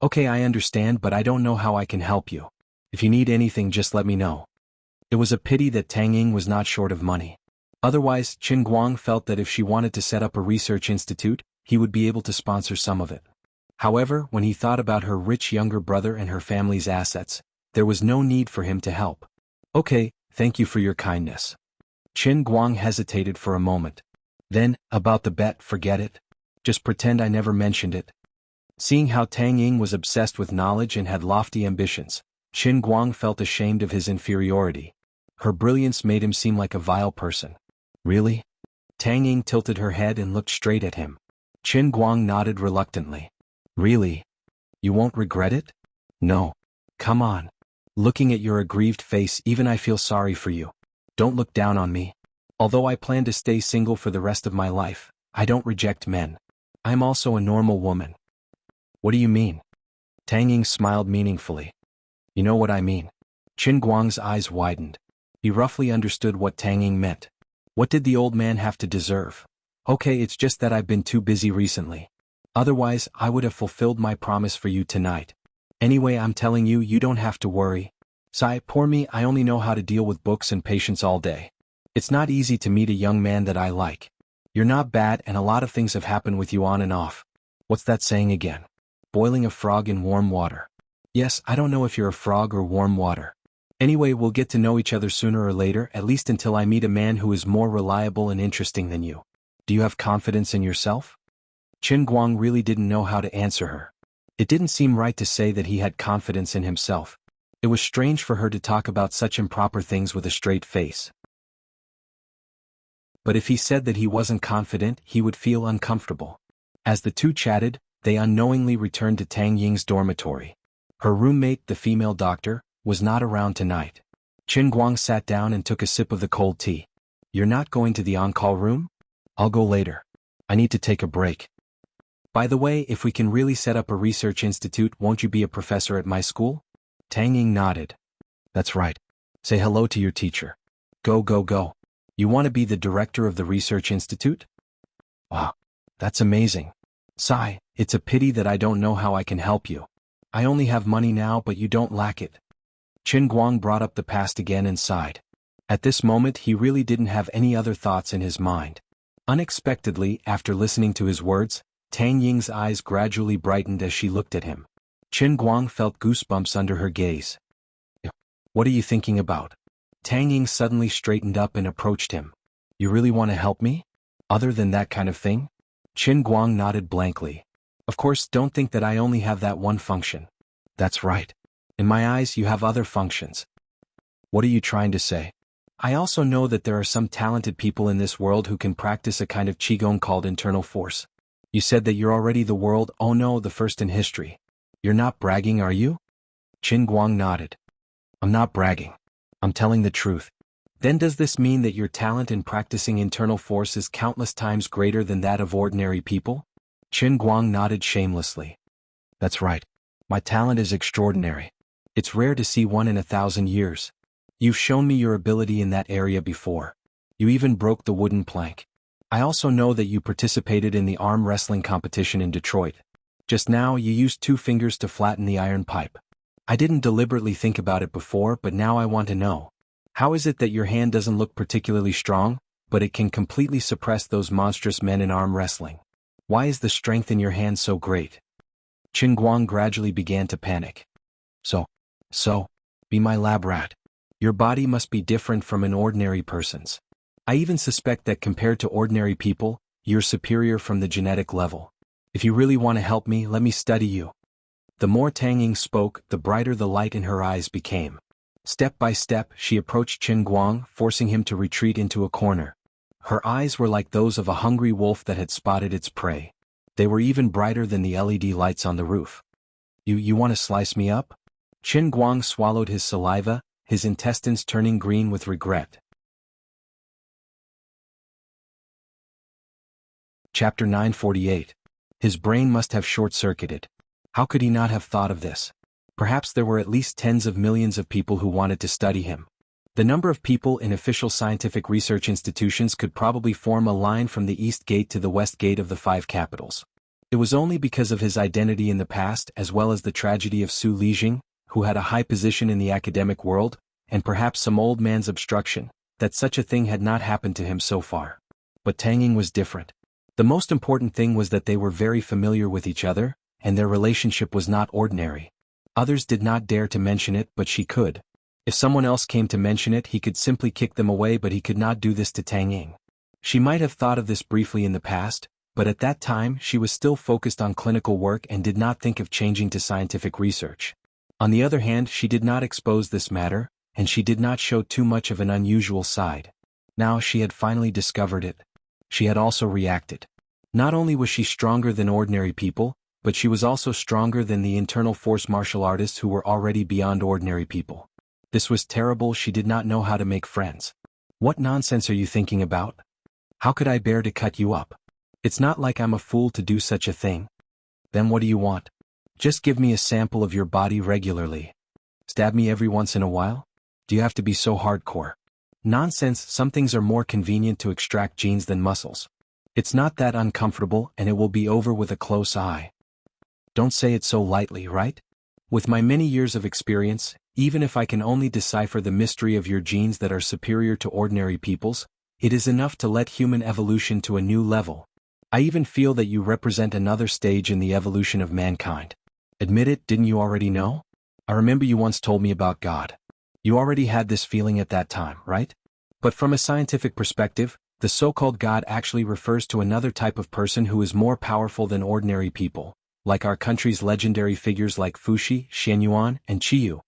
Okay, I understand, but I don't know how I can help you. If you need anything, just let me know. It was a pity that Tang Ying was not short of money. Otherwise, Qin Guang felt that if she wanted to set up a research institute, he would be able to sponsor some of it. However, when he thought about her rich younger brother and her family's assets, there was no need for him to help. Okay, thank you for your kindness. Qin Guang hesitated for a moment. Then, about the bet, forget it. Just pretend I never mentioned it. Seeing how Tang Ying was obsessed with knowledge and had lofty ambitions, Qin Guang felt ashamed of his inferiority. Her brilliance made him seem like a vile person. Really? Tang Ying tilted her head and looked straight at him. Qin Guang nodded reluctantly. Really? You won't regret it? No. Come on. Looking at your aggrieved face, even I feel sorry for you. Don't look down on me. Although I plan to stay single for the rest of my life, I don't reject men. I'm also a normal woman. What do you mean? Tang Ying smiled meaningfully. You know what I mean. Qin Guang's eyes widened. He roughly understood what Tang Ying meant. What did the old man have to deserve? Okay, it's just that I've been too busy recently. Otherwise, I would have fulfilled my promise for you tonight. Anyway, I'm telling you, you don't have to worry. Sigh, poor me, I only know how to deal with books and patients all day. It's not easy to meet a young man that I like. You're not bad, and a lot of things have happened with you on and off. What's that saying again? Boiling a frog in warm water. Yes, I don't know if you're a frog or warm water. Anyway, we'll get to know each other sooner or later, at least until I meet a man who is more reliable and interesting than you. Do you have confidence in yourself? Qin Guang really didn't know how to answer her. It didn't seem right to say that he had confidence in himself. It was strange for her to talk about such improper things with a straight face. But if he said that he wasn't confident, he would feel uncomfortable. As the two chatted, they unknowingly returned to Tang Ying's dormitory. Her roommate, the female doctor, was not around tonight. Qin Guang sat down and took a sip of the cold tea. You're not going to the on-call room? I'll go later. I need to take a break. By the way, if we can really set up a research institute, won't you be a professor at my school? Tang Ying nodded. That's right. Say hello to your teacher. Go, go, go. You want to be the director of the research institute? Wow, that's amazing. Sigh, it's a pity that I don't know how I can help you. I only have money now, but you don't lack it. Qin Guang brought up the past again and sighed. At this moment he really didn't have any other thoughts in his mind. Unexpectedly, after listening to his words, Tang Ying's eyes gradually brightened as she looked at him. Qin Guang felt goosebumps under her gaze. What are you thinking about? Tang Ying suddenly straightened up and approached him. You really want to help me? Other than that kind of thing? Qin Guang nodded blankly. Of course, don't think that I only have that one function. That's right. In my eyes you have other functions. What are you trying to say? I also know that there are some talented people in this world who can practice a kind of qigong called internal force. You said that you're already the first in history. You're not bragging, are you? Qin Guang nodded. I'm not bragging. I'm telling the truth. Then does this mean that your talent in practicing internal force is countless times greater than that of ordinary people? Qin Guang nodded shamelessly. That's right. My talent is extraordinary. It's rare to see one in 1,000 years. You've shown me your ability in that area before. You even broke the wooden plank. I also know that you participated in the arm wrestling competition in Detroit. Just now you used 2 fingers to flatten the iron pipe. I didn't deliberately think about it before, but now I want to know. How is it that your hand doesn't look particularly strong, but it can completely suppress those monstrous men in arm wrestling? Why is the strength in your hand so great? Qin Guang gradually began to panic. So, be my lab rat. Your body must be different from an ordinary person's. I even suspect that compared to ordinary people, you're superior from the genetic level. If you really want to help me, let me study you. The more Tang Ying spoke, the brighter the light in her eyes became. Step by step, she approached Qin Guang, forcing him to retreat into a corner. Her eyes were like those of a hungry wolf that had spotted its prey. They were even brighter than the LED lights on the roof. You want to slice me up? Qin Guang swallowed his saliva, his intestines turning green with regret. Chapter 948. His brain must have short-circuited. How could he not have thought of this? Perhaps there were at least tens of millions of people who wanted to study him. The number of people in official scientific research institutions could probably form a line from the East Gate to the West Gate of the 5 capitals. It was only because of his identity in the past as well as the tragedy of Su Lijing, who had a high position in the academic world, and perhaps some old man's obstruction, that such a thing had not happened to him so far. But Tang Ying was different. The most important thing was that they were very familiar with each other, and their relationship was not ordinary. Others did not dare to mention it, but she could. If someone else came to mention it, he could simply kick them away, but he could not do this to Tang Ying. She might have thought of this briefly in the past, but at that time she was still focused on clinical work and did not think of changing to scientific research. On the other hand, she did not expose this matter, and she did not show too much of an unusual side. Now she had finally discovered it. She had also reacted. Not only was she stronger than ordinary people, but she was also stronger than the internal force martial artists who were already beyond ordinary people. This was terrible. She did not know how to make friends. What nonsense are you thinking about? How could I bear to cut you up? It's not like I'm a fool to do such a thing. Then what do you want? Just give me a sample of your body regularly. Stab me every once in a while? Do you have to be so hardcore? Nonsense. Some things are more convenient to extract genes than muscles. It's not that uncomfortable, and it will be over with a close eye. Don't say it so lightly, right? With my many years of experience, even if I can only decipher the mystery of your genes that are superior to ordinary people's, it is enough to let human evolution to a new level. I even feel that you represent another stage in the evolution of mankind. Admit it, didn't you already know? I remember you once told me about God. You already had this feeling at that time, right? But from a scientific perspective, the so-called God actually refers to another type of person who is more powerful than ordinary people, like our country's legendary figures like Fuxi, Xianyuan, and Qiyu.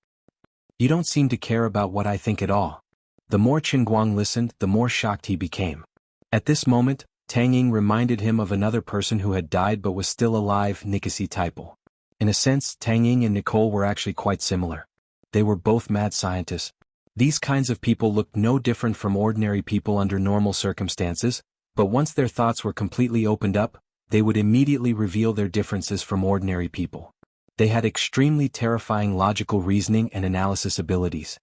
You don't seem to care about what I think at all. The more Qin Guang listened, the more shocked he became. At this moment, Tang Ying reminded him of another person who had died but was still alive, Nikisi Taipel. In a sense, Tang Ying and Nicole were actually quite similar. They were both mad scientists. These kinds of people looked no different from ordinary people under normal circumstances, but once their thoughts were completely opened up, they would immediately reveal their differences from ordinary people. They had extremely terrifying logical reasoning and analysis abilities.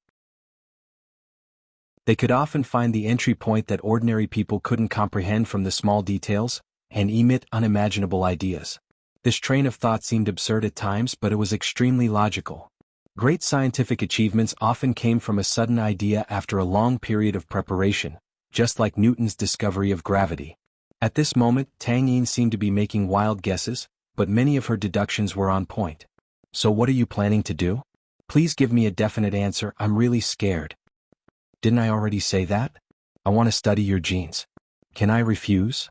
They could often find the entry point that ordinary people couldn't comprehend from the small details, and emit unimaginable ideas. This train of thought seemed absurd at times, but it was extremely logical. Great scientific achievements often came from a sudden idea after a long period of preparation, just like Newton's discovery of gravity. At this moment, Tang Yin seemed to be making wild guesses, but many of her deductions were on point. So what are you planning to do? Please give me a definite answer, I'm really scared. Didn't I already say that? I want to study your genes. Can I refuse?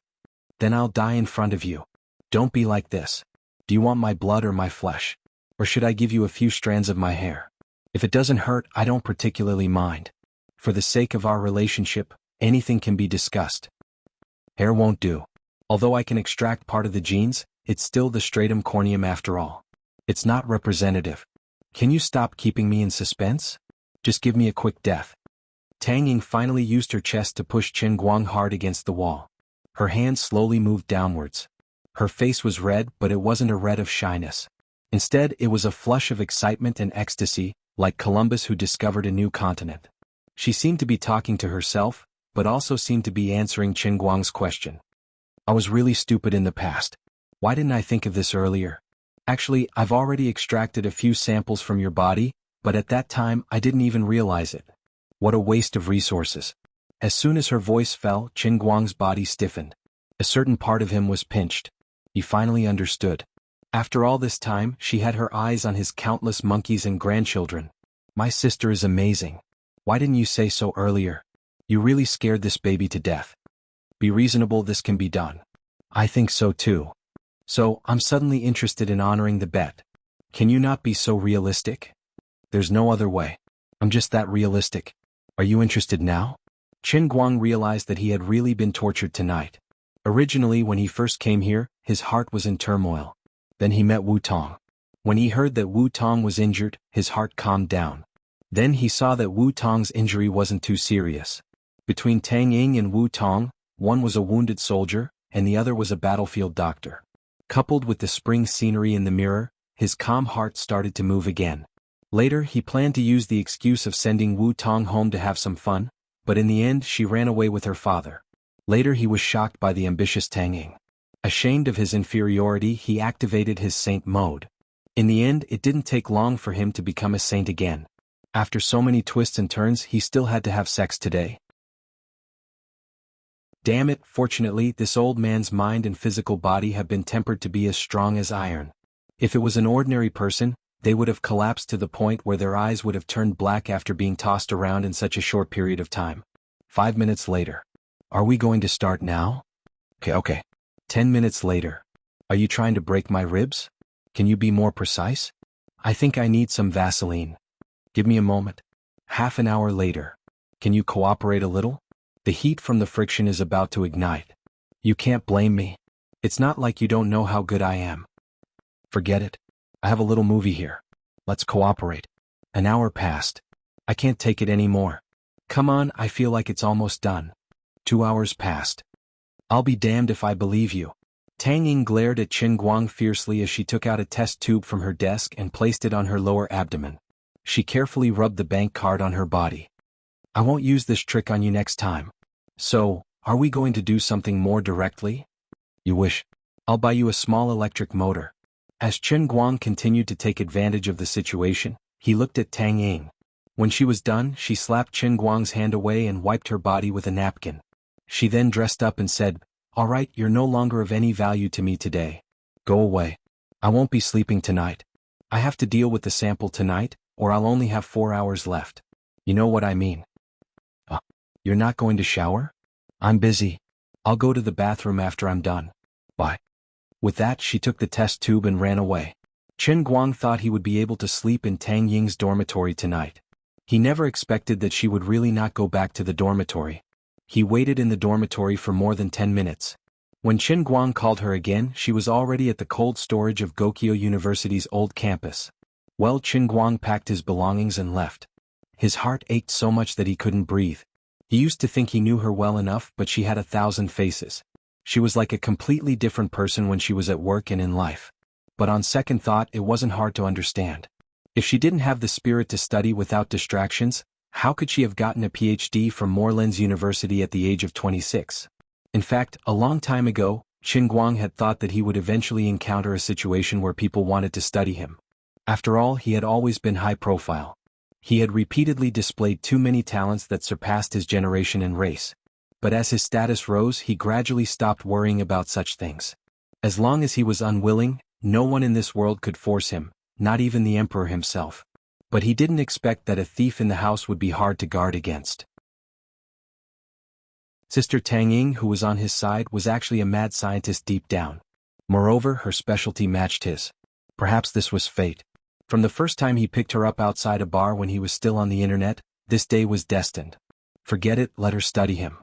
Then I'll die in front of you. Don't be like this. Do you want my blood or my flesh? Or should I give you a few strands of my hair? If it doesn't hurt, I don't particularly mind. For the sake of our relationship, anything can be discussed. Hair won't do. Although I can extract part of the genes, it's still the stratum corneum after all. It's not representative. Can you stop keeping me in suspense? Just give me a quick death. Tang Ying finally used her chest to push Chen Guang hard against the wall. Her hand slowly moved downwards. Her face was red, but it wasn't a red of shyness. Instead, it was a flush of excitement and ecstasy, like Columbus who discovered a new continent. She seemed to be talking to herself, but also seemed to be answering Chen Guang's question. I was really stupid in the past. Why didn't I think of this earlier? Actually, I've already extracted a few samples from your body, but at that time I didn't even realize it. What a waste of resources. As soon as her voice fell, Chen Guang's body stiffened. A certain part of him was pinched. He finally understood. After all this time, she had her eyes on his countless monkeys and grandchildren. My sister is amazing. Why didn't you say so earlier? You really scared this baby to death. Be reasonable, this can be done. I think so too. So, I'm suddenly interested in honoring the bet. Can you not be so realistic? There's no other way. I'm just that realistic. Are you interested now? Chen Guang realized that he had really been tortured tonight. Originally, when he first came here, his heart was in turmoil. Then he met Wu Tong. When he heard that Wu Tong was injured, his heart calmed down. Then he saw that Wu Tong's injury wasn't too serious. Between Tang Ying and Wu Tong, one was a wounded soldier, and the other was a battlefield doctor. Coupled with the spring scenery in the mirror, his calm heart started to move again. Later, he planned to use the excuse of sending Wu Tong home to have some fun, but in the end she ran away with her father. Later he was shocked by the ambitious Tang Ying. Ashamed of his inferiority, he activated his saint mode. In the end, it didn't take long for him to become a saint again. After so many twists and turns, he still had to have sex today. Damn it, fortunately, this old man's mind and physical body have been tempered to be as strong as iron. If it was an ordinary person, they would have collapsed to the point where their eyes would have turned black after being tossed around in such a short period of time. 5 minutes later. Are we going to start now? Okay. 10 minutes later. Are you trying to break my ribs? Can you be more precise? I think I need some Vaseline. Give me a moment. Half an hour later. Can you cooperate a little? The heat from the friction is about to ignite. You can't blame me. It's not like you don't know how good I am. Forget it. I have a little movie here. Let's cooperate. An hour passed. I can't take it anymore. Come on, I feel like it's almost done. 2 hours passed. I'll be damned if I believe you. Tang Ying glared at Chen Guang fiercely as she took out a test tube from her desk and placed it on her lower abdomen. She carefully rubbed the bank card on her body. I won't use this trick on you next time. So, are we going to do something more directly? You wish. I'll buy you a small electric motor. As Chen Guang continued to take advantage of the situation, he looked at Tang Ying. When she was done, she slapped Chen Guang's hand away and wiped her body with a napkin. She then dressed up and said, "All right, you're no longer of any value to me today. Go away. I won't be sleeping tonight. I have to deal with the sample tonight, or I'll only have 4 hours left. You know what I mean." You're not going to shower? I'm busy. I'll go to the bathroom after I'm done. Bye. With that, she took the test tube and ran away. Chen Guang thought he would be able to sleep in Tang Ying's dormitory tonight. He never expected that she would really not go back to the dormitory. He waited in the dormitory for more than 10 minutes. When Chen Guang called her again, she was already at the cold storage of Gokyo University's old campus. Well, Chen Guang packed his belongings and left. His heart ached so much that he couldn't breathe. He used to think he knew her well enough, but she had 1,000 faces. She was like a completely different person when she was at work and in life. But on second thought, it wasn't hard to understand. If she didn't have the spirit to study without distractions, How could she have gotten a PhD from Morelands University at the age of 26? In fact, a long time ago, Qin Guang had thought that he would eventually encounter a situation where people wanted to study him. After all, he had always been high profile. He had repeatedly displayed too many talents that surpassed his generation and race. But as his status rose, he gradually stopped worrying about such things. As long as he was unwilling, no one in this world could force him, not even the emperor himself. But he didn't expect that a thief in the house would be hard to guard against. Sister Tang Ying, who was on his side, was actually a mad scientist deep down. Moreover, her specialty matched his. Perhaps this was fate. From the first time he picked her up outside a bar when he was still on the internet, this day was destined. Forget it, let her study him.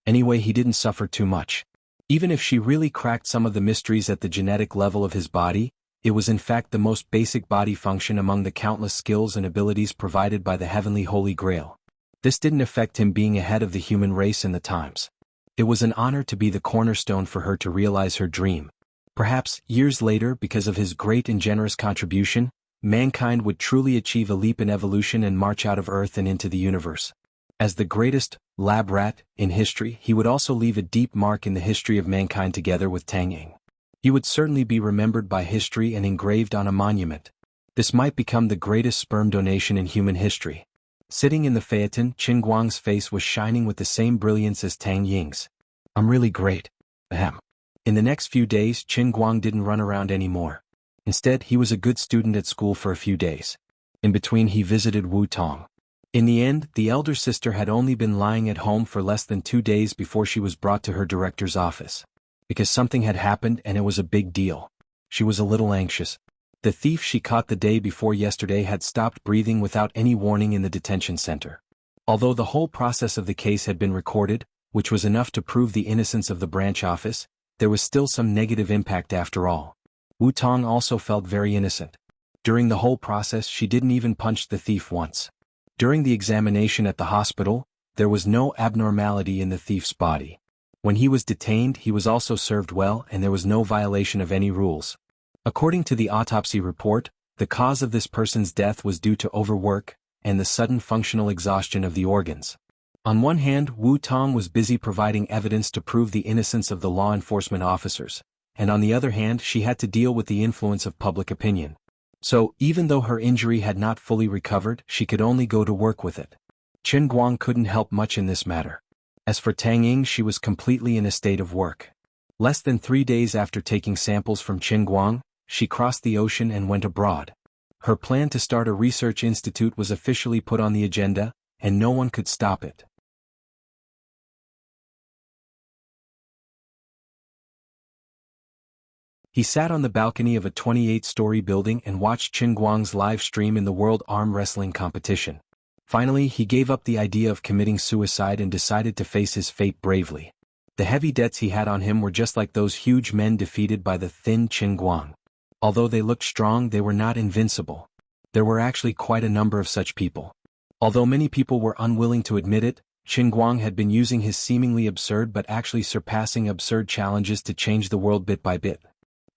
Anyway, he didn't suffer too much. Even if she really cracked some of the mysteries at the genetic level of his body, it was in fact the most basic body function among the countless skills and abilities provided by the heavenly Holy Grail. This didn't affect him being ahead of the human race in the times. It was an honor to be the cornerstone for her to realize her dream. Perhaps, years later, because of his great and generous contribution, mankind would truly achieve a leap in evolution and march out of Earth and into the universe. As the greatest lab rat in history, he would also leave a deep mark in the history of mankind together with Tang Ying. He would certainly be remembered by history and engraved on a monument. This might become the greatest sperm donation in human history. Sitting in the phaeton, Qin Guang's face was shining with the same brilliance as Tang Ying's. I'm really great. Ahem. In the next few days, Qin Guang didn't run around anymore. Instead, he was a good student at school for a few days. In between, he visited Wu Tong. In the end, the elder sister had only been lying at home for less than 2 days before she was brought to her director's office. Because something had happened and it was a big deal. She was a little anxious. The thief she caught the day before yesterday had stopped breathing without any warning in the detention center. Although the whole process of the case had been recorded, which was enough to prove the innocence of the branch office, there was still some negative impact after all. Wu Tong also felt very innocent. During the whole process, she didn't even punch the thief once. During the examination at the hospital, there was no abnormality in the thief's body. When he was detained, he was also served well and there was no violation of any rules. According to the autopsy report, the cause of this person's death was due to overwork and the sudden functional exhaustion of the organs. On one hand, Wu Tong was busy providing evidence to prove the innocence of the law enforcement officers, and on the other hand, she had to deal with the influence of public opinion. So, even though her injury had not fully recovered, she could only go to work with it. Qin Guang couldn't help much in this matter. As for Tang Ying, she was completely in a state of work. Less than 3 days after taking samples from Qin Guang, she crossed the ocean and went abroad. Her plan to start a research institute was officially put on the agenda, and no one could stop it. He sat on the balcony of a 28-story building and watched Qin Guang's live stream in the World Arm Wrestling competition. Finally, he gave up the idea of committing suicide and decided to face his fate bravely. The heavy debts he had on him were just like those huge men defeated by the thin Qin Guang. Although they looked strong, they were not invincible. There were actually quite a number of such people. Although many people were unwilling to admit it, Qin Guang had been using his seemingly absurd but actually surpassing absurd challenges to change the world bit by bit.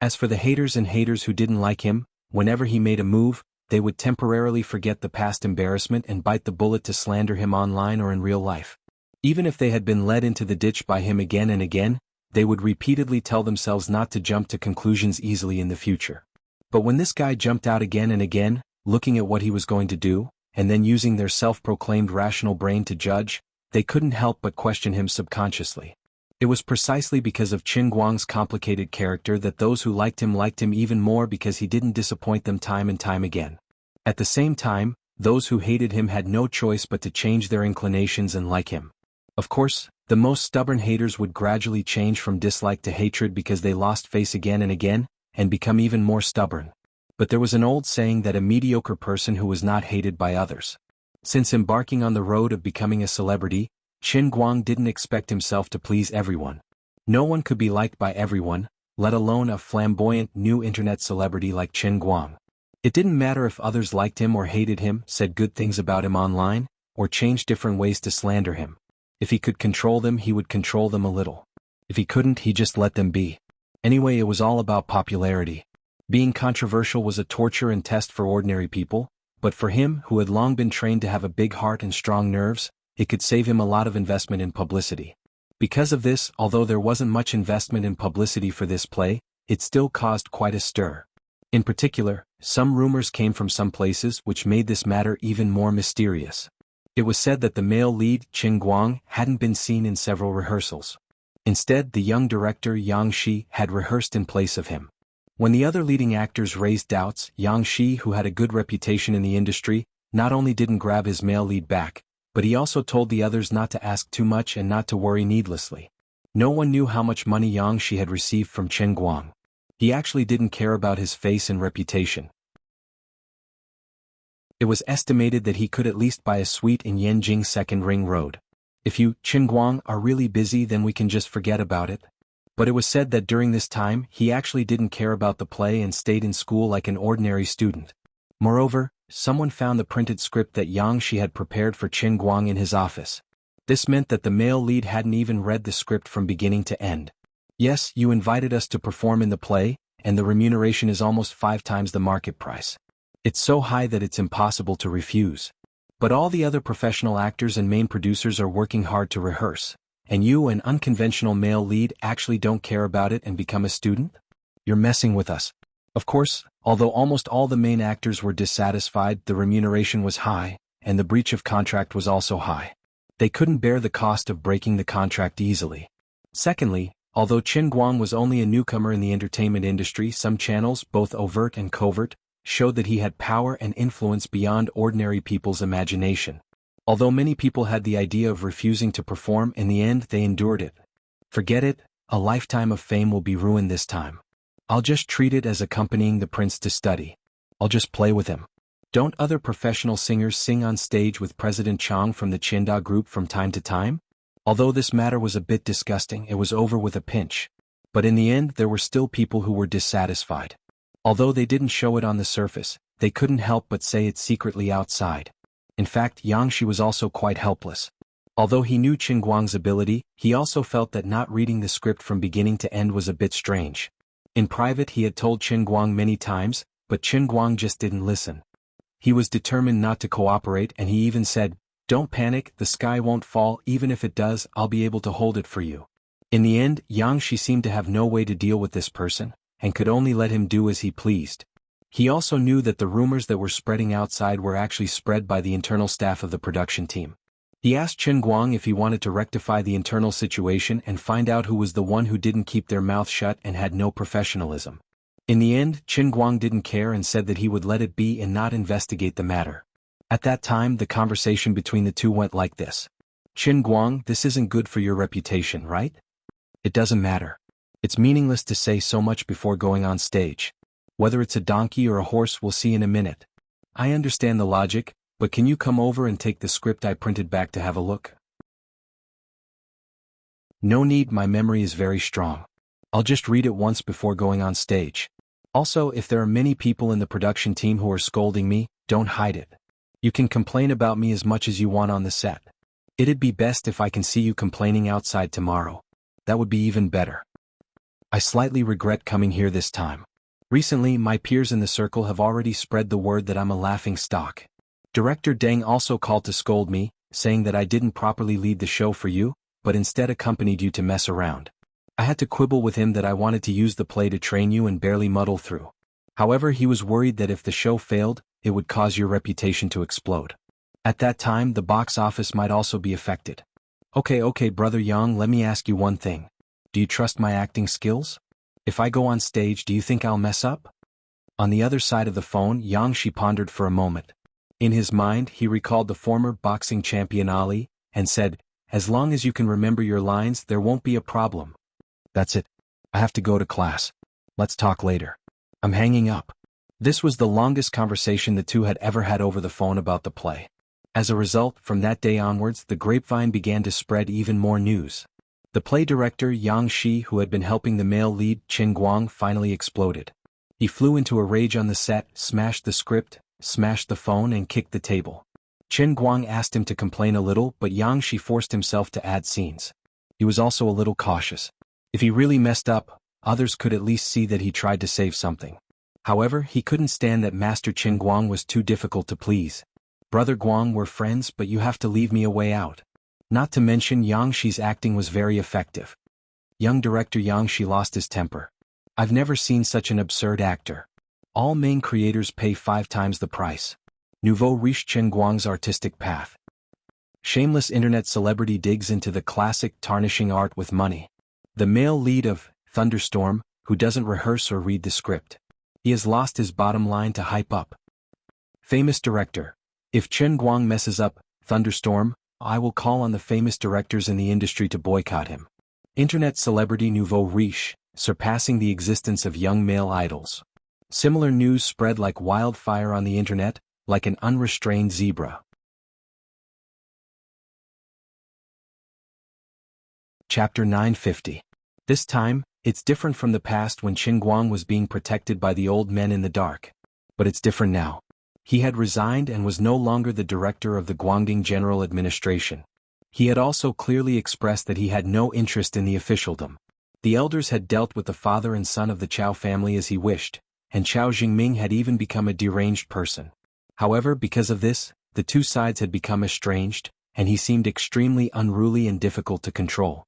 As for the haters who didn't like him, whenever he made a move, they would temporarily forget the past embarrassment and bite the bullet to slander him online or in real life. Even if they had been led into the ditch by him again and again, they would repeatedly tell themselves not to jump to conclusions easily in the future. But when this guy jumped out again and again, looking at what he was going to do, and then using their self-proclaimed rational brain to judge, they couldn't help but question him subconsciously. It was precisely because of Qin Guang's complicated character that those who liked him even more because he didn't disappoint them time and time again. At the same time, those who hated him had no choice but to change their inclinations and like him. Of course, the most stubborn haters would gradually change from dislike to hatred because they lost face again and again, and become even more stubborn. But there was an old saying that a mediocre person who was not hated by others. Since embarking on the road of becoming a celebrity, Qin Guang didn't expect himself to please everyone. No one could be liked by everyone, let alone a flamboyant new internet celebrity like Qin Guang. It didn't matter if others liked him or hated him, said good things about him online, or changed different ways to slander him. If he could control them, he would control them a little. If he couldn't, he just let them be. Anyway, it was all about popularity. Being controversial was a torture and test for ordinary people, But for him, who had long been trained to have a big heart and strong nerves, it could save him a lot of investment in publicity. Because of this, although there wasn't much investment in publicity for this play, it still caused quite a stir. In particular, some rumors came from some places which made this matter even more mysterious. It was said that the male lead, Qin Guang, hadn't been seen in several rehearsals. Instead, the young director Yang Shi had rehearsed in place of him. When the other leading actors raised doubts, Yang Shi, who had a good reputation in the industry, not only didn't grab his male lead back, but he also told the others not to ask too much and not to worry needlessly. No one knew how much money Yang Shi had received from Qin Guang. He actually didn't care about his face and reputation. It was estimated that he could at least buy a suite in Yanjing Second Ring Road. If you, Qin Guang, are really busy, then we can just forget about it. But it was said that during this time, he actually didn't care about the play and stayed in school like an ordinary student. Moreover, someone found the printed script that Yang Shi had prepared for Qin Guang in his office. This meant that the male lead hadn't even read the script from beginning to end. Yes, you invited us to perform in the play, and the remuneration is almost 5 times the market price. It's so high that it's impossible to refuse. But all the other professional actors and main producers are working hard to rehearse, and you, an unconventional male lead, actually don't care about it and become a student? You're messing with us. Of course, although almost all the main actors were dissatisfied, the remuneration was high, and the breach of contract was also high. They couldn't bear the cost of breaking the contract easily. Secondly, although Qin Guang was only a newcomer in the entertainment industry, some channels, both overt and covert, showed that he had power and influence beyond ordinary people's imagination. Although many people had the idea of refusing to perform, in the end they endured it. Forget it, a lifetime of fame will be ruined this time. I'll just treat it as accompanying the prince to study. I'll just play with him. Don't other professional singers sing on stage with President Chang from the Qinda group from time to time? Although this matter was a bit disgusting, it was over with a pinch. But in the end there were still people who were dissatisfied. Although they didn't show it on the surface, they couldn't help but say it secretly outside. In fact, Yang Shi was also quite helpless. Although he knew Qin Guang's ability, he also felt that not reading the script from beginning to end was a bit strange. In private he had told Qin Guang many times, but Qin Guang just didn't listen. He was determined not to cooperate, and he even said, "Don't panic, the sky won't fall, even if it does, I'll be able to hold it for you." In the end, Yang Shi seemed to have no way to deal with this person, and could only let him do as he pleased. He also knew that the rumors that were spreading outside were actually spread by the internal staff of the production team. He asked Qin Guang if he wanted to rectify the internal situation and find out who was the one who didn't keep their mouth shut and had no professionalism. In the end, Qin Guang didn't care and said that he would let it be and not investigate the matter. At that time, the conversation between the two went like this. "Qin Guang, this isn't good for your reputation, right? It doesn't matter. It's meaningless to say so much before going on stage. Whether it's a donkey or a horse, we'll see in a minute. I understand the logic, but can you come over and take the script I printed back to have a look?" "No need, my memory is very strong. I'll just read it once before going on stage. Also, if there are many people in the production team who are scolding me, don't hide it. You can complain about me as much as you want on the set. It'd be best if I can see you complaining outside tomorrow. That would be even better. I slightly regret coming here this time. Recently, my peers in the circle have already spread the word that I'm a laughing stock. Director Deng also called to scold me, saying that I didn't properly lead the show for you, but instead accompanied you to mess around. I had to quibble with him that I wanted to use the play to train you and barely muddle through. However, he was worried that if the show failed, it would cause your reputation to explode. At that time, the box office might also be affected. Okay, Brother Yang, let me ask you one thing. Do you trust my acting skills? If I go on stage, do you think I'll mess up?" On the other side of the phone, Yang Shi pondered for a moment. In his mind, he recalled the former boxing champion Ali, and said, "As long as you can remember your lines, there won't be a problem." "That's it. I have to go to class. Let's talk later. I'm hanging up." This was the longest conversation the two had ever had over the phone about the play. As a result, from that day onwards, the grapevine began to spread even more news. The play director Yang Shi, who had been helping the male lead Qin Guang, finally exploded. He flew into a rage on the set, smashed the script, smashed the phone, and kicked the table. Qin Guang asked him to complain a little, but Yang Shi forced himself to add scenes. He was also a little cautious. If he really messed up, others could at least see that he tried to save something. However, he couldn't stand that Master Qin Guang was too difficult to please. Brother Guang, we're friends, but you have to leave me a way out. Not to mention Yang Shi's acting was very effective. Young director Yang Shi lost his temper. I've never seen such an absurd actor. All main creators pay 5 times the price. Nouveau riche Qin Guang's artistic path. Shameless internet celebrity digs into the classic tarnishing art with money. The male lead of Thunderstorm, who doesn't rehearse or read the script. He has lost his bottom line to hype up. Famous director. If Qin Guang messes up Thunderstorm, I will call on the famous directors in the industry to boycott him. Internet celebrity Nouveau riche, surpassing the existence of young male idols. Similar news spread like wildfire on the internet, like an unrestrained zebra. Chapter 950. This time, it's different from the past when Qin Guang was being protected by the old men in the dark. But it's different now. He had resigned and was no longer the director of the Guangdong General Administration. He had also clearly expressed that he had no interest in the officialdom. The elders had dealt with the father and son of the Chao family as he wished, and Chao Jingming had even become a deranged person. However, because of this, the two sides had become estranged, and he seemed extremely unruly and difficult to control.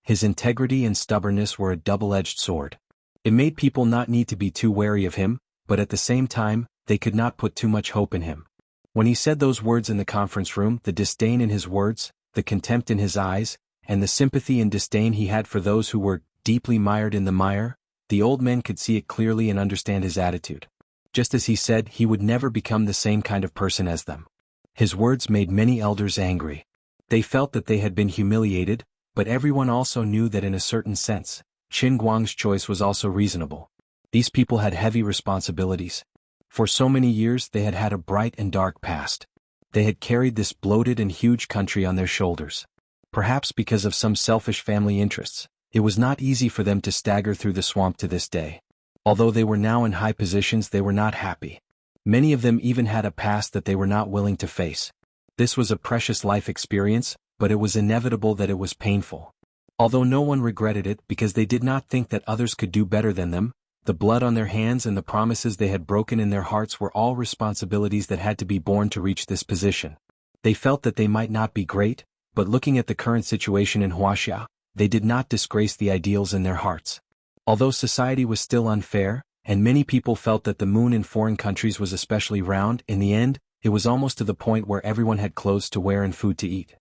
His integrity and stubbornness were a double-edged sword. It made people not need to be too wary of him, but at the same time, they could not put too much hope in him. When he said those words in the conference room, the disdain in his words, the contempt in his eyes, and the sympathy and disdain he had for those who were deeply mired in the mire, the old men could see it clearly and understand his attitude. Just as he said, he would never become the same kind of person as them. His words made many elders angry. They felt that they had been humiliated, but everyone also knew that in a certain sense, Qin Guang's choice was also reasonable. These people had heavy responsibilities. For so many years they had had a bright and dark past. They had carried this bloated and huge country on their shoulders. Perhaps because of some selfish family interests, it was not easy for them to stagger through the swamp to this day. Although they were now in high positions, they were not happy. Many of them even had a past that they were not willing to face. This was a precious life experience, but it was inevitable that it was painful. Although no one regretted it because they did not think that others could do better than them, the blood on their hands and the promises they had broken in their hearts were all responsibilities that had to be borne to reach this position. They felt that they might not be great, but looking at the current situation in Wuxia, they did not disgrace the ideals in their hearts. Although society was still unfair, and many people felt that the moon in foreign countries was especially round, in the end, it was almost to the point where everyone had clothes to wear and food to eat.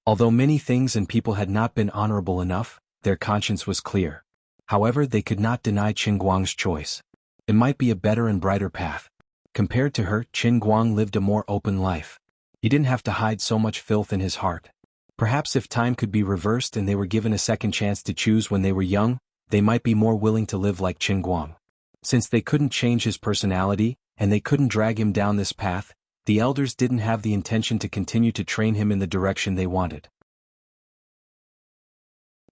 Although many things and people had not been honorable enough, their conscience was clear. However, they could not deny Qin Guang's choice. It might be a better and brighter path. Compared to her, Qin Guang lived a more open life. He didn't have to hide so much filth in his heart. Perhaps if time could be reversed and they were given a second chance to choose when they were young, they might be more willing to live like Qin Guang. Since they couldn't change his personality, and they couldn't drag him down this path, the elders didn't have the intention to continue to train him in the direction they wanted.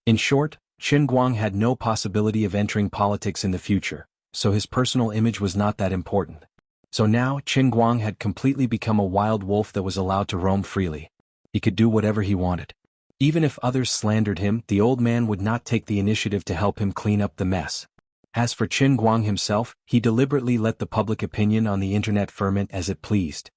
In short, Qin Guang had no possibility of entering politics in the future, so his personal image was not that important. So now Qin Guang had completely become a wild wolf that was allowed to roam freely. He could do whatever he wanted. Even if others slandered him, the old man would not take the initiative to help him clean up the mess. As for Qin Guang himself, he deliberately let the public opinion on the internet ferment as it pleased.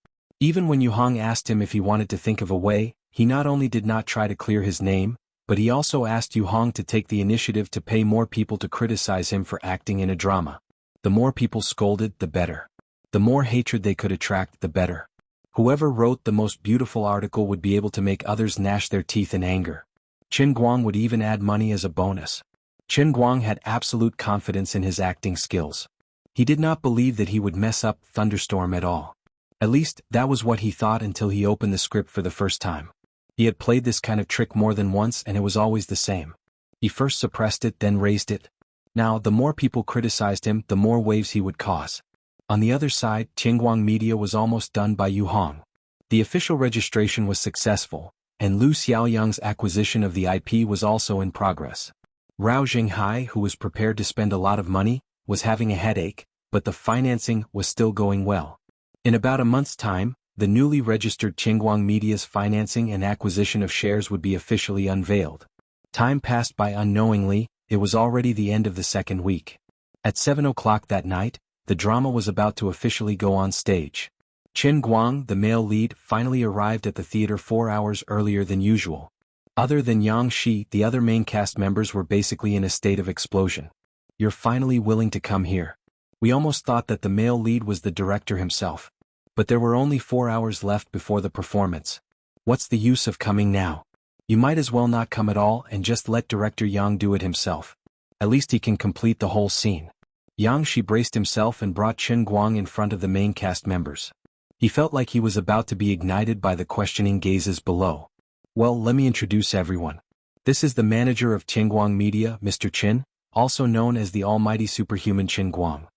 Even when Yu Hong asked him if he wanted to think of a way, he not only did not try to clear his name, but he also asked Yu Hong to take the initiative to pay more people to criticize him for acting in a drama. The more people scolded, the better. The more hatred they could attract, the better. Whoever wrote the most beautiful article would be able to make others gnash their teeth in anger. Qin Guang would even add money as a bonus. Qin Guang had absolute confidence in his acting skills. He did not believe that he would mess up Thunderstorm at all. At least, that was what he thought until he opened the script for the first time. He had played this kind of trick more than once and it was always the same. He first suppressed it, then raised it. Now, the more people criticized him, the more waves he would cause. On the other side, Qingguang Media was almost done by Yu Hong. The official registration was successful, and Lu Xiaoyang's acquisition of the IP was also in progress. Rao Jinghai, who was prepared to spend a lot of money, was having a headache, but the financing was still going well. In about a month's time, the newly registered Qingguang Media's financing and acquisition of shares would be officially unveiled. Time passed by unknowingly, it was already the end of the second week. At 7 o'clock that night, the drama was about to officially go on stage. Qin Guang, the male lead, finally arrived at the theater 4 hours earlier than usual. Other than Yang Shi, the other main cast members were basically in a state of explosion. "You're finally willing to come here. We almost thought that the male lead was the director himself. But there were only 4 hours left before the performance. What's the use of coming now? You might as well not come at all and just let director Yang do it himself. At least he can complete the whole scene." Yang Shi braced himself and brought Qin Guang in front of the main cast members. He felt like he was about to be ignited by the questioning gazes below. "Well, let me introduce everyone. This is the manager of Qinguang Media, Mr. Qin, also known as the almighty superhuman Qin Guang."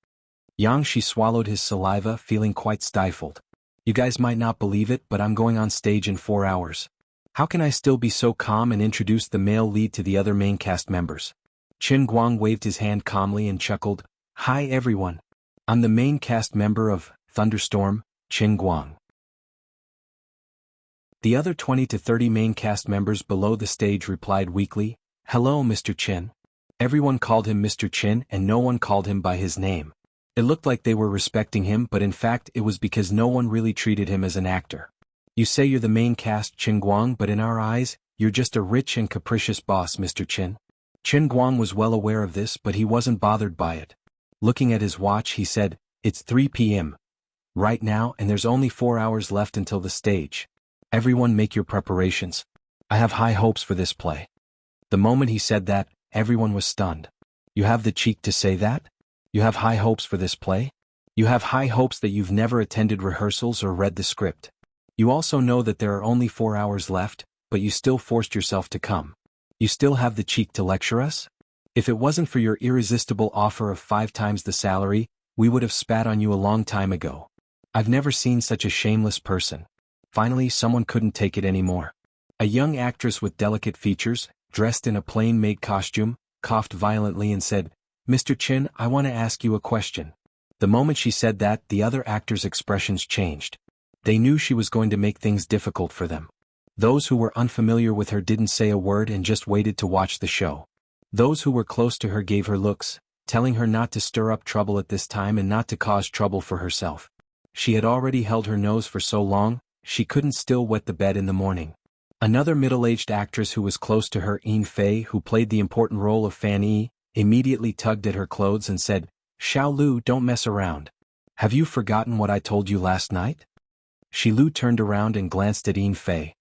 Yang Shi swallowed his saliva, feeling quite stifled. "You guys might not believe it, but I'm going on stage in 4 hours. How can I still be so calm and introduce the male lead to the other main cast members?" Qin Guang waved his hand calmly and chuckled. "Hi everyone. I'm the main cast member of Thunderstorm, Qin Guang." The other 20 to 30 main cast members below the stage replied weakly, "Hello Mr. Qin." Everyone called him Mr. Qin and no one called him by his name. It looked like they were respecting him, but in fact it was because no one really treated him as an actor. "You say you're the main cast, Qin Guang, but in our eyes, you're just a rich and capricious boss, Mr. Qin." Qin Guang was well aware of this, but he wasn't bothered by it. Looking at his watch, he said, "It's 3 p.m. right now and there's only 4 hours left until the stage. Everyone make your preparations. I have high hopes for this play." The moment he said that, everyone was stunned. "You have the cheek to say that? You have high hopes for this play? You have high hopes that you've never attended rehearsals or read the script. You also know that there are only 4 hours left, but you still forced yourself to come. You still have the cheek to lecture us? If it wasn't for your irresistible offer of 5 times the salary, we would have spat on you a long time ago. I've never seen such a shameless person." Finally, someone couldn't take it anymore. A young actress with delicate features, dressed in a plain-made costume, coughed violently and said, "Mr. Qin, I want to ask you a question." The moment she said that, the other actors' expressions changed. They knew she was going to make things difficult for them. Those who were unfamiliar with her didn't say a word and just waited to watch the show. Those who were close to her gave her looks, telling her not to stir up trouble at this time and not to cause trouble for herself. She had already held her nose for so long, she couldn't still wet the bed in the morning. Another middle-aged actress who was close to her, Yin Fei, who played the important role of Fan Yi, immediately tugged at her clothes and said, "Xiao Lu, don't mess around. Have you forgotten what I told you last night?" Shi Lu turned around and glanced at Yin Fei.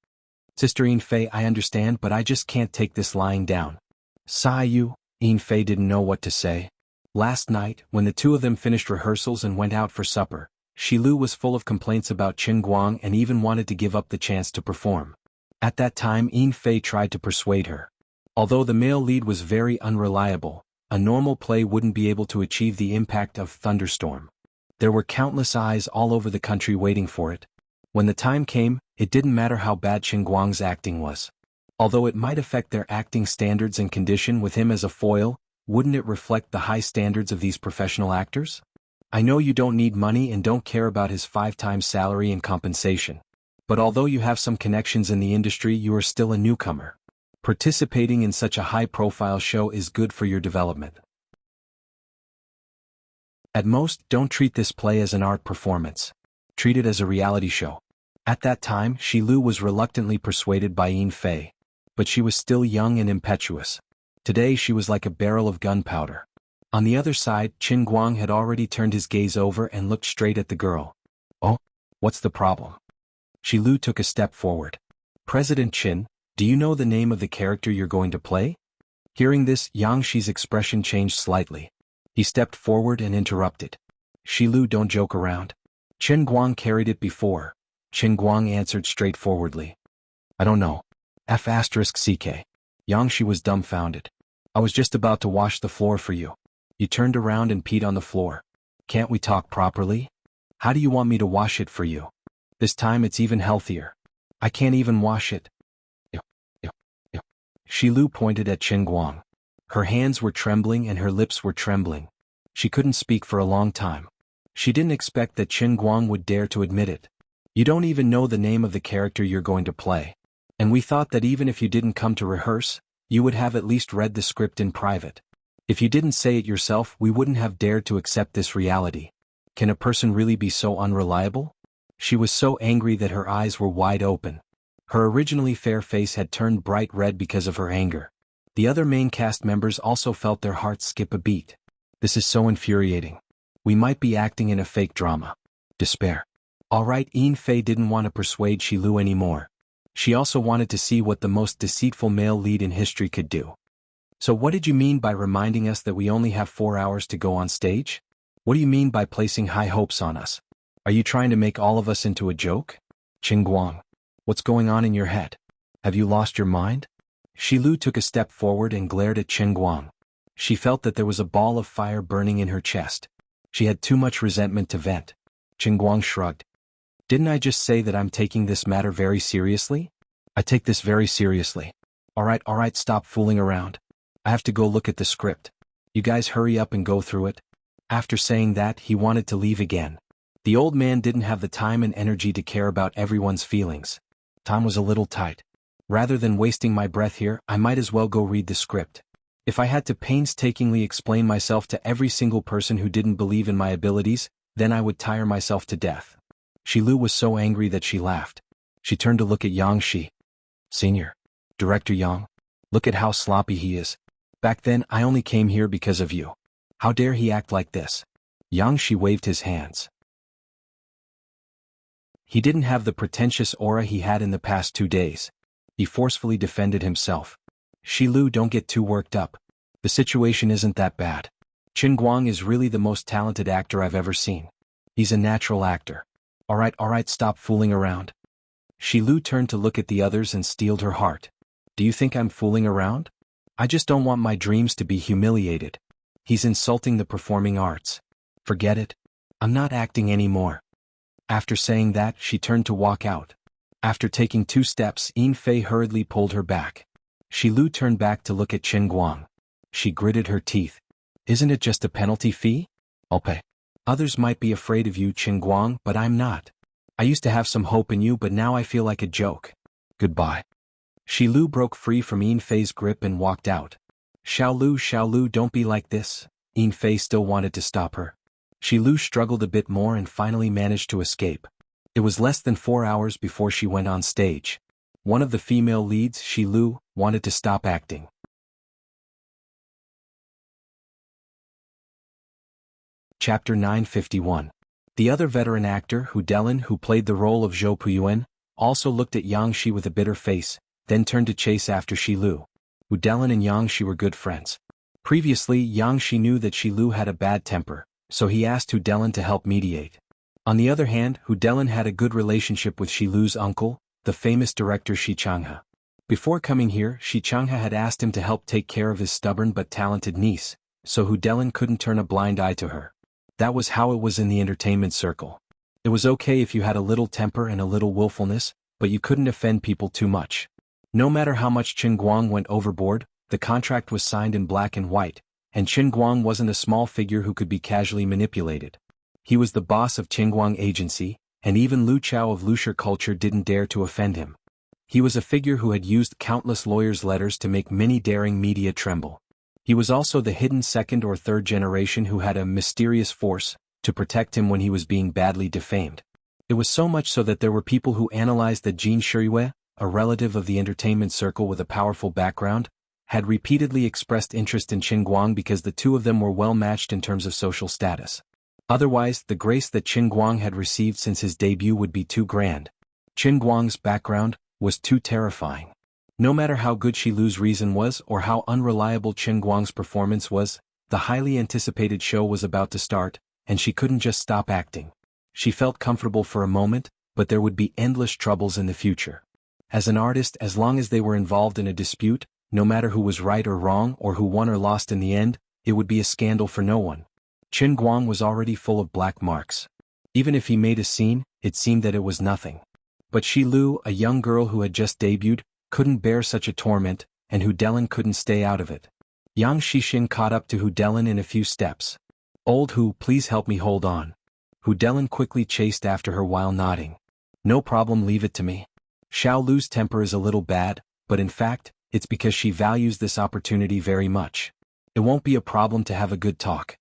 "Sister Yin Fei, I understand, but I just can't take this lying down." "Sai Yu," Yin Fei didn't know what to say. Last night, when the two of them finished rehearsals and went out for supper, Shi Lu was full of complaints about Qin Guang and even wanted to give up the chance to perform. At that time, Yin Fei tried to persuade her. Although the male lead was very unreliable, a normal play wouldn't be able to achieve the impact of Thunderstorm. There were countless eyes all over the country waiting for it. When the time came, it didn't matter how bad Qin Guang's acting was. Although it might affect their acting standards and condition with him as a foil, wouldn't it reflect the high standards of these professional actors? I know you don't need money and don't care about his 5 times salary and compensation. But although you have some connections in the industry, you are still a newcomer. Participating in such a high-profile show is good for your development. At most, don't treat this play as an art performance. Treat it as a reality show. At that time, Shi Lu was reluctantly persuaded by Yin Fei. But she was still young and impetuous. Today she was like a barrel of gunpowder. On the other side, Qin Guang had already turned his gaze over and looked straight at the girl. "Oh, what's the problem?" Shi Lu took a step forward. "President Qin, do you know the name of the character you're going to play?" Hearing this, Yang Shi's expression changed slightly. He stepped forward and interrupted. "Shi Lu, don't joke around. Qin Guang carried it before." Qin Guang answered straightforwardly. "I don't know. F***CK. Yang Shi was dumbfounded. "I was just about to wash the floor for you. You turned around and peed on the floor. Can't we talk properly? How do you want me to wash it for you? This time it's even healthier. I can't even wash it." Shi Lu pointed at Qin Guang. Her hands were trembling and her lips were trembling. She couldn't speak for a long time. She didn't expect that Qin Guang would dare to admit it. "You don't even know the name of the character you're going to play. And we thought that even if you didn't come to rehearse, you would have at least read the script in private. If you didn't say it yourself, we wouldn't have dared to accept this reality." Can a person really be so unreliable? She was so angry that her eyes were wide open. Her originally fair face had turned bright red because of her anger. The other main cast members also felt their hearts skip a beat. This is so infuriating. We might be acting in a fake drama. Despair. Alright, Yin Fei didn't want to persuade Shilu anymore. She also wanted to see what the most deceitful male lead in history could do. So what did you mean by reminding us that we only have 4 hours to go on stage? What do you mean by placing high hopes on us? Are you trying to make all of us into a joke? Qingguang, what's going on in your head? Have you lost your mind? Shilu took a step forward and glared at Qingguang. She felt that there was a ball of fire burning in her chest. She had too much resentment to vent. Qingguang shrugged. Didn't I just say that I'm taking this matter very seriously? I take this very seriously. Alright, stop fooling around. I have to go look at the script. You guys hurry up and go through it. After saying that, he wanted to leave again. The old man didn't have the time and energy to care about everyone's feelings. Time was a little tight. Rather than wasting my breath here, I might as well go read the script. If I had to painstakingly explain myself to every single person who didn't believe in my abilities, then I would tire myself to death. Shilu was so angry that she laughed. She turned to look at Yang Shi. Senior. Director Yang. Look at how sloppy he is. Back then, I only came here because of you. How dare he act like this? Yang Shi waved his hands. He didn't have the pretentious aura he had in the past 2 days. He forcefully defended himself. Shilu, don't get too worked up. The situation isn't that bad. Qingguang is really the most talented actor I've ever seen. He's a natural actor. Alright, stop fooling around. Shilu turned to look at the others and steeled her heart. Do you think I'm fooling around? I just don't want my dreams to be humiliated. He's insulting the performing arts. Forget it. I'm not acting anymore. After saying that, she turned to walk out. After taking 2 steps, Yin Fei hurriedly pulled her back. Shilu turned back to look at Qingguang. She gritted her teeth. Isn't it just a penalty fee? I'll pay. Others might be afraid of you, Qingguang, but I'm not. I used to have some hope in you, but now I feel like a joke. Goodbye. Shilu broke free from Yin Fei's grip and walked out. Xiaolu, don't be like this. Yin Fei still wanted to stop her. Shilu struggled a bit more and finally managed to escape. It was less than 4 hours before she went on stage. One of the female leads, Shilu, wanted to stop acting. Chapter 951. The other veteran actor, Hu Delin, who played the role of Zhou Puyuan, also looked at Yang Shi with a bitter face, then turned to chase after Shilu. Hu Delin and Yang Shi were good friends. Previously, Yang Shi knew that Shilu had a bad temper, so he asked Hu Delin to help mediate. On the other hand, Hu Delin had a good relationship with Shilu's uncle, the famous director Shi Changhe. Before coming here, Shi Changhe had asked him to help take care of his stubborn but talented niece, so Hu Delin couldn't turn a blind eye to her. That was how it was in the entertainment circle. It was okay if you had a little temper and a little willfulness, but you couldn't offend people too much. No matter how much Qingguang went overboard, the contract was signed in black and white, and Qingguang wasn't a small figure who could be casually manipulated. He was the boss of Qingguang Agency, and even Lu Chao of Luxia culture didn't dare to offend him. He was a figure who had used countless lawyers' letters to make many daring media tremble. He was also the hidden 2nd or 3rd generation who had a mysterious force to protect him when he was being badly defamed. It was so much so that there were people who analyzed that Jin Shiriyue, a relative of the entertainment circle with a powerful background, had repeatedly expressed interest in Qingguang because the two of them were well matched in terms of social status. Otherwise, the grace that Qingguang had received since his debut would be too grand. Qingguang's background was too terrifying. No matter how good Shilu's reason was or how unreliable Qingguang's performance was, the highly anticipated show was about to start, and she couldn't just stop acting. She felt comfortable for a moment, but there would be endless troubles in the future. As an artist, as long as they were involved in a dispute, no matter who was right or wrong or who won or lost in the end, it would be a scandal for no one. Qingguang was already full of black marks. Even if he made a scene, it seemed that it was nothing. But Shilu, a young girl who had just debuted, couldn't bear such a torment, and Hu Delin couldn't stay out of it. Yang Shixin caught up to Hu Delin in a few steps. Old Hu, please help me hold on. Hu Delin quickly chased after her while nodding. No problem, leave it to me. Xiao Lu's temper is a little bad, but in fact, it's because she values this opportunity very much. It won't be a problem to have a good talk.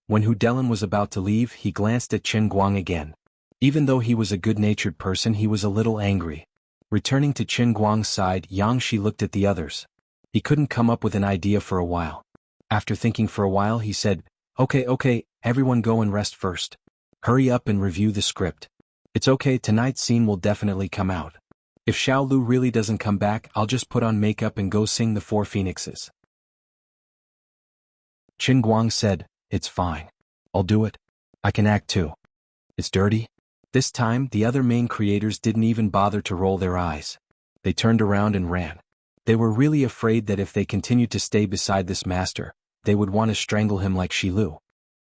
When Hu Delin was about to leave, he glanced at Chen Guang again. Even though he was a good-natured person, he was a little angry. Returning to Chen Guang's side, Yang Shi looked at the others. He couldn't come up with an idea for a while. After thinking for a while, he said, Okay, everyone go and rest first. Hurry up and review the script. It's okay, tonight's scene will definitely come out. If Xiao Lu really doesn't come back, I'll just put on makeup and go sing the Four Phoenixes. Chen Guang said, It's fine. I'll do it. I can act too. It's dirty. This time, the other main creators didn't even bother to roll their eyes. They turned around and ran. They were really afraid that if they continued to stay beside this master, they would want to strangle him like Shi Lu.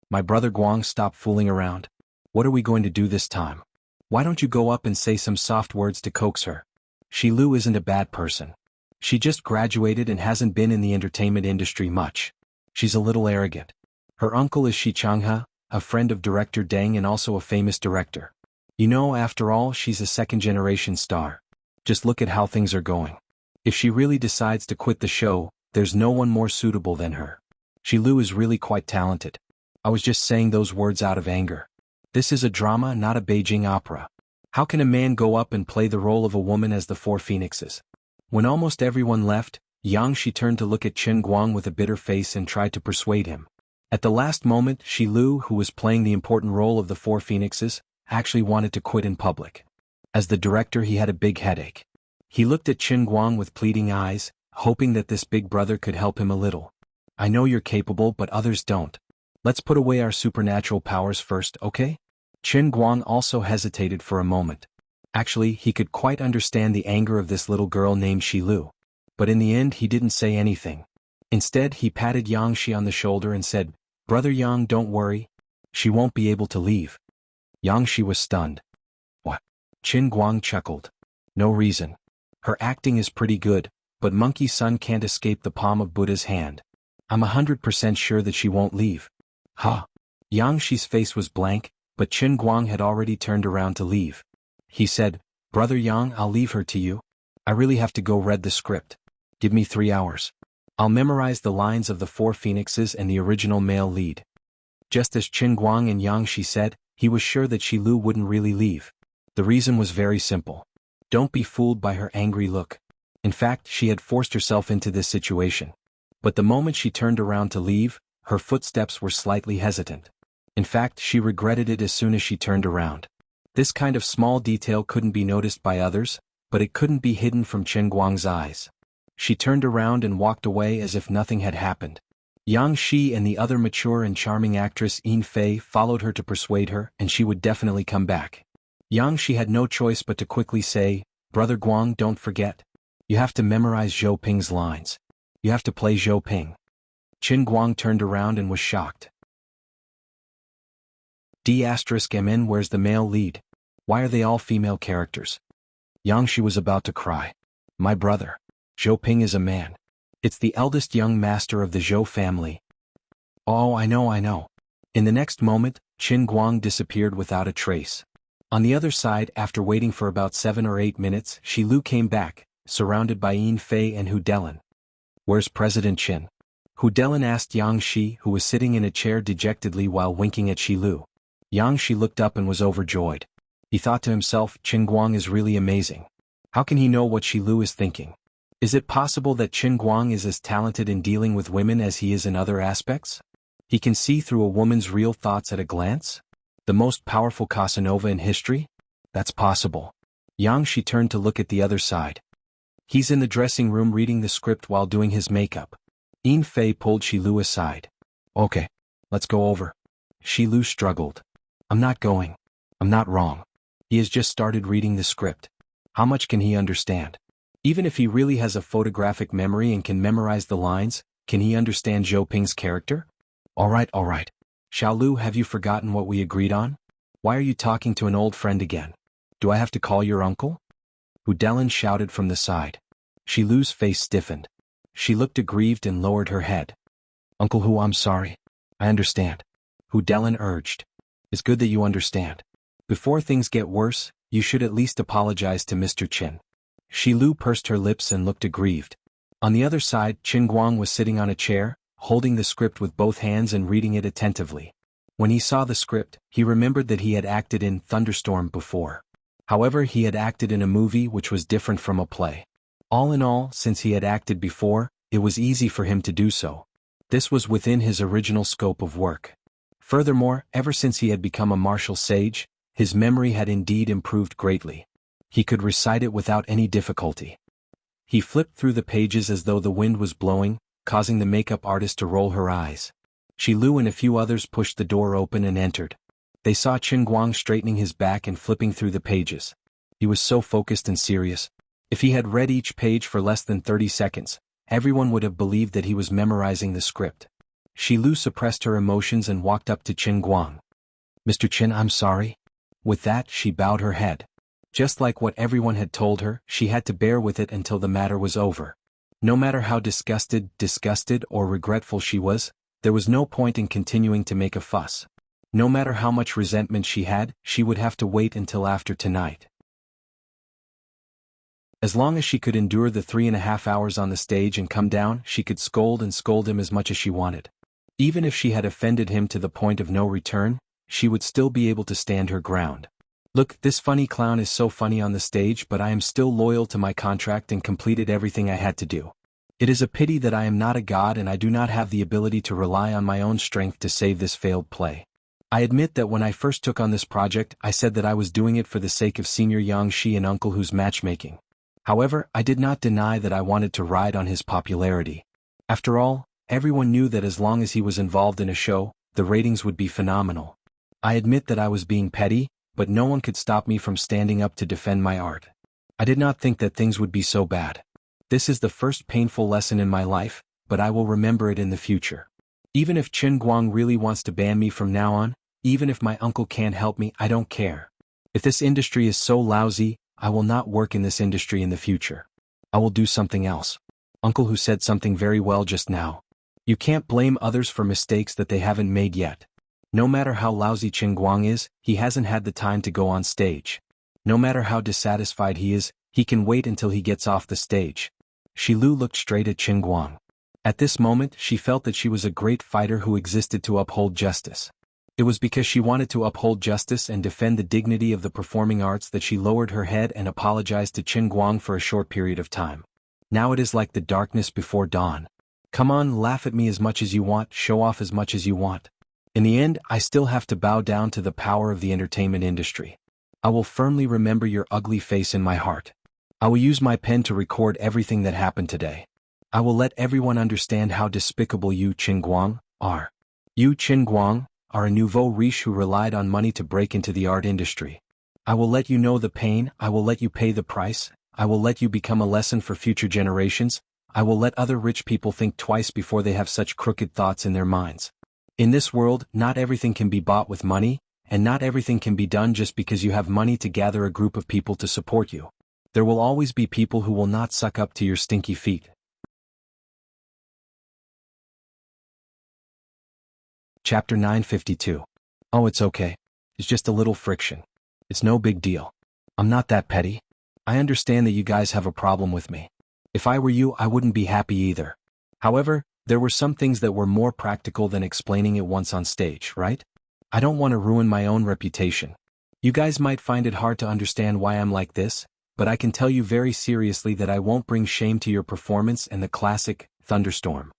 My brother Guang, stop fooling around. What are we going to do this time? Why don't you go up and say some soft words to coax her? Shi Lu isn't a bad person. She just graduated and hasn't been in the entertainment industry much. She's a little arrogant. Her uncle is Shi Changhe, a friend of director Deng and also a famous director. You know, after all, she's a second-generation star. Just look at how things are going. If she really decides to quit the show, there's no one more suitable than her. Shi Lu is really quite talented. I was just saying those words out of anger. This is a drama, not a Beijing opera. How can a man go up and play the role of a woman as the Four Phoenixes? When almost everyone left, Yang Shi turned to look at Chen Guang with a bitter face and tried to persuade him. At the last moment, Shi Lu, who was playing the important role of the Four Phoenixes, actually wanted to quit in public. As the director, he had a big headache. He looked at Chen Guang with pleading eyes, hoping that this big brother could help him a little. I know you're capable, but others don't. Let's put away our supernatural powers first, okay? Chen Guang also hesitated for a moment. Actually, he could quite understand the anger of this little girl named Shi Lu. But in the end, he didn't say anything. Instead, he patted Yang Shi on the shoulder and said, Brother Yang, don't worry. She won't be able to leave. Yang Shi was stunned. What? Chen Guang chuckled. No reason. Her acting is pretty good, but Monkey Sun can't escape the palm of Buddha's hand. I'm 100% sure that she won't leave. Ha! Yang Shi's face was blank, but Chen Guang had already turned around to leave. He said, Brother Yang, I'll leave her to you. I really have to go read the script. Give me 3 hours. I'll memorize the lines of the Four Phoenixes and the original male lead. Just as Chen Guang and Yang Shi said, he was sure that Shi Lu wouldn't really leave. The reason was very simple. Don't be fooled by her angry look. In fact, she had forced herself into this situation. But the moment she turned around to leave, her footsteps were slightly hesitant. In fact, she regretted it as soon as she turned around. This kind of small detail couldn't be noticed by others, but it couldn't be hidden from Chen Guang's eyes. She turned around and walked away as if nothing had happened. Yang Shi and the other mature and charming actress Yin Fei followed her to persuade her, and she would definitely come back. Yang Shi had no choice but to quickly say, Brother Guang, don't forget. You have to memorize Zhou Ping's lines. You have to play Zhou Ping. Chen Guang turned around and was shocked. D*MN, where's the male lead? Why are they all female characters? Yang Shi was about to cry. My brother. Zhou Ping is a man. It's the eldest young master of the Zhou family. Oh, I know. In the next moment, Chen Guang disappeared without a trace. On the other side, after waiting for about 7 or 8 minutes, Shi Lu came back, surrounded by Yin Fei and Hu Delin. Where's President Qin? Hu Delin asked Yang Shi, who was sitting in a chair dejectedly while winking at Shi Lu. Yang Shi looked up and was overjoyed. He thought to himself, Chen Guang is really amazing. How can he know what Shi Lu is thinking? Is it possible that Chen Guang is as talented in dealing with women as he is in other aspects? He can see through a woman's real thoughts at a glance? The most powerful Casanova in history? That's possible. Yang Shi turned to look at the other side. He's in the dressing room reading the script while doing his makeup. Yin Fei pulled Shi Lu aside. Okay, let's go over. Shi Lu struggled. I'm not going. I'm not wrong. He has just started reading the script. How much can he understand? Even if he really has a photographic memory and can memorize the lines, can he understand Zhou Ping's character? All right. Xiao Lu, have you forgotten what we agreed on? Why are you talking to an old friend again? Do I have to call your uncle? Hu Delin shouted from the side. Shi Lu's face stiffened. She looked aggrieved and lowered her head. Uncle Hu, I'm sorry. I understand. Hu Delin urged. It's good that you understand. Before things get worse, you should at least apologize to Mr. Qin. Shi Lu pursed her lips and looked aggrieved. On the other side, Chen Guang was sitting on a chair, holding the script with both hands and reading it attentively. When he saw the script, he remembered that he had acted in Thunderstorm before. However, he had acted in a movie which was different from a play. All in all, since he had acted before, it was easy for him to do so. This was within his original scope of work. Furthermore, ever since he had become a martial sage, his memory had indeed improved greatly. He could recite it without any difficulty. He flipped through the pages as though the wind was blowing, causing the makeup artist to roll her eyes. Shilu and a few others pushed the door open and entered. They saw Qin Guang straightening his back and flipping through the pages. He was so focused and serious. If he had read each page for less than 30 seconds, everyone would have believed that he was memorizing the script. Shilu suppressed her emotions and walked up to Qin Guang. "Mr. Qin, I'm sorry." With that, she bowed her head. Just like what everyone had told her, she had to bear with it until the matter was over. No matter how disgusted, or regretful she was, there was no point in continuing to make a fuss. No matter how much resentment she had, she would have to wait until after tonight. As long as she could endure the 3.5 hours on the stage and come down, she could scold him as much as she wanted. Even if she had offended him to the point of no return, she would still be able to stand her ground. "Look, this funny clown is so funny on the stage, but I am still loyal to my contract and completed everything I had to do. It is a pity that I am not a god and I do not have the ability to rely on my own strength to save this failed play. I admit that when I first took on this project, I said that I was doing it for the sake of Senior Yang Shi and Uncle Hu's matchmaking. However, I did not deny that I wanted to ride on his popularity. After all, everyone knew that as long as he was involved in a show, the ratings would be phenomenal. I admit that I was being petty, but no one could stop me from standing up to defend my art. I did not think that things would be so bad. This is the first painful lesson in my life, but I will remember it in the future. Even if Qin Guang really wants to ban me from now on, even if my uncle can't help me, I don't care. If this industry is so lousy, I will not work in this industry in the future. I will do something else. Uncle Hu said something very well just now. You can't blame others for mistakes that they haven't made yet. No matter how lousy Qin Guang is, he hasn't had the time to go on stage. No matter how dissatisfied he is, he can wait until he gets off the stage." Shilu looked straight at Qin Guang. At this moment, she felt that she was a great fighter who existed to uphold justice. It was because she wanted to uphold justice and defend the dignity of the performing arts that she lowered her head and apologized to Qin Guang for a short period of time. Now it is like the darkness before dawn. Come on, laugh at me as much as you want, show off as much as you want. In the end, I still have to bow down to the power of the entertainment industry. I will firmly remember your ugly face in my heart. I will use my pen to record everything that happened today. I will let everyone understand how despicable you, Qin Guang, are. You, Qin Guang, are a nouveau riche who relied on money to break into the art industry. I will let you know the pain, I will let you pay the price, I will let you become a lesson for future generations, I will let other rich people think twice before they have such crooked thoughts in their minds. In this world, not everything can be bought with money, and not everything can be done just because you have money to gather a group of people to support you. There will always be people who will not suck up to your stinky feet. Chapter 952. Oh, it's okay. It's just a little friction. It's no big deal. I'm not that petty. I understand that you guys have a problem with me. If I were you, I wouldn't be happy either. However, there were some things that were more practical than explaining it once on stage, right? I don't want to ruin my own reputation. You guys might find it hard to understand why I'm like this, but I can tell you very seriously that I won't bring shame to your performance and the classic Thunderstorm.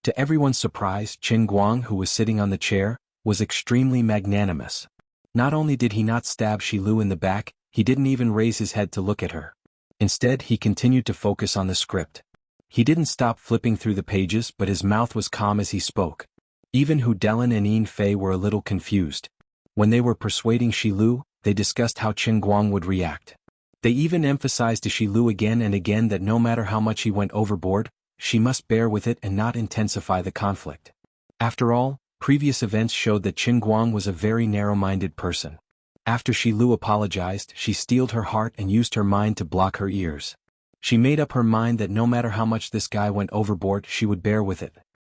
To everyone's surprise, Qin Guang, who was sitting on the chair, was extremely magnanimous. Not only did he not stab Shilu in the back, he didn't even raise his head to look at her. Instead, he continued to focus on the script. He didn't stop flipping through the pages, but his mouth was calm as he spoke. Even Hu Delin and Yin Fei were a little confused. When they were persuading Shilu, they discussed how Qin Guang would react. They even emphasized to Shilu again and again that no matter how much he went overboard, she must bear with it and not intensify the conflict. After all, previous events showed that Qin Guang was a very narrow-minded person. After Shilu apologized, she steeled her heart and used her mind to block her ears. She made up her mind that no matter how much this guy went overboard, she would bear with it.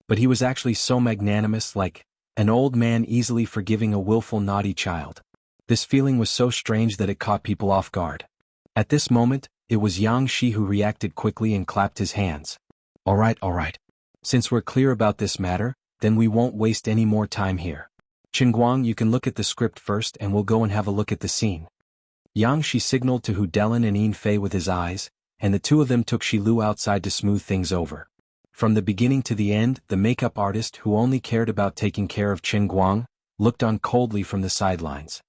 But he was actually so magnanimous, like an old man easily forgiving a willful naughty child. This feeling was so strange that it caught people off guard. At this moment, it was Yang Shi who reacted quickly and clapped his hands. All right. Since we're clear about this matter, then we won't waste any more time here. Guang, you can look at the script first and we'll go and have a look at the scene. Yang Shi signaled to Hu Delin and Yin Fei with his eyes, and the two of them took Shi Lu outside to smooth things over. From the beginning to the end, the makeup artist, who only cared about taking care of Guang, looked on coldly from the sidelines.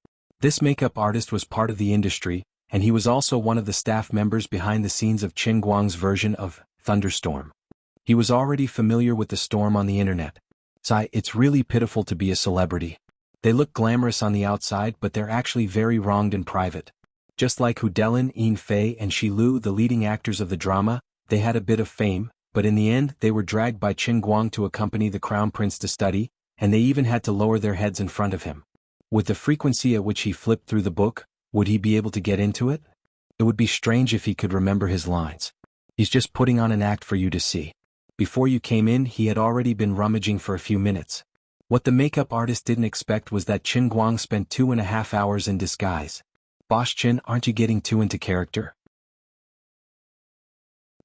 This makeup artist was part of the industry, and he was also one of the staff members behind the scenes of Guang's version of Thunderstorm. He was already familiar with the storm on the internet. It's really pitiful to be a celebrity. They look glamorous on the outside, but they're actually very wronged in private. Just like Hu Delin, Yin Fei and Shi Lu, the leading actors of the drama, they had a bit of fame, but in the end they were dragged by Guang to accompany the crown prince to study, and they even had to lower their heads in front of him. With the frequency at which he flipped through the book, would he be able to get into it? It would be strange if he could remember his lines. He's just putting on an act for you to see. Before you came in, he had already been rummaging for a few minutes. What the makeup artist didn't expect was that Guang spent 2.5 hours in disguise. Boss Qin, aren't you getting too into character?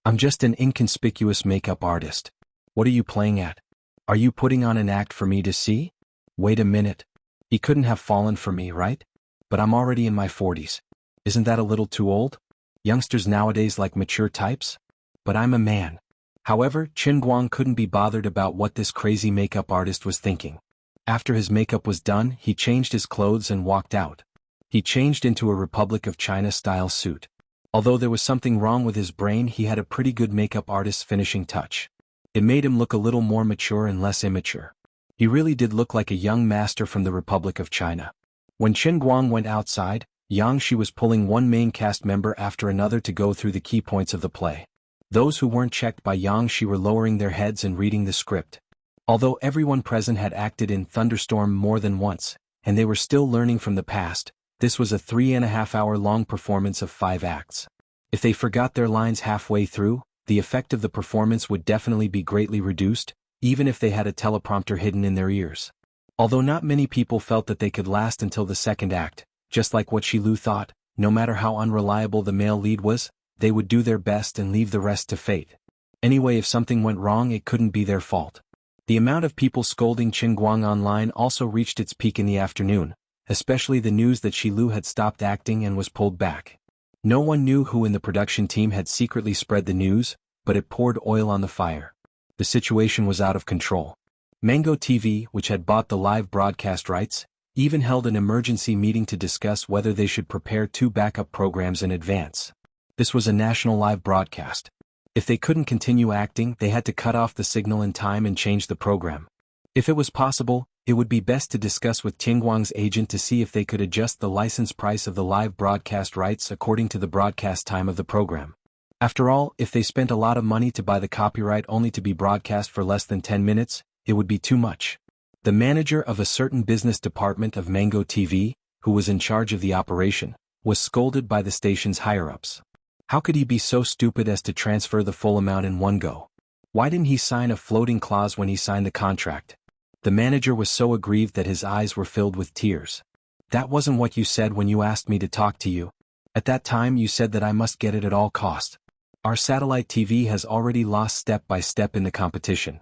I'm just an inconspicuous makeup artist. What are you playing at? Are you putting on an act for me to see? Wait a minute. He couldn't have fallen for me, right? But I'm already in my 40s. Isn't that a little too old? Youngsters nowadays like mature types? But I'm a man. However, Guang couldn't be bothered about what this crazy makeup artist was thinking. After his makeup was done, he changed his clothes and walked out. He changed into a Republic of China-style suit. Although there was something wrong with his brain, he had a pretty good makeup artist's finishing touch. It made him look a little more mature and less immature. He really did look like a young master from the Republic of China. When Guang went outside, Yang Shi was pulling one main cast member after another to go through the key points of the play. Those who weren't checked by Yang Shi were lowering their heads and reading the script. Although everyone present had acted in Thunderstorm more than once, and they were still learning from the past, this was a 3.5-hour-long performance of 5 acts. If they forgot their lines halfway through, the effect of the performance would definitely be greatly reduced, even if they had a teleprompter hidden in their ears. Although not many people felt that they could last until the second act, just like what Shi Lu thought, no matter how unreliable the male lead was, they would do their best and leave the rest to fate. Anyway, if something went wrong, it couldn't be their fault. The amount of people scolding Guang online also reached its peak in the afternoon, especially the news that Shi Lu had stopped acting and was pulled back. No one knew who in the production team had secretly spread the news, but it poured oil on the fire. The situation was out of control. Mango TV, which had bought the live broadcast rights, even held an emergency meeting to discuss whether they should prepare 2 backup programs in advance. This was a national live broadcast. If they couldn't continue acting, they had to cut off the signal in time and change the program. If it was possible, it would be best to discuss with Guang's agent to see if they could adjust the license price of the live broadcast rights according to the broadcast time of the program. After all, if they spent a lot of money to buy the copyright only to be broadcast for less than 10 minutes, it would be too much. The manager of a certain business department of Mango TV, who was in charge of the operation, was scolded by the station's higher-ups. How could he be so stupid as to transfer the full amount in one go? Why didn't he sign a floating clause when he signed the contract? The manager was so aggrieved that his eyes were filled with tears. That wasn't what you said when you asked me to talk to you. At that time you said that I must get it at all cost. Our satellite TV has already lost step by step in the competition.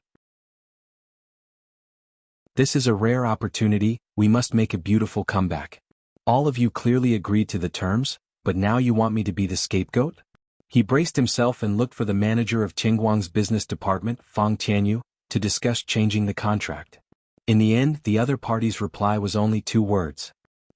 This is a rare opportunity, we must make a beautiful comeback. All of you clearly agreed to the terms, but now you want me to be the scapegoat? He braced himself and looked for the manager of Guang's business department, Fang Tianyu, to discuss changing the contract. In the end, the other party's reply was only 2 words.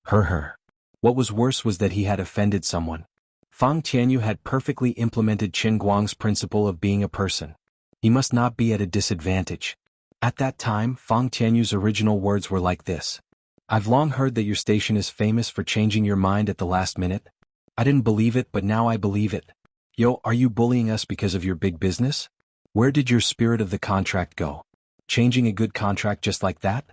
Her. What was worse was that he had offended someone. Fang Tianyu had perfectly implemented Guang's principle of being a person. He must not be at a disadvantage. At that time, Fang Tianyu's original words were like this. I've long heard that your station is famous for changing your mind at the last minute. I didn't believe it, but now I believe it. Yo, are you bullying us because of your big business? Where did your spirit of the contract go? Changing a good contract just like that?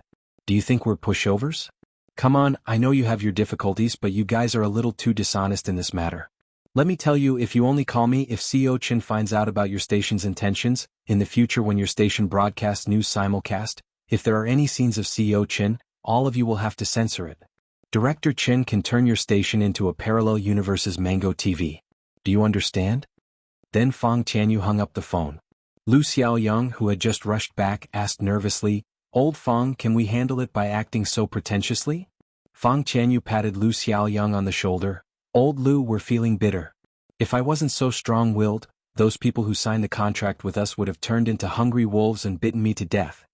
Do you think we're pushovers? Come on, I know you have your difficulties, but you guys are a little too dishonest in this matter. Let me tell you, if you only call me if CEO Qin finds out about your station's intentions, in the future when your station broadcasts news simulcast, if there are any scenes of CEO Qin, all of you will have to censor it. Director Qin can turn your station into a parallel universe's Mango TV. Do you understand? Then Fang Tianyu hung up the phone. Lu Xiaoyang, who had just rushed back, asked nervously, Old Fong, can we handle it by acting so pretentiously? Fong Qianyu patted Lu Xiaoyang on the shoulder. Old Lu, we're feeling bitter. If I wasn't so strong-willed, those people who signed the contract with us would have turned into hungry wolves and bitten me to death.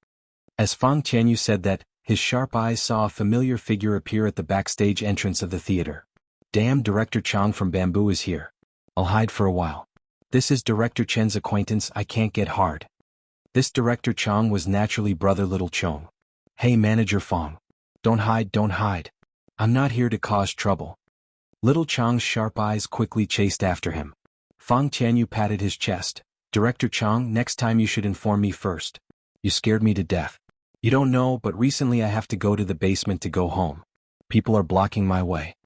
As Fong Qianyu said that, his sharp eyes saw a familiar figure appear at the backstage entrance of the theater. Damn, Director Chang from Bamboo is here. I'll hide for a while. This is Director Chen's acquaintance, I can't get hard. This Director Chang was naturally brother Little Chong. Hey Manager Fong. Don't hide, don't hide. I'm not here to cause trouble. Little Chang's sharp eyes quickly chased after him. Fong Qianyu patted his chest. Director Chang, next time you should inform me first. You scared me to death. You don't know, but recently I have to go to the basement to go home. People are blocking my way.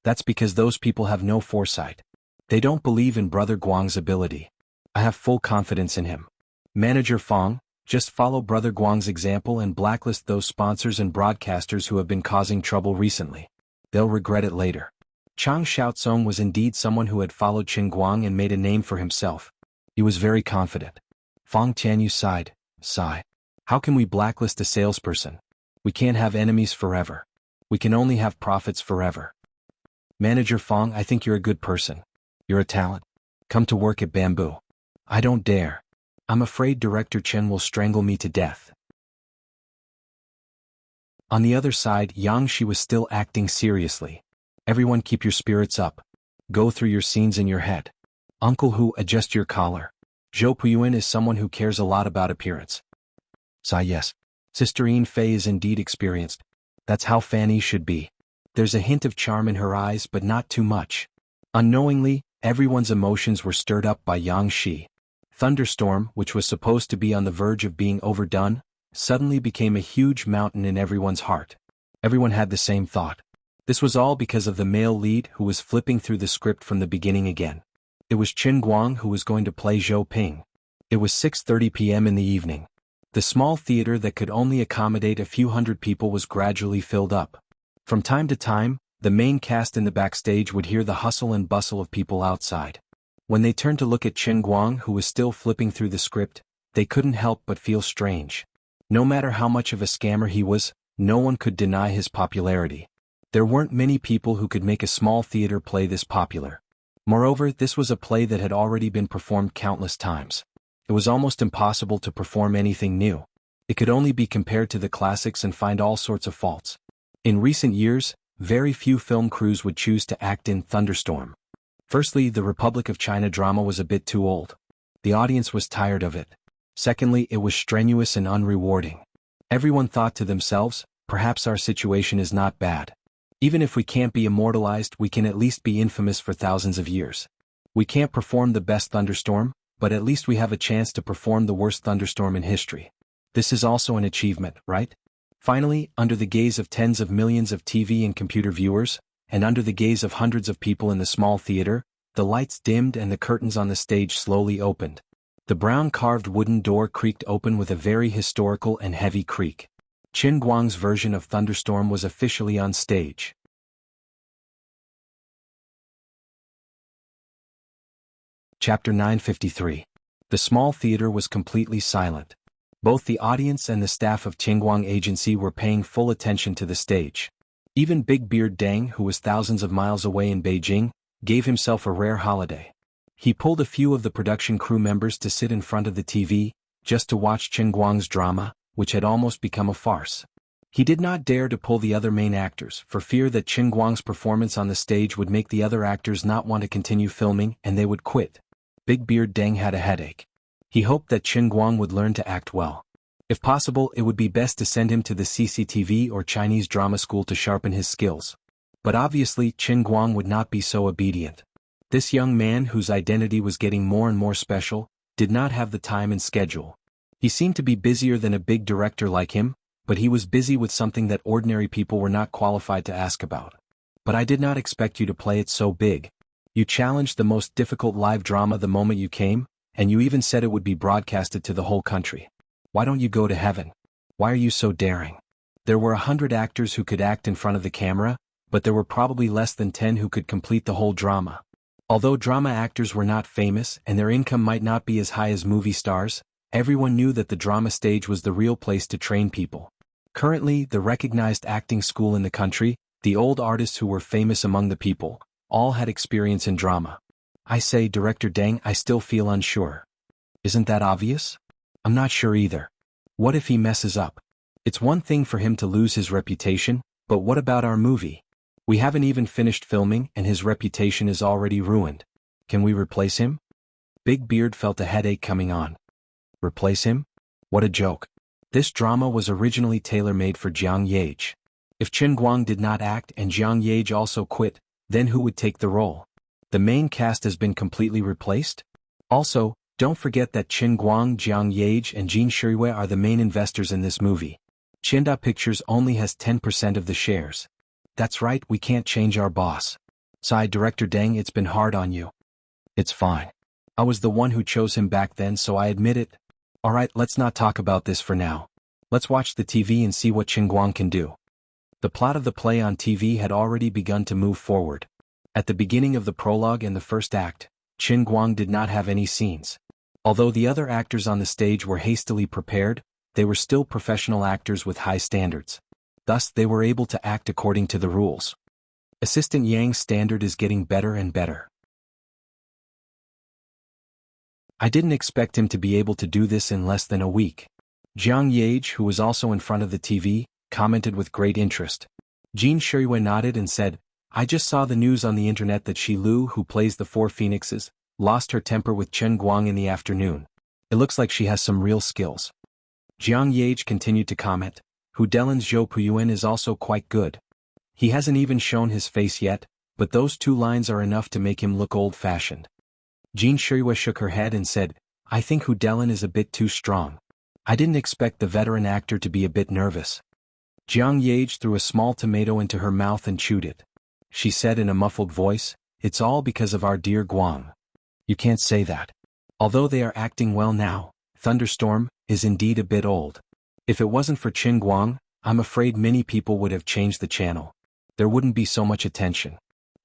That's because those people have no foresight. They don't believe in Brother Guang's ability. I have full confidence in him. Manager Fong, just follow Brother Guang's example and blacklist those sponsors and broadcasters who have been causing trouble recently. They'll regret it later. Chang Xiaozong was indeed someone who had followed Qin Guang and made a name for himself. He was very confident. Fong Qianyu sighed. Sigh. How can we blacklist a salesperson? We can't have enemies forever. We can only have profits forever. Manager Fong, I think you're a good person. You're a talent. Come to work at Bamboo. I don't dare. I'm afraid Director Chen will strangle me to death. On the other side, Yang Shi was still acting seriously. Everyone keep your spirits up. Go through your scenes in your head. Uncle Hu, adjust your collar. Zhou Puyuan is someone who cares a lot about appearance. Sigh yes. Sister Yin Fei is indeed experienced. That's how Fanny should be. There's a hint of charm in her eyes but not too much. Unknowingly, everyone's emotions were stirred up by Yang Shi. Thunderstorm, which was supposed to be on the verge of being overdone, suddenly became a huge mountain in everyone's heart. Everyone had the same thought. This was all because of the male lead who was flipping through the script from the beginning again. It was Qin Guang who was going to play Zhou Ping. It was 6:30 p.m. in the evening. The small theater that could only accommodate a few hundred people was gradually filled up. From time to time, the main cast in the backstage would hear the hustle and bustle of people outside. When they turned to look at Qin Guang, who was still flipping through the script, they couldn't help but feel strange. No matter how much of a scammer he was, no one could deny his popularity. There weren't many people who could make a small theater play this popular. Moreover, this was a play that had already been performed countless times. It was almost impossible to perform anything new. It could only be compared to the classics and find all sorts of faults. In recent years, very few film crews would choose to act in Thunderstorm. Firstly, the Republic of China drama was a bit too old. The audience was tired of it. Secondly, it was strenuous and unrewarding. Everyone thought to themselves, perhaps our situation is not bad. Even if we can't be immortalized, we can at least be infamous for thousands of years. We can't perform the best Thunderstorm, but at least we have a chance to perform the worst Thunderstorm in history. This is also an achievement, right? Finally, under the gaze of tens of millions of TV and computer viewers, and under the gaze of hundreds of people in the small theater, the lights dimmed and the curtains on the stage slowly opened. The brown carved wooden door creaked open with a very historical and heavy creak. Qin Guang's version of Thunderstorm was officially on stage. Chapter 953. The small theater was completely silent. Both the audience and the staff of Qingguang Agency were paying full attention to the stage. Even Big Beard Deng, who was thousands of miles away in Beijing, gave himself a rare holiday. He pulled a few of the production crew members to sit in front of the TV, just to watch Qingguang's drama, which had almost become a farce. He did not dare to pull the other main actors, for fear that Qingguang's performance on the stage would make the other actors not want to continue filming and they would quit. Big Beard Deng had a headache. He hoped that Qingguang would learn to act well. If possible, it would be best to send him to the CCTV or Chinese drama school to sharpen his skills. But obviously, Qingguang would not be so obedient. This young man, whose identity was getting more and more special, did not have the time and schedule. He seemed to be busier than a big director like him, but he was busy with something that ordinary people were not qualified to ask about. But I did not expect you to play it so big. You challenged the most difficult live drama the moment you came, and you even said it would be broadcasted to the whole country. Why don't you go to heaven? Why are you so daring? There were 100 actors who could act in front of the camera, but there were probably less than 10 who could complete the whole drama. Although drama actors were not famous and their income might not be as high as movie stars, Everyone knew that the drama stage was the real place to train people. Currently, the recognized acting school in the country, the old artists who were famous among the people, all had experience in drama. I say, Director Deng, I still feel unsure. Isn't that obvious? I'm not sure either. What if he messes up? It's one thing for him to lose his reputation, but what about our movie? We haven't even finished filming and his reputation is already ruined. Can we replace him? Big Beard felt a headache coming on. Replace him? What a joke. This drama was originally tailor-made for Jiang Yage. If Chen Guang did not act and Jiang Yage also quit, then who would take the role? The main cast has been completely replaced? Also, don't forget that Chen Guang, Jiang Yage and Jin Shiriwei are the main investors in this movie. Chinda Pictures only has 10% of the shares. That's right, we can't change our boss. Sighed Director Deng, it's been hard on you. It's fine. I was the one who chose him back then, so I admit it. Alright, let's not talk about this for now. Let's watch the TV and see what Chen Guang can do. The plot of the play on TV had already begun to move forward. At the beginning of the prologue and the first act, Chen Guang did not have any scenes. Although the other actors on the stage were hastily prepared, they were still professional actors with high standards. Thus, they were able to act according to the rules. Assistant Yang's standard is getting better and better. I didn't expect him to be able to do this in less than a week. Jiang Yage, who was also in front of the TV, commented with great interest. Jin Shiriwei nodded and said, I just saw the news on the internet that Shi Lu, who plays the Four Phoenixes, lost her temper with Chen Guang in the afternoon. It looks like she has some real skills. Jiang Yage continued to comment, Hu Delin's Zhou Puyuan is also quite good. He hasn't even shown his face yet, but those 2 lines are enough to make him look old-fashioned. Jin Shiriwei shook her head and said, I think Hu Delin is a bit too strong. I didn't expect the veteran actor to be a bit nervous. Jiang Yage threw a small tomato into her mouth and chewed it. She said in a muffled voice, It's all because of our dear Guang. You can't say that. Although they are acting well now, Thunderstorm is indeed a bit old. If it wasn't for Chen Guang, I'm afraid many people would have changed the channel. There wouldn't be so much attention.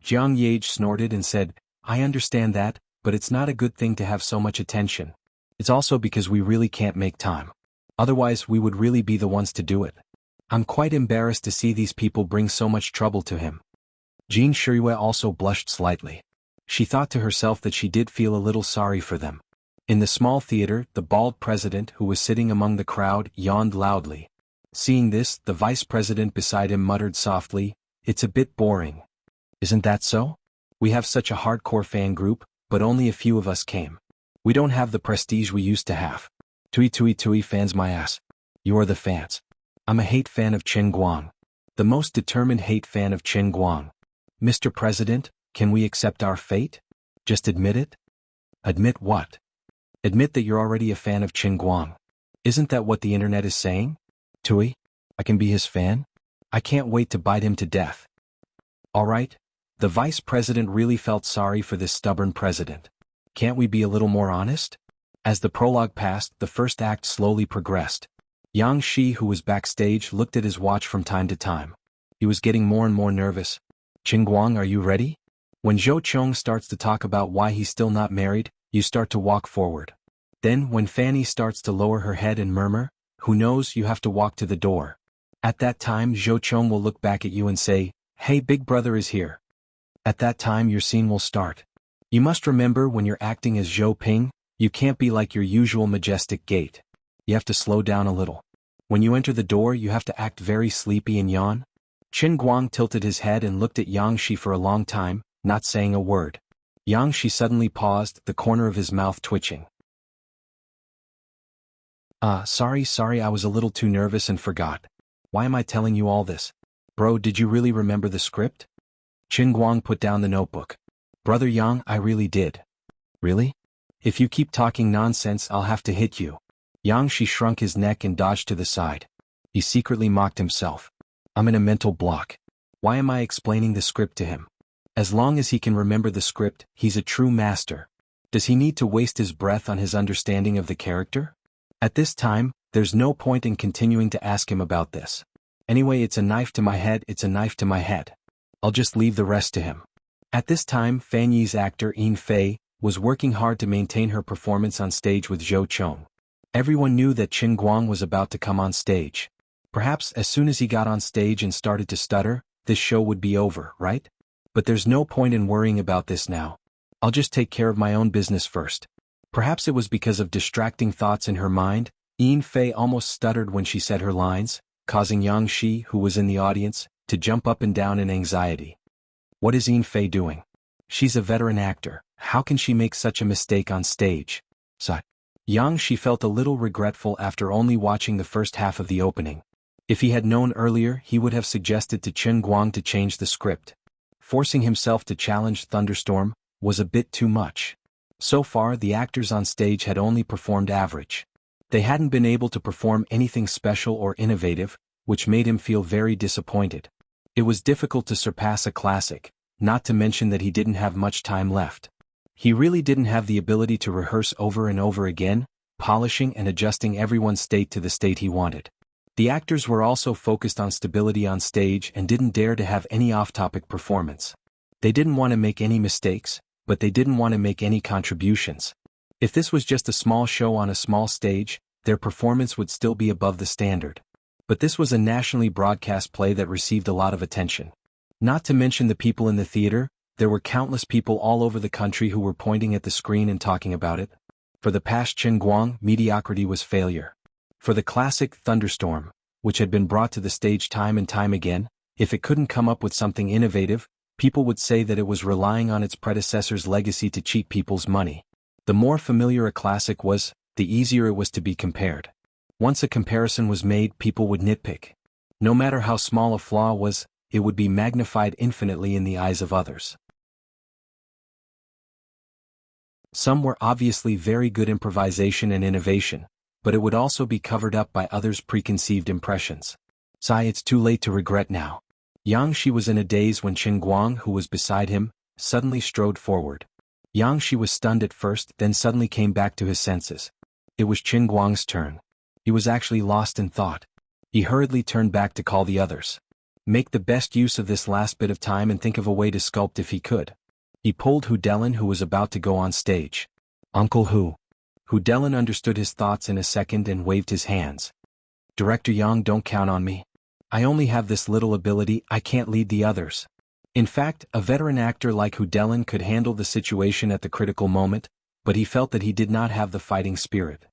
Jiang Yage snorted and said, I understand that, but it's not a good thing to have so much attention. It's also because we really can't make time. Otherwise we would really be the ones to do it. I'm quite embarrassed to see these people bring so much trouble to him. Jin Shiriwei also blushed slightly. She thought to herself that she did feel a little sorry for them. In the small theater, the bald president who was sitting among the crowd yawned loudly. Seeing this, the vice president beside him muttered softly, It's a bit boring. Isn't that so? We have such a hardcore fan group, but only a few of us came. We don't have the prestige we used to have. Tui fans my ass. You are the fans. I'm a hate fan of Chen Guang. The most determined hate fan of Chen Guang. Mr. President, can we accept our fate? Just admit it? Admit what? Admit that you're already a fan of Chen Guang. Isn't that what the internet is saying? Tui, I can be his fan? I can't wait to bite him to death. Alright. The vice president really felt sorry for this stubborn president. Can't we be a little more honest? As the prologue passed, the first act slowly progressed. Yang Shi, who was backstage, looked at his watch from time to time. He was getting more and more nervous. Chen Guang, are you ready? When Zhou Chong starts to talk about why he's still not married, you start to walk forward. Then, when Fanny starts to lower her head and murmur, who knows, you have to walk to the door. At that time, Zhou Chong will look back at you and say, Hey, big brother is here. At that time your scene will start. You must remember, when you're acting as Zhou Ping, you can't be like your usual majestic gait. You have to slow down a little. When you enter the door you have to act very sleepy and yawn. Chen Guang tilted his head and looked at Yang Shi for a long time, not saying a word. Yang Shi suddenly paused, the corner of his mouth twitching. Sorry, I was a little too nervous and forgot. Why am I telling you all this? Bro, did you really remember the script? Chen Guang put down the notebook. Brother Yang, I really did. Really? If you keep talking nonsense, I'll have to hit you. Yang Shi shrunk his neck and dodged to the side. He secretly mocked himself. I'm in a mental block. Why am I explaining the script to him? As long as he can remember the script, he's a true master. Does he need to waste his breath on his understanding of the character? At this time, there's no point in continuing to ask him about this. Anyway, it's a knife to my head, it's a knife to my head. I'll just leave the rest to him. At this time, Fan Yi's actor Yin Fei was working hard to maintain her performance on stage with Zhou Chong. Everyone knew that Qin Guang was about to come on stage. Perhaps as soon as he got on stage and started to stutter, this show would be over, right? But there's no point in worrying about this now. I'll just take care of my own business first. Perhaps it was because of distracting thoughts in her mind. Yin Fei almost stuttered when she said her lines, causing Yang Shi, who was in the audience, to jump up and down in anxiety. What is Yin Fei doing? She's a veteran actor. How can she make such a mistake on stage? Yang Shi felt a little regretful after only watching the first half of the opening. If he had known earlier, he would have suggested to Qin Guang to change the script. Forcing himself to challenge Thunderstorm was a bit too much. So far, the actors on stage had only performed average. They hadn't been able to perform anything special or innovative, which made him feel very disappointed. It was difficult to surpass a classic, not to mention that he didn't have much time left. He really didn't have the ability to rehearse over and over again, polishing and adjusting everyone's state to the state he wanted. The actors were also focused on stability on stage and didn't dare to have any off-topic performance. They didn't want to make any mistakes, but they didn't want to make any contributions. If this was just a small show on a small stage, their performance would still be above the standard. But this was a nationally broadcast play that received a lot of attention. Not to mention the people in the theater, there were countless people all over the country who were pointing at the screen and talking about it. For the past Qin Guang, mediocrity was failure. For the classic Thunderstorm, which had been brought to the stage time and time again, if it couldn't come up with something innovative, people would say that it was relying on its predecessor's legacy to cheat people's money. The more familiar a classic was, the easier it was to be compared. Once a comparison was made, people would nitpick. No matter how small a flaw was, it would be magnified infinitely in the eyes of others. Some were obviously very good improvisation and innovation, but it would also be covered up by others' preconceived impressions. It's too late to regret now. Yang Shi was in a daze when Qin Guang, who was beside him, suddenly strode forward. Yang Shi was stunned at first, then suddenly came back to his senses. It was Qin Guang's turn. He was actually lost in thought. He hurriedly turned back to call the others. Make the best use of this last bit of time and think of a way to sculpt if he could. He pulled Hu Delin, who was about to go on stage. Uncle Hu. Hu Delin understood his thoughts in a second and waved his hands. Director Yang, don't count on me. I only have this little ability, I can't lead the others. In fact, a veteran actor like Hu Delin could handle the situation at the critical moment, but he felt that he did not have the fighting spirit.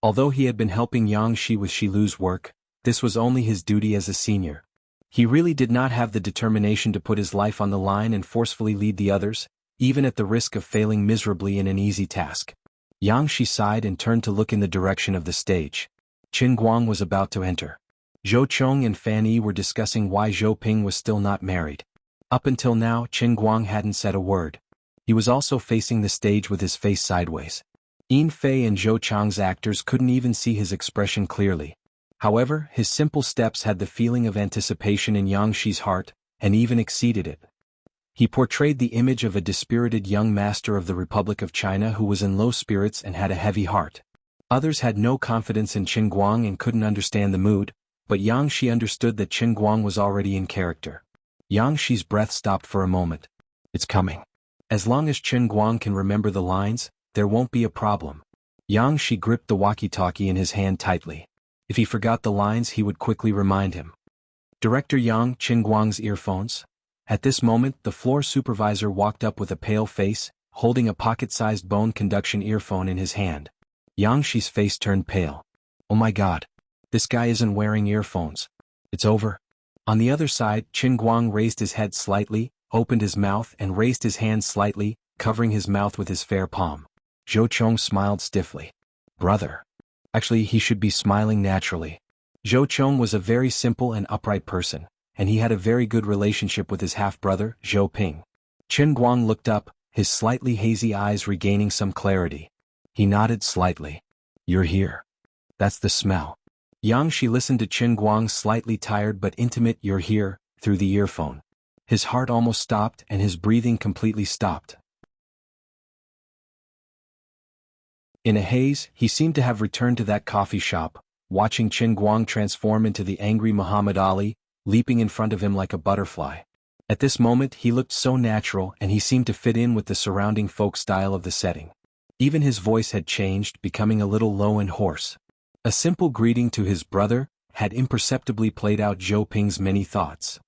Although he had been helping Yang Shi with Shilu's work, this was only his duty as a senior. He really did not have the determination to put his life on the line and forcefully lead the others, even at the risk of failing miserably in an easy task. Yang Shi sighed and turned to look in the direction of the stage. Qin Guang was about to enter. Zhou Chong and Fan Yi were discussing why Zhou Ping was still not married. Up until now, Qin Guang hadn't said a word. He was also facing the stage with his face sideways. Yin Fei and Zhou Chang's actors couldn't even see his expression clearly. However, his simple steps had the feeling of anticipation in Yang Shi's heart, and even exceeded it. He portrayed the image of a dispirited young master of the Republic of China who was in low spirits and had a heavy heart. Others had no confidence in Qin Guang and couldn't understand the mood, but Yang Shi understood that Qin Guang was already in character. Yang Shi's breath stopped for a moment. It's coming. As long as Qin Guang can remember the lines, there won't be a problem. Yang Shi gripped the walkie-talkie in his hand tightly. If he forgot the lines, he would quickly remind him. Director Yang, Qin Guang's earphones. At this moment, the floor supervisor walked up with a pale face, holding a pocket-sized bone conduction earphone in his hand. Yang Shi's face turned pale. Oh my God. This guy isn't wearing earphones. It's over. On the other side, Qin Guang raised his head slightly, opened his mouth and raised his hand slightly, covering his mouth with his fair palm. Zhou Chong smiled stiffly. Brother. Actually, he should be smiling naturally. Zhou Chong was a very simple and upright person, and he had a very good relationship with his half-brother, Zhou Ping. Qin Guang looked up, his slightly hazy eyes regaining some clarity. He nodded slightly. You're here. That's the smell. Yang Shi listened to Qin Guang's slightly tired but intimate "you're here" through the earphone. His heart almost stopped and his breathing completely stopped. In a haze, he seemed to have returned to that coffee shop, watching Qin Guang transform into the angry Muhammad Ali, leaping in front of him like a butterfly. At this moment he looked so natural and he seemed to fit in with the surrounding folk style of the setting. Even his voice had changed, becoming a little low and hoarse. A simple greeting to his brother had imperceptibly played out Zhou Ping's many thoughts.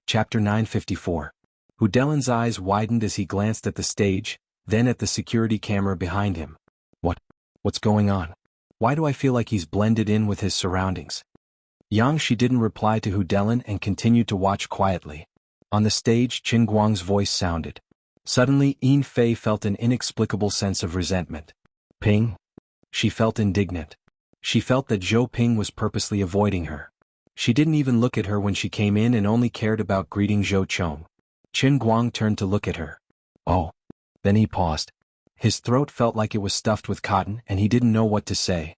Chapter 954. Hu Delin's eyes widened as he glanced at the stage, then at the security camera behind him. What's going on? Why do I feel like he's blended in with his surroundings? Yang Shi didn't reply to Hu Delin and continued to watch quietly. On the stage, Qin Guang's voice sounded. Suddenly, Yin Fei felt an inexplicable sense of resentment. Ping? She felt indignant. She felt that Zhou Ping was purposely avoiding her. She didn't even look at her when she came in and only cared about greeting Zhou Chong. Qin Guang turned to look at her. Oh. Then he paused. His throat felt like it was stuffed with cotton and he didn't know what to say.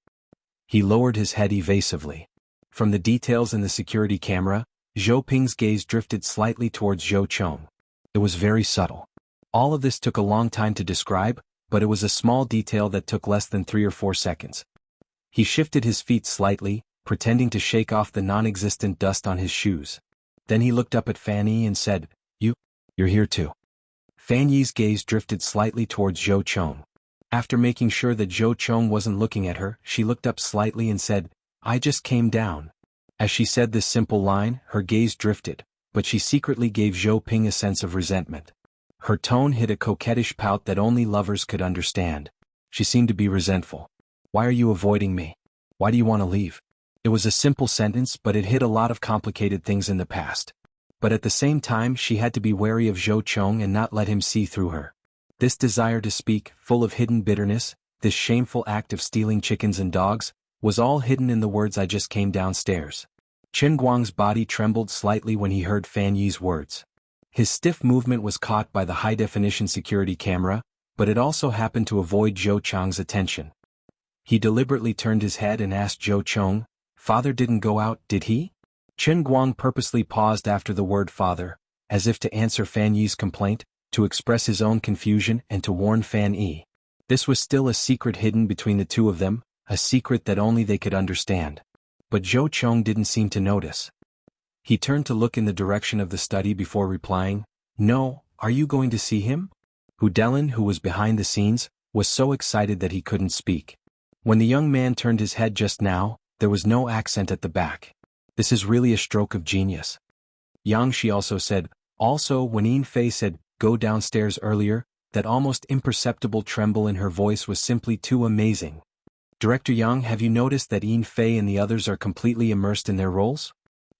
He lowered his head evasively. From the details in the security camera, Zhou Ping's gaze drifted slightly towards Zhou Chong. It was very subtle. All of this took a long time to describe, but it was a small detail that took less than 3 or 4 seconds. He shifted his feet slightly, pretending to shake off the non-existent dust on his shoes. Then he looked up at Fan Yi and said, You're here too. Fan Yi's gaze drifted slightly towards Zhou Chong. After making sure that Zhou Chong wasn't looking at her, she looked up slightly and said, I just came down. As she said this simple line, her gaze drifted, but she secretly gave Zhou Ping a sense of resentment. Her tone hid a coquettish pout that only lovers could understand. She seemed to be resentful. Why are you avoiding me? Why do you want to leave? It was a simple sentence, but it hid a lot of complicated things in the past. But at the same time she had to be wary of Zhou Chong and not let him see through her. This desire to speak, full of hidden bitterness, this shameful act of stealing chickens and dogs, was all hidden in the words I just came downstairs. Qin Guang's body trembled slightly when he heard Fan Yi's words. His stiff movement was caught by the high-definition security camera, but it also happened to avoid Zhou Chong's attention. He deliberately turned his head and asked Zhou Chong, Father didn't go out, did he? Qin Guang purposely paused after the word father, as if to answer Fan Yi's complaint, to express his own confusion and to warn Fan Yi. This was still a secret hidden between the two of them, a secret that only they could understand. But Zhou Chong didn't seem to notice. He turned to look in the direction of the study before replying, No, are you going to see him? Hu Delin, who was behind the scenes, was so excited that he couldn't speak. When the young man turned his head just now, there was no accent at the back. This is really a stroke of genius. Yang Shi also said, also when Yin Fei said, go downstairs earlier, that almost imperceptible tremble in her voice was simply too amazing. Director Yang, have you noticed that Yin Fei and the others are completely immersed in their roles?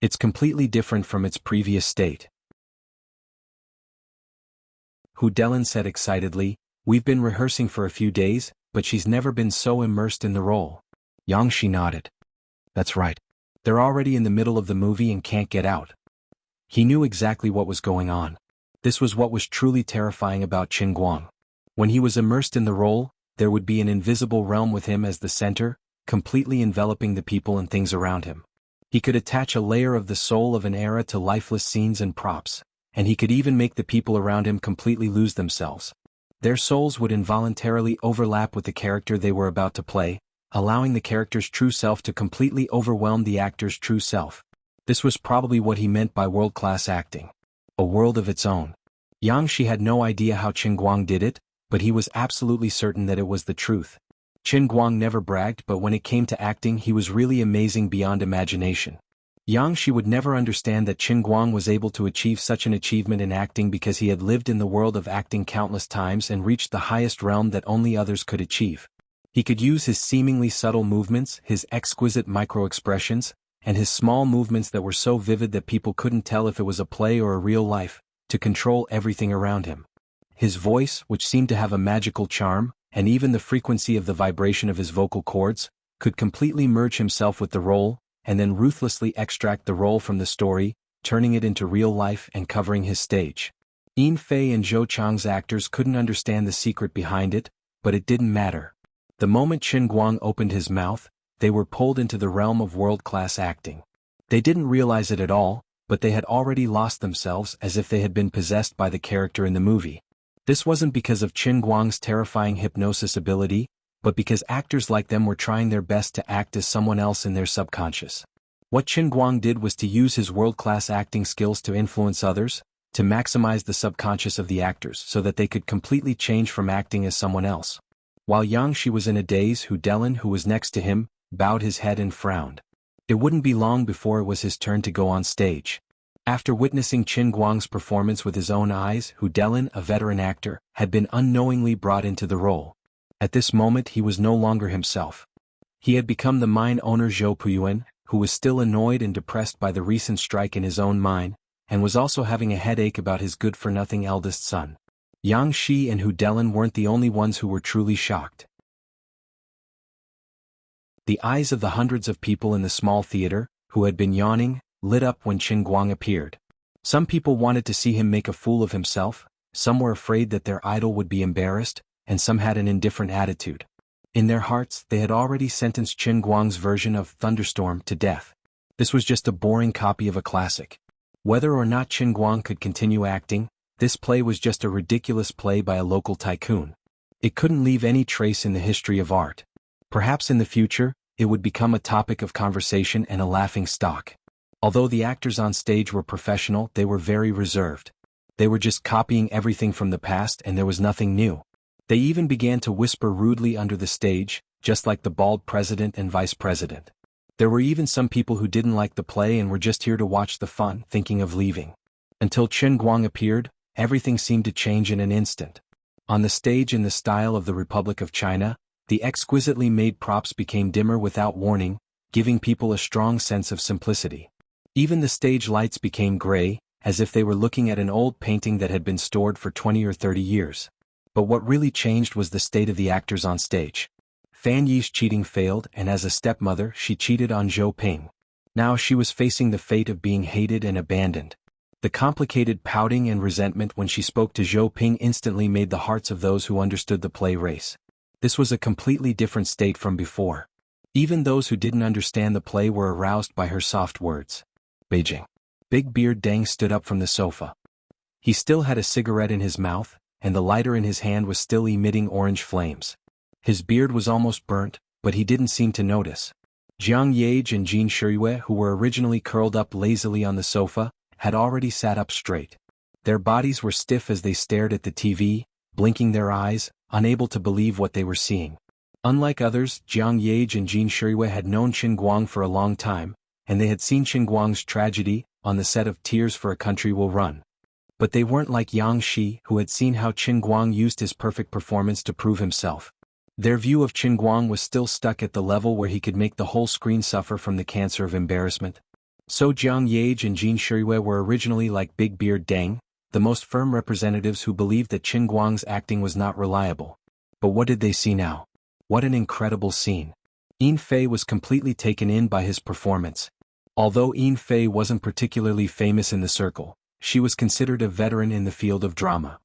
It's completely different from its previous state. Hu Delin said excitedly, we've been rehearsing for a few days, but she's never been so immersed in the role. Yang Shi nodded. That's right. They're already in the middle of the movie and can't get out. He knew exactly what was going on. This was what was truly terrifying about Qin Guang. When he was immersed in the role, there would be an invisible realm with him as the center, completely enveloping the people and things around him. He could attach a layer of the soul of an era to lifeless scenes and props, and he could even make the people around him completely lose themselves. Their souls would involuntarily overlap with the character they were about to play, allowing the character's true self to completely overwhelm the actor's true self. This was probably what he meant by world-class acting. A world of its own. Yang Shi had no idea how Qin Guang did it, but he was absolutely certain that it was the truth. Qin Guang never bragged, but when it came to acting he was really amazing beyond imagination. Yang Shi would never understand that Qin Guang was able to achieve such an achievement in acting because he had lived in the world of acting countless times and reached the highest realm that only others could achieve. He could use his seemingly subtle movements, his exquisite micro-expressions, and his small movements that were so vivid that people couldn't tell if it was a play or a real life, to control everything around him. His voice, which seemed to have a magical charm, and even the frequency of the vibration of his vocal cords, could completely merge himself with the role, and then ruthlessly extract the role from the story, turning it into real life and covering his stage. Yin Fei and Zhou Chong's actors couldn't understand the secret behind it, but it didn't matter. The moment Qin Guang opened his mouth, they were pulled into the realm of world-class acting. They didn't realize it at all, but they had already lost themselves as if they had been possessed by the character in the movie. This wasn't because of Qin Guang's terrifying hypnosis ability, but because actors like them were trying their best to act as someone else in their subconscious. What Qin Guang did was to use his world-class acting skills to influence others, to maximize the subconscious of the actors so that they could completely change from acting as someone else. While Yang Shi was in a daze, Dylan, who was next to him, bowed his head and frowned. It wouldn't be long before it was his turn to go on stage. After witnessing Qin Guang's performance with his own eyes, Dylan, a veteran actor, had been unknowingly brought into the role. At this moment he was no longer himself. He had become the mine owner Zhou Puyuan, who was still annoyed and depressed by the recent strike in his own mine, and was also having a headache about his good-for-nothing eldest son. Yang Shi and Dylan weren't the only ones who were truly shocked. The eyes of the hundreds of people in the small theater, who had been yawning, lit up when Qin Guang appeared. Some people wanted to see him make a fool of himself, some were afraid that their idol would be embarrassed, and some had an indifferent attitude. In their hearts, they had already sentenced Qin Guang's version of Thunderstorm to death. This was just a boring copy of a classic. Whether or not Qin Guang could continue acting, this play was just a ridiculous play by a local tycoon. It couldn't leave any trace in the history of art. Perhaps in the future, it would become a topic of conversation and a laughing stock. Although the actors on stage were professional, they were very reserved. They were just copying everything from the past and there was nothing new. They even began to whisper rudely under the stage, just like the bald president and vice president. There were even some people who didn't like the play and were just here to watch the fun, thinking of leaving. Until Qin Guang appeared, everything seemed to change in an instant. On the stage in the style of the Republic of China, the exquisitely made props became dimmer without warning, giving people a strong sense of simplicity. Even the stage lights became gray, as if they were looking at an old painting that had been stored for 20 or 30 years. But what really changed was the state of the actors on stage. Fan Yi's cheating failed, and as a stepmother she cheated on Zhou Ping. Now she was facing the fate of being hated and abandoned. The complicated pouting and resentment when she spoke to Zhou Ping instantly made the hearts of those who understood the play race. This was a completely different state from before. Even those who didn't understand the play were aroused by her soft words. Beijing. Big Beard Deng stood up from the sofa. He still had a cigarette in his mouth, and the lighter in his hand was still emitting orange flames. His beard was almost burnt, but he didn't seem to notice. Jiang Yage and Jin Shiyue, who were originally curled up lazily on the sofa, had already sat up straight. Their bodies were stiff as they stared at the TV, blinking their eyes, unable to believe what they were seeing. Unlike others, Jiang Yage and Jin Shiyue had known Qin Guang for a long time, and they had seen Qin Guang's tragedy on the set of Tears for a Country Will Run. But they weren't like Yang Shi, who had seen how Qin Guang used his perfect performance to prove himself. Their view of Qin Guang was still stuck at the level where he could make the whole screen suffer from the cancer of embarrassment. So Jiang Yage and Jin Shiyue were originally like Big Beard Deng, the most firm representatives who believed that Qin Guang's acting was not reliable. But what did they see now? What an incredible scene. Yin Fei was completely taken in by his performance. Although Yin Fei wasn't particularly famous in the circle, she was considered a veteran in the field of drama.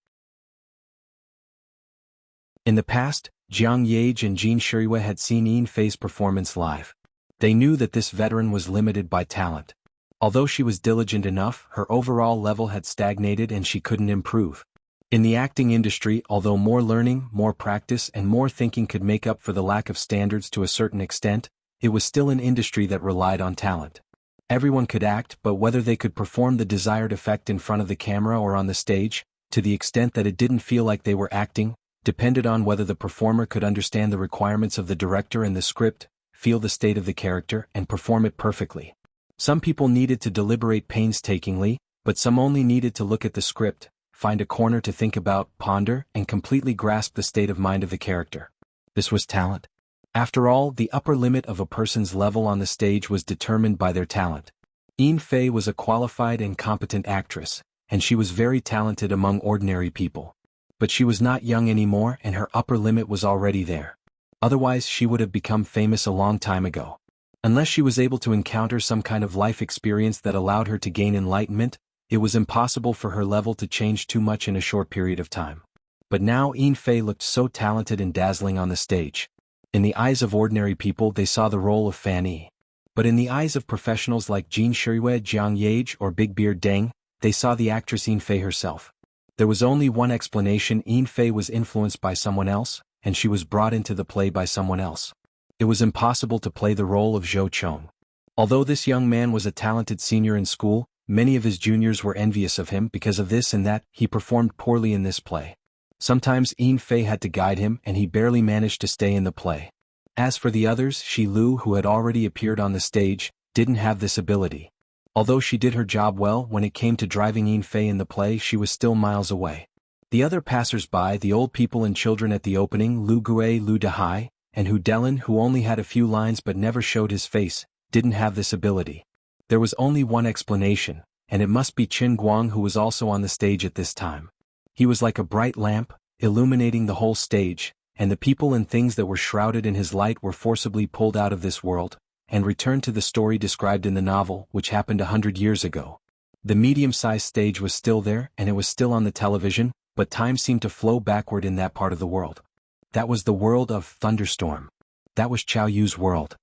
In the past, Jiang Yage and Jin Shiyue had seen Yin Fei's performance live. They knew that this veteran was limited by talent. Although she was diligent enough, her overall level had stagnated and she couldn't improve. In the acting industry, although more learning, more practice and more thinking could make up for the lack of standards to a certain extent, it was still an industry that relied on talent. Everyone could act, but whether they could perform the desired effect in front of the camera or on the stage, to the extent that it didn't feel like they were acting, depended on whether the performer could understand the requirements of the director and the script, feel the state of the character, and perform it perfectly. Some people needed to deliberate painstakingly, but some only needed to look at the script, find a corner to think about, ponder, and completely grasp the state of mind of the character. This was talent. After all, the upper limit of a person's level on the stage was determined by their talent. Yin Fei was a qualified and competent actress, and she was very talented among ordinary people. But she was not young anymore and her upper limit was already there. Otherwise she would have become famous a long time ago. Unless she was able to encounter some kind of life experience that allowed her to gain enlightenment, it was impossible for her level to change too much in a short period of time. But now Yin Fei looked so talented and dazzling on the stage. In the eyes of ordinary people they saw the role of Fan Yi. But in the eyes of professionals like Jin Shiyue, Jiang Yage or Big Beard Deng, they saw the actress Yin Fei herself. There was only one explanation: Yin Fei was influenced by someone else, and she was brought into the play by someone else. It was impossible to play the role of Zhou Chong. Although this young man was a talented senior in school, Many of his juniors were envious of him because of this and that. He performed poorly in this play. Sometimes Yin Fei had to guide him and he barely managed to stay in the play. As for the others, Shi Lu, who had already appeared on the stage, didn't have this ability. Although she did her job well, when it came to driving Yin Fei in the play, she was still miles away. The other passers-by, the old people and children at the opening, Lu Gui, Lu Dehai, and Hu Delin, who only had a few lines but never showed his face, didn't have this ability. There was only one explanation, and it must be Qin Guang, who was also on the stage at this time. He was like a bright lamp, illuminating the whole stage, and the people and things that were shrouded in his light were forcibly pulled out of this world, and returned to the story described in the novel, which happened 100 years ago. The medium-sized stage was still there, and it was still on the television, but time seemed to flow backward in that part of the world. That was the world of Thunderstorm. That was Qiao Yu's world.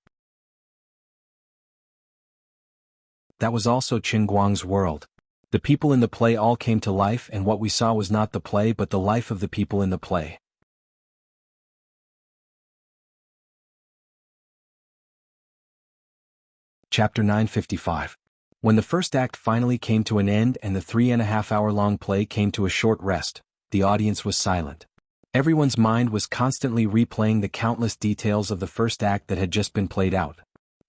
That was also Qin Guang's world. The people in the play all came to life, and what we saw was not the play but the life of the people in the play. Chapter 955. When the first act finally came to an end and the 3.5-hour-long play came to a short rest, the audience was silent. Everyone's mind was constantly replaying the countless details of the first act that had just been played out.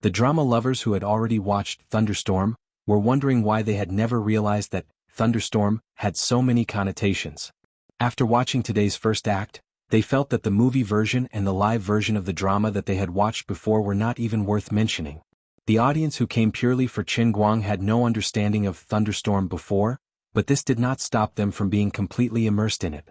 The drama lovers who had already watched Thunderstorm were wondering why they had never realized that Thunderstorm had so many connotations. After watching today's first act, they felt that the movie version and the live version of the drama that they had watched before were not even worth mentioning. The audience who came purely for Qin Guang had no understanding of Thunderstorm before, but this did not stop them from being completely immersed in it.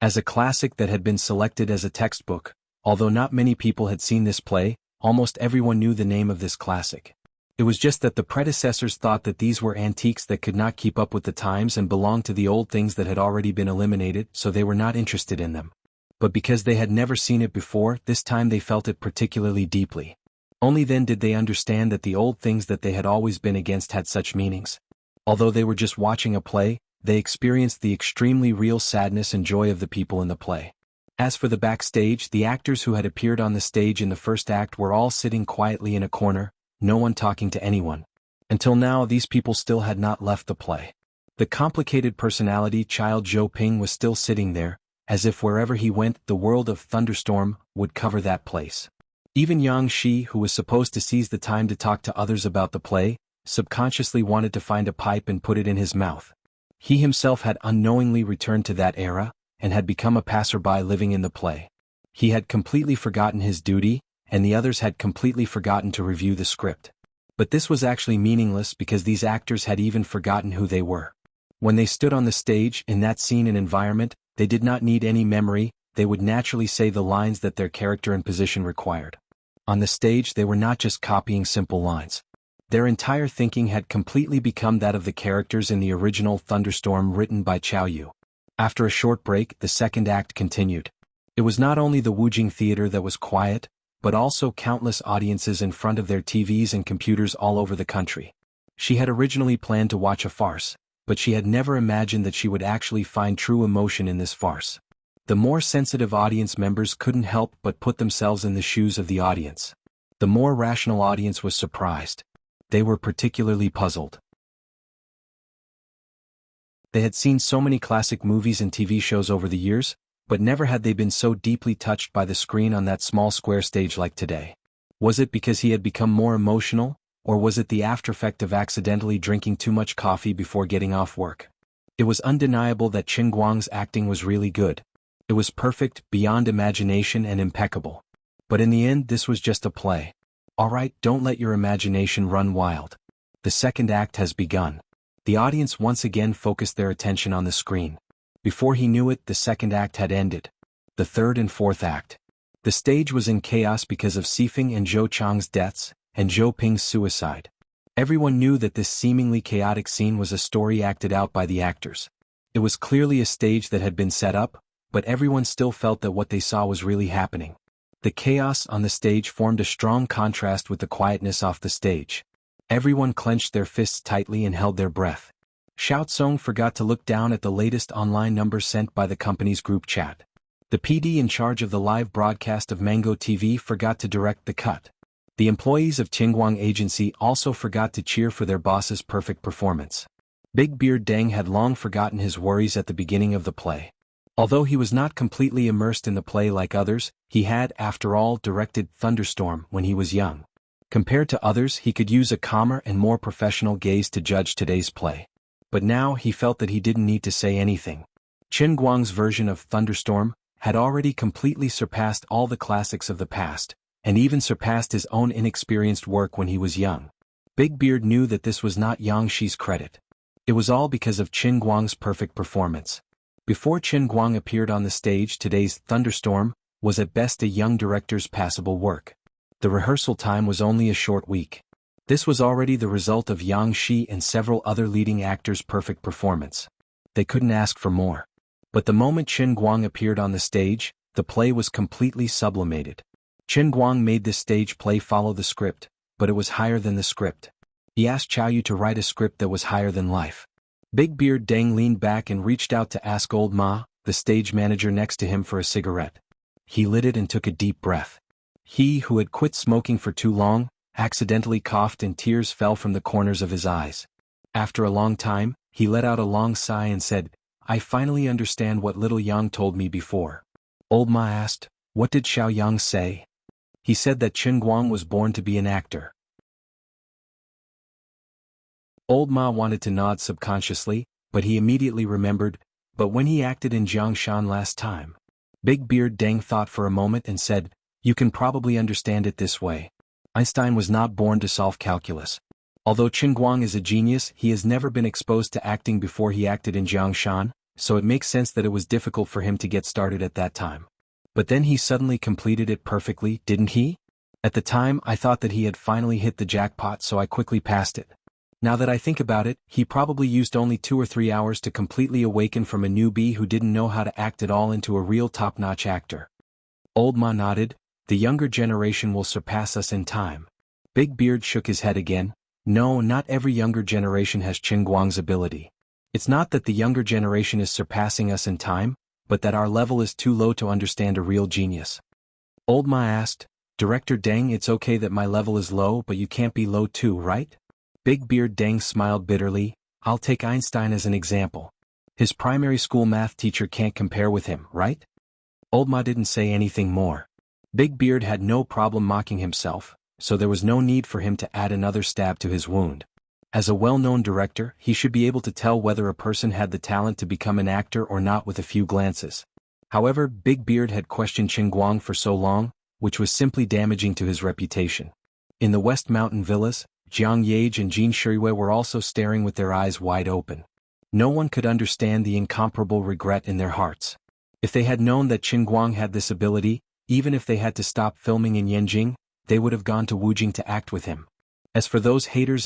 As a classic that had been selected as a textbook, although not many people had seen this play, almost everyone knew the name of this classic. It was just that the predecessors thought that these were antiques that could not keep up with the times and belonged to the old things that had already been eliminated, so they were not interested in them. But because they had never seen it before, this time they felt it particularly deeply. Only then did they understand that the old things that they had always been against had such meanings. Although they were just watching a play, they experienced the extremely real sadness and joy of the people in the play. As for the backstage, the actors who had appeared on the stage in the first act were all sitting quietly in a corner, no one talking to anyone. Until now, these people still had not left the play. The complicated personality child Zhou Ping was still sitting there, as if wherever he went, the world of Thunderstorm would cover that place. Even Yang Shi, who was supposed to seize the time to talk to others about the play, subconsciously wanted to find a pipe and put it in his mouth. He himself had unknowingly returned to that era, and had become a passerby living in the play. He had completely forgotten his duty, and the others had completely forgotten to review the script. But this was actually meaningless because these actors had even forgotten who they were. When they stood on the stage, in that scene and environment, they did not need any memory, they would naturally say the lines that their character and position required. On the stage, they were not just copying simple lines. Their entire thinking had completely become that of the characters in the original Thunderstorm written by Qiao Yu. After a short break, the second act continued. It was not only the Wujing Theater that was quiet, but also countless audiences in front of their TVs and computers all over the country. She had originally planned to watch a farce, but she had never imagined that she would actually find true emotion in this farce. The more sensitive audience members couldn't help but put themselves in the shoes of the audience. The more rational audience was surprised. They were particularly puzzled. They had seen so many classic movies and TV shows over the years, but never had they been so deeply touched by the screen on that small square stage like today. Was it because he had become more emotional, or was it the aftereffect of accidentally drinking too much coffee before getting off work? It was undeniable that Qin Guang's acting was really good. It was perfect, beyond imagination and impeccable. But in the end, this was just a play. Alright, don't let your imagination run wild. The second act has begun. The audience once again focused their attention on the screen. Before he knew it, the second act had ended. The third and fourth act. The stage was in chaos because of Sifeng and Zhou Chang's deaths, and Zhou Ping's suicide. Everyone knew that this seemingly chaotic scene was a story acted out by the actors. It was clearly a stage that had been set up, but everyone still felt that what they saw was really happening. The chaos on the stage formed a strong contrast with the quietness off the stage. Everyone clenched their fists tightly and held their breath. Xiao Tsong forgot to look down at the latest online number sent by the company's group chat. The PD in charge of the live broadcast of Mango TV forgot to direct the cut. The employees of Qingguang Agency also forgot to cheer for their boss's perfect performance. Big Beard Deng had long forgotten his worries at the beginning of the play. Although he was not completely immersed in the play like others, he had, after all, directed Thunderstorm when he was young. Compared to others, he could use a calmer and more professional gaze to judge today's play. But now he felt that he didn't need to say anything. Qingguang's version of Thunderstorm had already completely surpassed all the classics of the past, and even surpassed his own inexperienced work when he was young. Big Beard knew that this was not Yang Shi's credit. It was all because of Qingguang's perfect performance. Before Qingguang appeared on the stage, today's Thunderstorm was at best a young director's passable work. The rehearsal time was only a short week. This was already the result of Yang Shi and several other leading actors' perfect performance. They couldn't ask for more. But the moment Qingguang appeared on the stage, the play was completely sublimated. Qingguang made this stage play follow the script, but it was higher than the script. He asked Qiao Yu to write a script that was higher than life. Big Beard Deng leaned back and reached out to ask Old Ma, the stage manager next to him, for a cigarette. He lit it and took a deep breath. He, who had quit smoking for too long, accidentally coughed and tears fell from the corners of his eyes. After a long time, he let out a long sigh and said, "I finally understand what little Yang told me before." Old Ma asked, "What did Xiao Yang say?" "He said that Qingguang was born to be an actor." Old Ma wanted to nod subconsciously, but he immediately remembered, "But when he acted in Jiangshan last time." Big Beard Deng thought for a moment and said, "You can probably understand it this way. Einstein was not born to solve calculus. Although Qingguang is a genius, he has never been exposed to acting before he acted in Jiangshan, so it makes sense that it was difficult for him to get started at that time. But then he suddenly completed it perfectly, didn't he? At the time I thought that he had finally hit the jackpot, so I quickly passed it. Now that I think about it, he probably used only 2 or 3 hours to completely awaken from a newbie who didn't know how to act at all into a real top-notch actor." Old Ma nodded. "The younger generation will surpass us in time." Big Beard shook his head again. "No, not every younger generation has Qingguang's ability. It's not that the younger generation is surpassing us in time, but that our level is too low to understand a real genius." Old Ma asked, "Director Deng, it's okay that my level is low, but you can't be low too, right?" Big Beard Deng smiled bitterly. "I'll take Einstein as an example. His primary school math teacher can't compare with him, right?" Old Ma didn't say anything more. Big Beard had no problem mocking himself, so there was no need for him to add another stab to his wound. As a well-known director, he should be able to tell whether a person had the talent to become an actor or not with a few glances. However, Big Beard had questioned Qingguang for so long, which was simply damaging to his reputation. In the West Mountain villas, Jiang Yage and Jin Shirui were also staring with their eyes wide open. No one could understand the incomparable regret in their hearts. If they had known that Qingguang had this ability, even if they had to stop filming in Yanjing, they would have gone to Wujing to act with him. As for those haters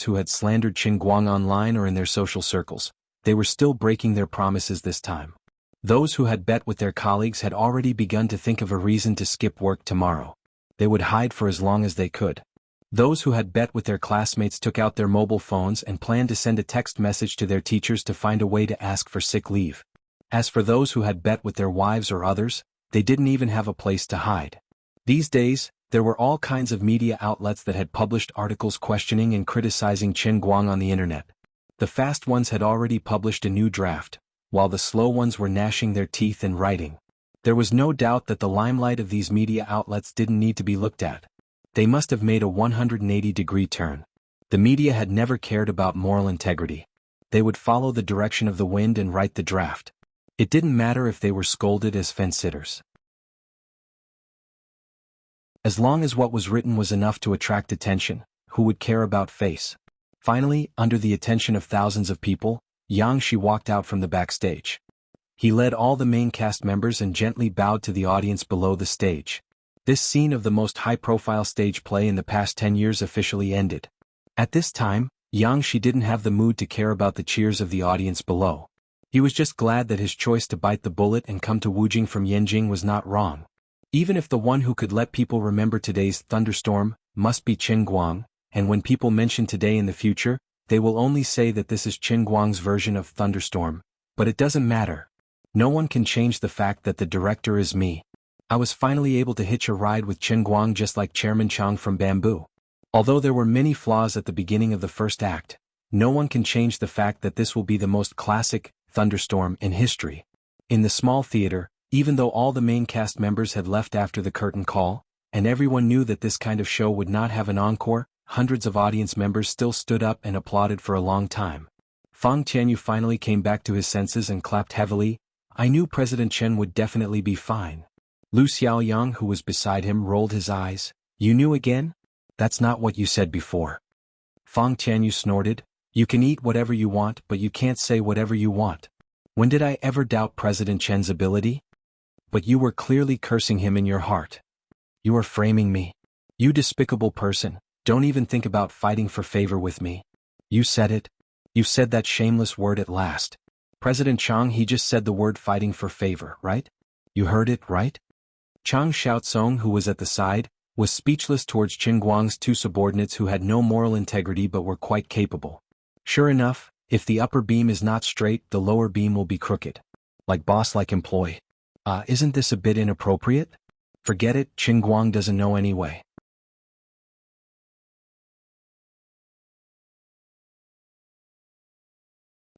who had slandered Qingguang online or in their social circles, they were still breaking their promises this time. Those who had bet with their colleagues had already begun to think of a reason to skip work tomorrow. They would hide for as long as they could. Those who had bet with their classmates took out their mobile phones and planned to send a text message to their teachers to find a way to ask for sick leave. As for those who had bet with their wives or others, they didn't even have a place to hide. These days, there were all kinds of media outlets that had published articles questioning and criticizing Qingguang on the internet. The fast ones had already published a new draft, while the slow ones were gnashing their teeth and writing. There was no doubt that the limelight of these media outlets didn't need to be looked at. They must have made a 180-degree turn. The media had never cared about moral integrity. They would follow the direction of the wind and write the draft. It didn't matter if they were scolded as fence-sitters. As long as what was written was enough to attract attention, who would care about face? Finally, under the attention of thousands of people, Yang Shi walked out from the backstage. He led all the main cast members and gently bowed to the audience below the stage. This scene of the most high-profile stage play in the past 10 years officially ended. At this time, Yang Shi didn't have the mood to care about the cheers of the audience below. He was just glad that his choice to bite the bullet and come to Wujing from Yanjing was not wrong. Even if the one who could let people remember today's thunderstorm must be Qingguang, and when people mention today in the future, they will only say that this is Qingguang's version of thunderstorm, but it doesn't matter. No one can change the fact that the director is me. I was finally able to hitch a ride with Chen Guang just like Chairman Chang from Bamboo. Although there were many flaws at the beginning of the first act, no one can change the fact that this will be the most classic thunderstorm in history. In the small theater, even though all the main cast members had left after the curtain call, and everyone knew that this kind of show would not have an encore, hundreds of audience members still stood up and applauded for a long time. Fang Tianyu finally came back to his senses and clapped heavily. I knew President Chen would definitely be fine. Lu Xiaoyang, who was beside him, rolled his eyes. You knew again? That's not what you said before. Fang Tianyu snorted. You can eat whatever you want, but you can't say whatever you want. When did I ever doubt President Chen's ability? But you were clearly cursing him in your heart. You are framing me. You despicable person, don't even think about fighting for favor with me. You said it. You said that shameless word at last. President Chang, he just said the word fighting for favor, right? You heard it, right? Chang Xiaotsong, who was at the side, was speechless towards Chen Guang's two subordinates who had no moral integrity but were quite capable. Sure enough, if the upper beam is not straight, the lower beam will be crooked. Like boss, like employee. Isn't this a bit inappropriate? Forget it, Chen Guang doesn't know anyway.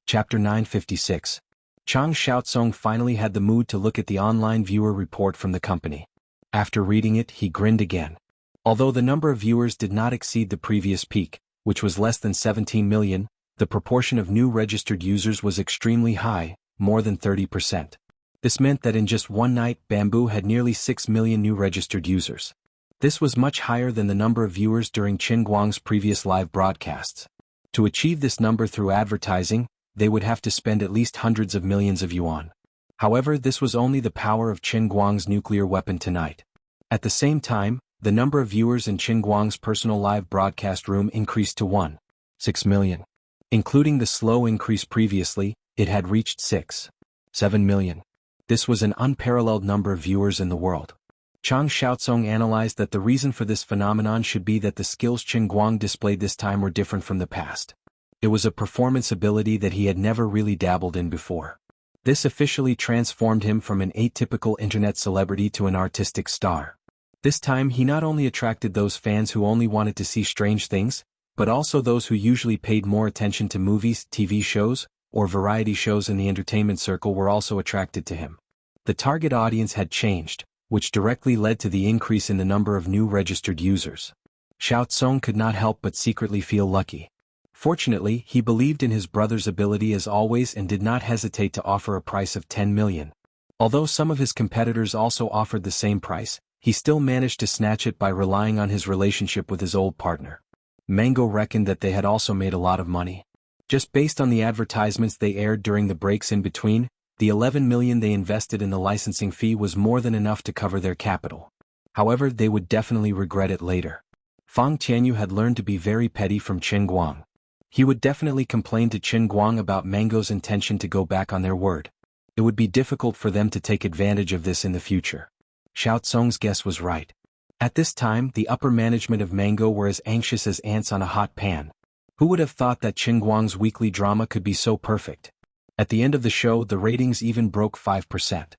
Chapter 956. Chang Xiaotsong finally had the mood to look at the online viewer report from the company. After reading it, he grinned again. Although the number of viewers did not exceed the previous peak, which was less than 17 million, the proportion of new registered users was extremely high, more than 30%. This meant that in just one night, Bamboo had nearly 6 million new registered users. This was much higher than the number of viewers during Chen Guang's previous live broadcasts. To achieve this number through advertising, they would have to spend at least hundreds of millions of yuan. However, this was only the power of Chen Guang's nuclear weapon tonight. At the same time, the number of viewers in Chen Guang's personal live broadcast room increased to 1.6 million. Including the slow increase previously, it had reached 6.7 million. This was an unparalleled number of viewers in the world. Chang Xiaotsong analyzed that the reason for this phenomenon should be that the skills Chen Guang displayed this time were different from the past. It was a performance ability that he had never really dabbled in before. This officially transformed him from an atypical internet celebrity to an artistic star. This time he not only attracted those fans who only wanted to see strange things, but also those who usually paid more attention to movies, TV shows, or variety shows in the entertainment circle were also attracted to him. The target audience had changed, which directly led to the increase in the number of new registered users. Xiaotsong could not help but secretly feel lucky. Fortunately, he believed in his brother's ability as always and did not hesitate to offer a price of 10 million. Although some of his competitors also offered the same price, he still managed to snatch it by relying on his relationship with his old partner. Mango reckoned that they had also made a lot of money. Just based on the advertisements they aired during the breaks in between, the 11 million they invested in the licensing fee was more than enough to cover their capital. However, they would definitely regret it later. Fang Tianyu had learned to be very petty from Chen Guang. He would definitely complain to Chen Guang about Mango's intention to go back on their word. It would be difficult for them to take advantage of this in the future. Xiaotsong's guess was right. At this time, the upper management of Mango were as anxious as ants on a hot pan. Who would have thought that Chen Guang's weekly drama could be so perfect? At the end of the show, the ratings even broke 5%.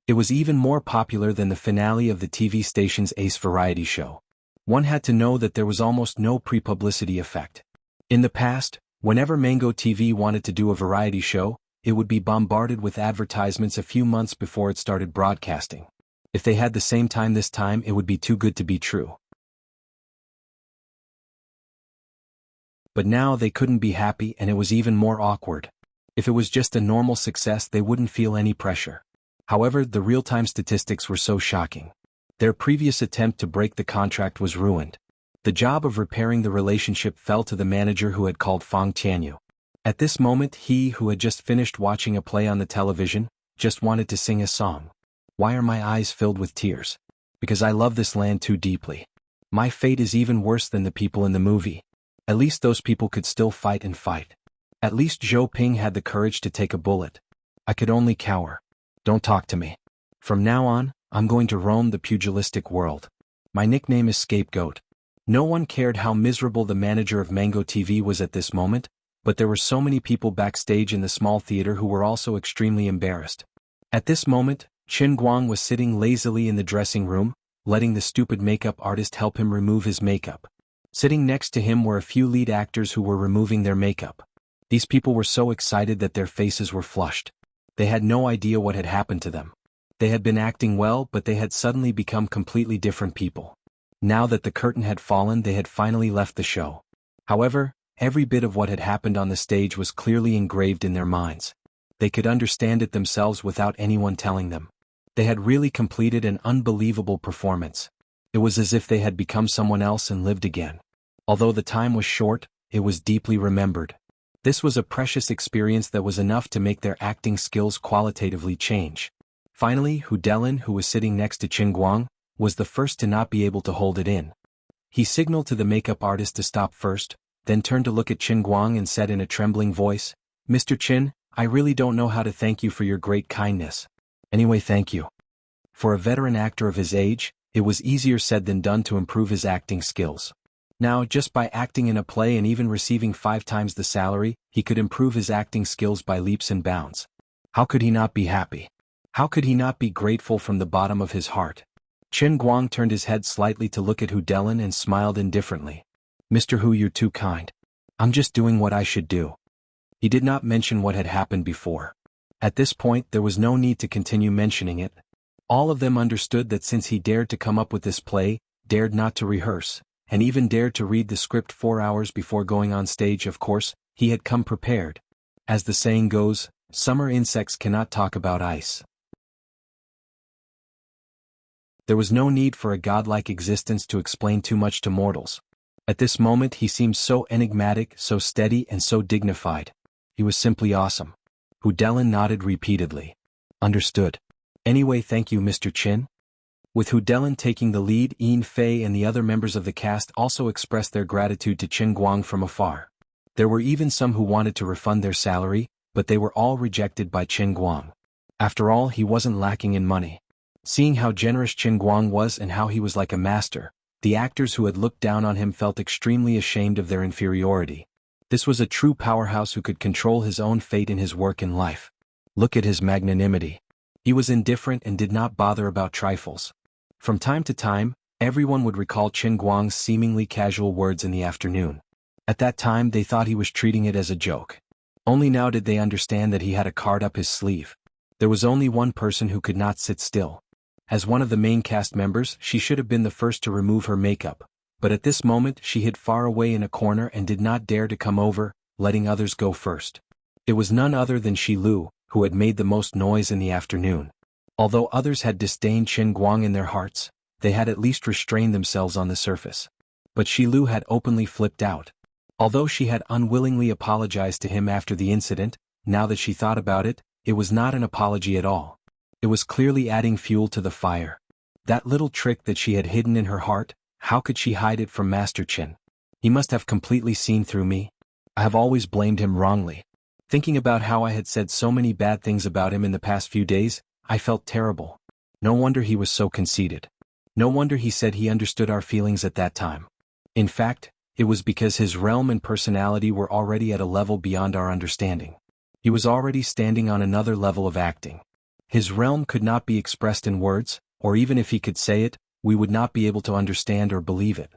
It was even more popular than the finale of the TV station's Ace variety show. One had to know that there was almost no pre-publicity effect. In the past, whenever Mango TV wanted to do a variety show, it would be bombarded with advertisements a few months before it started broadcasting. If they had the same time this time, it would be too good to be true. But now they couldn't be happy and it was even more awkward. If it was just a normal success, they wouldn't feel any pressure. However, the real-time statistics were so shocking. Their previous attempt to break the contract was ruined. The job of repairing the relationship fell to the manager who had called Fang Tianyu. At this moment, he, who had just finished watching a play on the television, just wanted to sing a song. Why are my eyes filled with tears? Because I love this land too deeply. My fate is even worse than the people in the movie. At least those people could still fight and fight. At least Zhou Ping had the courage to take a bullet. I could only cower. Don't talk to me. From now on, I'm going to roam the pugilistic world. My nickname is Scapegoat. No one cared how miserable the manager of Mango TV was at this moment, but there were so many people backstage in the small theater who were also extremely embarrassed. At this moment, Qin Guang was sitting lazily in the dressing room, letting the stupid makeup artist help him remove his makeup. Sitting next to him were a few lead actors who were removing their makeup. These people were so excited that their faces were flushed. They had no idea what had happened to them. They had been acting well, but they had suddenly become completely different people. Now that the curtain had fallen, they had finally left the show. However, every bit of what had happened on the stage was clearly engraved in their minds. They could understand it themselves without anyone telling them. They had really completed an unbelievable performance. It was as if they had become someone else and lived again. Although the time was short, it was deeply remembered. This was a precious experience that was enough to make their acting skills qualitatively change. Finally, Hu Delin, who was sitting next to Qin Guang, was the first to not be able to hold it in. He signaled to the makeup artist to stop first, then turned to look at Qin Guang and said in a trembling voice, "Mr. Qin, I really don't know how to thank you for your great kindness. Anyway, thank you." For a veteran actor of his age, it was easier said than done to improve his acting skills. Now, just by acting in a play and even receiving 5 times the salary, he could improve his acting skills by leaps and bounds. How could he not be happy? How could he not be grateful from the bottom of his heart? Qin Guang turned his head slightly to look at Hu Delin and smiled indifferently. "Mr. Hu, you're too kind. I'm just doing what I should do." He did not mention what had happened before. At this point, there was no need to continue mentioning it. All of them understood that since he dared to come up with this play, dared not to rehearse, and even dared to read the script 4 hours before going on stage, of course, he had come prepared. As the saying goes, summer insects cannot talk about ice. There was no need for a godlike existence to explain too much to mortals. At this moment he seemed so enigmatic, so steady and so dignified. He was simply awesome. Hu Delin nodded repeatedly. "Understood. Anyway, thank you, Mr. Qin." With Hu Delin taking the lead, Yin Fei and the other members of the cast also expressed their gratitude to Qin Guang from afar. There were even some who wanted to refund their salary, but they were all rejected by Qin Guang. After all, he wasn't lacking in money. Seeing how generous Qin Guang was and how he was like a master, the actors who had looked down on him felt extremely ashamed of their inferiority. This was a true powerhouse who could control his own fate in his work and life. Look at his magnanimity. He was indifferent and did not bother about trifles. From time to time, everyone would recall Qin Guang's seemingly casual words in the afternoon. At that time they thought he was treating it as a joke. Only now did they understand that he had a card up his sleeve. There was only one person who could not sit still. As one of the main cast members, she should have been the first to remove her makeup, but at this moment she hid far away in a corner and did not dare to come over, letting others go first. It was none other than Shi Lu, who had made the most noise in the afternoon. Although others had disdained Qin Guang in their hearts, they had at least restrained themselves on the surface. But Shi Lu had openly flipped out. Although she had unwillingly apologized to him after the incident, now that she thought about it, it was not an apology at all. It was clearly adding fuel to the fire. That little trick that she had hidden in her heart, how could she hide it from Master Qin? He must have completely seen through me. I have always blamed him wrongly. Thinking about how I had said so many bad things about him in the past few days, I felt terrible. No wonder he was so conceited. No wonder he said he understood our feelings at that time. In fact, it was because his realm and personality were already at a level beyond our understanding. He was already standing on another level of acting. His realm could not be expressed in words, or even if he could say it, we would not be able to understand or believe it.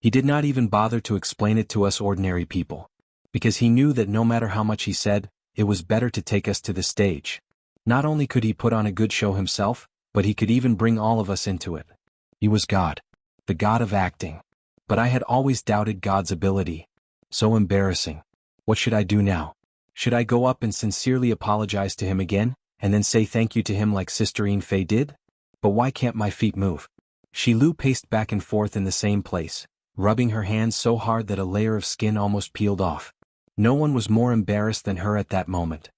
He did not even bother to explain it to us ordinary people. Because he knew that no matter how much he said, it was better to take us to the stage. Not only could he put on a good show himself, but he could even bring all of us into it. He was God. The God of acting. But I had always doubted God's ability. So embarrassing. What should I do now? Should I go up and sincerely apologize to him again, and then say thank you to him like Sister Yin Fei did? But why can't my feet move? Shi Lu paced back and forth in the same place, rubbing her hands so hard that a layer of skin almost peeled off. No one was more embarrassed than her at that moment.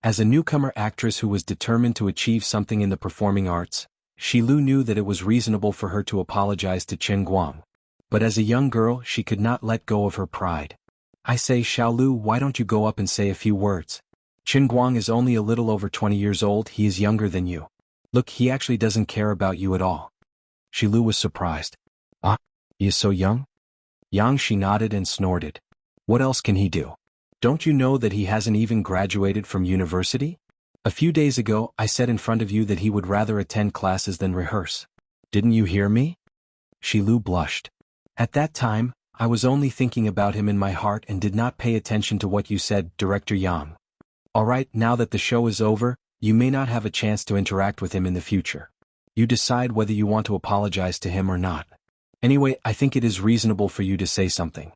As a newcomer actress who was determined to achieve something in the performing arts, Shi Lu knew that it was reasonable for her to apologize to Qin Guang. But as a young girl, she could not let go of her pride. I say, Xiao Lu, why don't you go up and say a few words? Qin Guang is only a little over 20 years old, he is younger than you. Look, he actually doesn't care about you at all. Shi Lu was surprised. Ah, he is so young? Yang Shi nodded and snorted. What else can he do? Don't you know that he hasn't even graduated from university? A few days ago, I said in front of you that he would rather attend classes than rehearse. Didn't you hear me? Shilu blushed. At that time, I was only thinking about him in my heart and did not pay attention to what you said, Director Yang. Alright, now that the show is over, you may not have a chance to interact with him in the future. You decide whether you want to apologize to him or not. Anyway, I think it is reasonable for you to say something.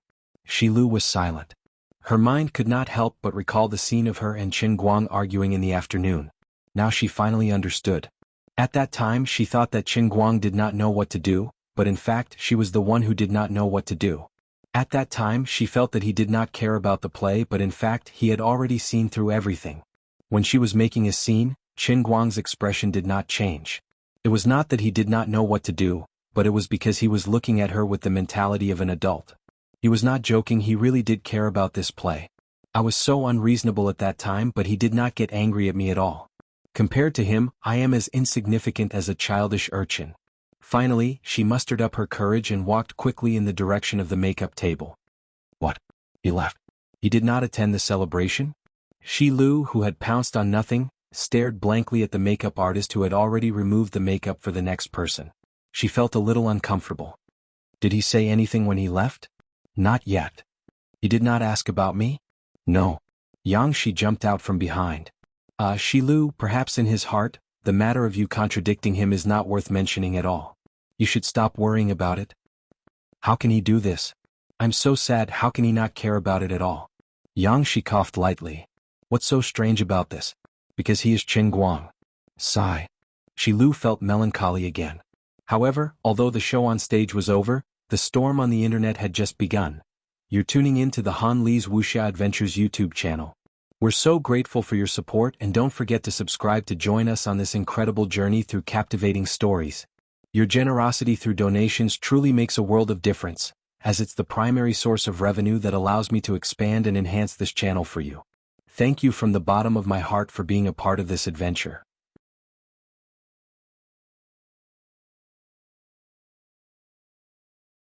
Shilu was silent. Her mind could not help but recall the scene of her and Qin Guang arguing in the afternoon. Now she finally understood. At that time she thought that Qin Guang did not know what to do, but in fact she was the one who did not know what to do. At that time she felt that he did not care about the play, but in fact he had already seen through everything. When she was making a scene, Qin Guang's expression did not change. It was not that he did not know what to do, but it was because he was looking at her with the mentality of an adult. He was not joking, he really did care about this play. I was so unreasonable at that time, but he did not get angry at me at all. Compared to him, I am as insignificant as a childish urchin. Finally, she mustered up her courage and walked quickly in the direction of the makeup table. What? He left. He did not attend the celebration? Shilu, who had pounced on nothing, stared blankly at the makeup artist who had already removed the makeup for the next person. She felt a little uncomfortable. Did he say anything when he left? Not yet. He did not ask about me? No. Yang, she jumped out from behind. Shilu, perhaps in his heart, the matter of you contradicting him is not worth mentioning at all. You should stop worrying about it. How can he do this? I'm so sad, how can he not care about it at all? Yang, she coughed lightly. What's so strange about this? Because he is Qin Guang. Sigh. Shilu felt melancholy again. However, although the show on stage was over, the storm on the internet had just begun. You're tuning in to the Han Li's Wuxia Adventures YouTube channel. We're so grateful for your support, and don't forget to subscribe to join us on this incredible journey through captivating stories. Your generosity through donations truly makes a world of difference, as it's the primary source of revenue that allows me to expand and enhance this channel for you. Thank you from the bottom of my heart for being a part of this adventure.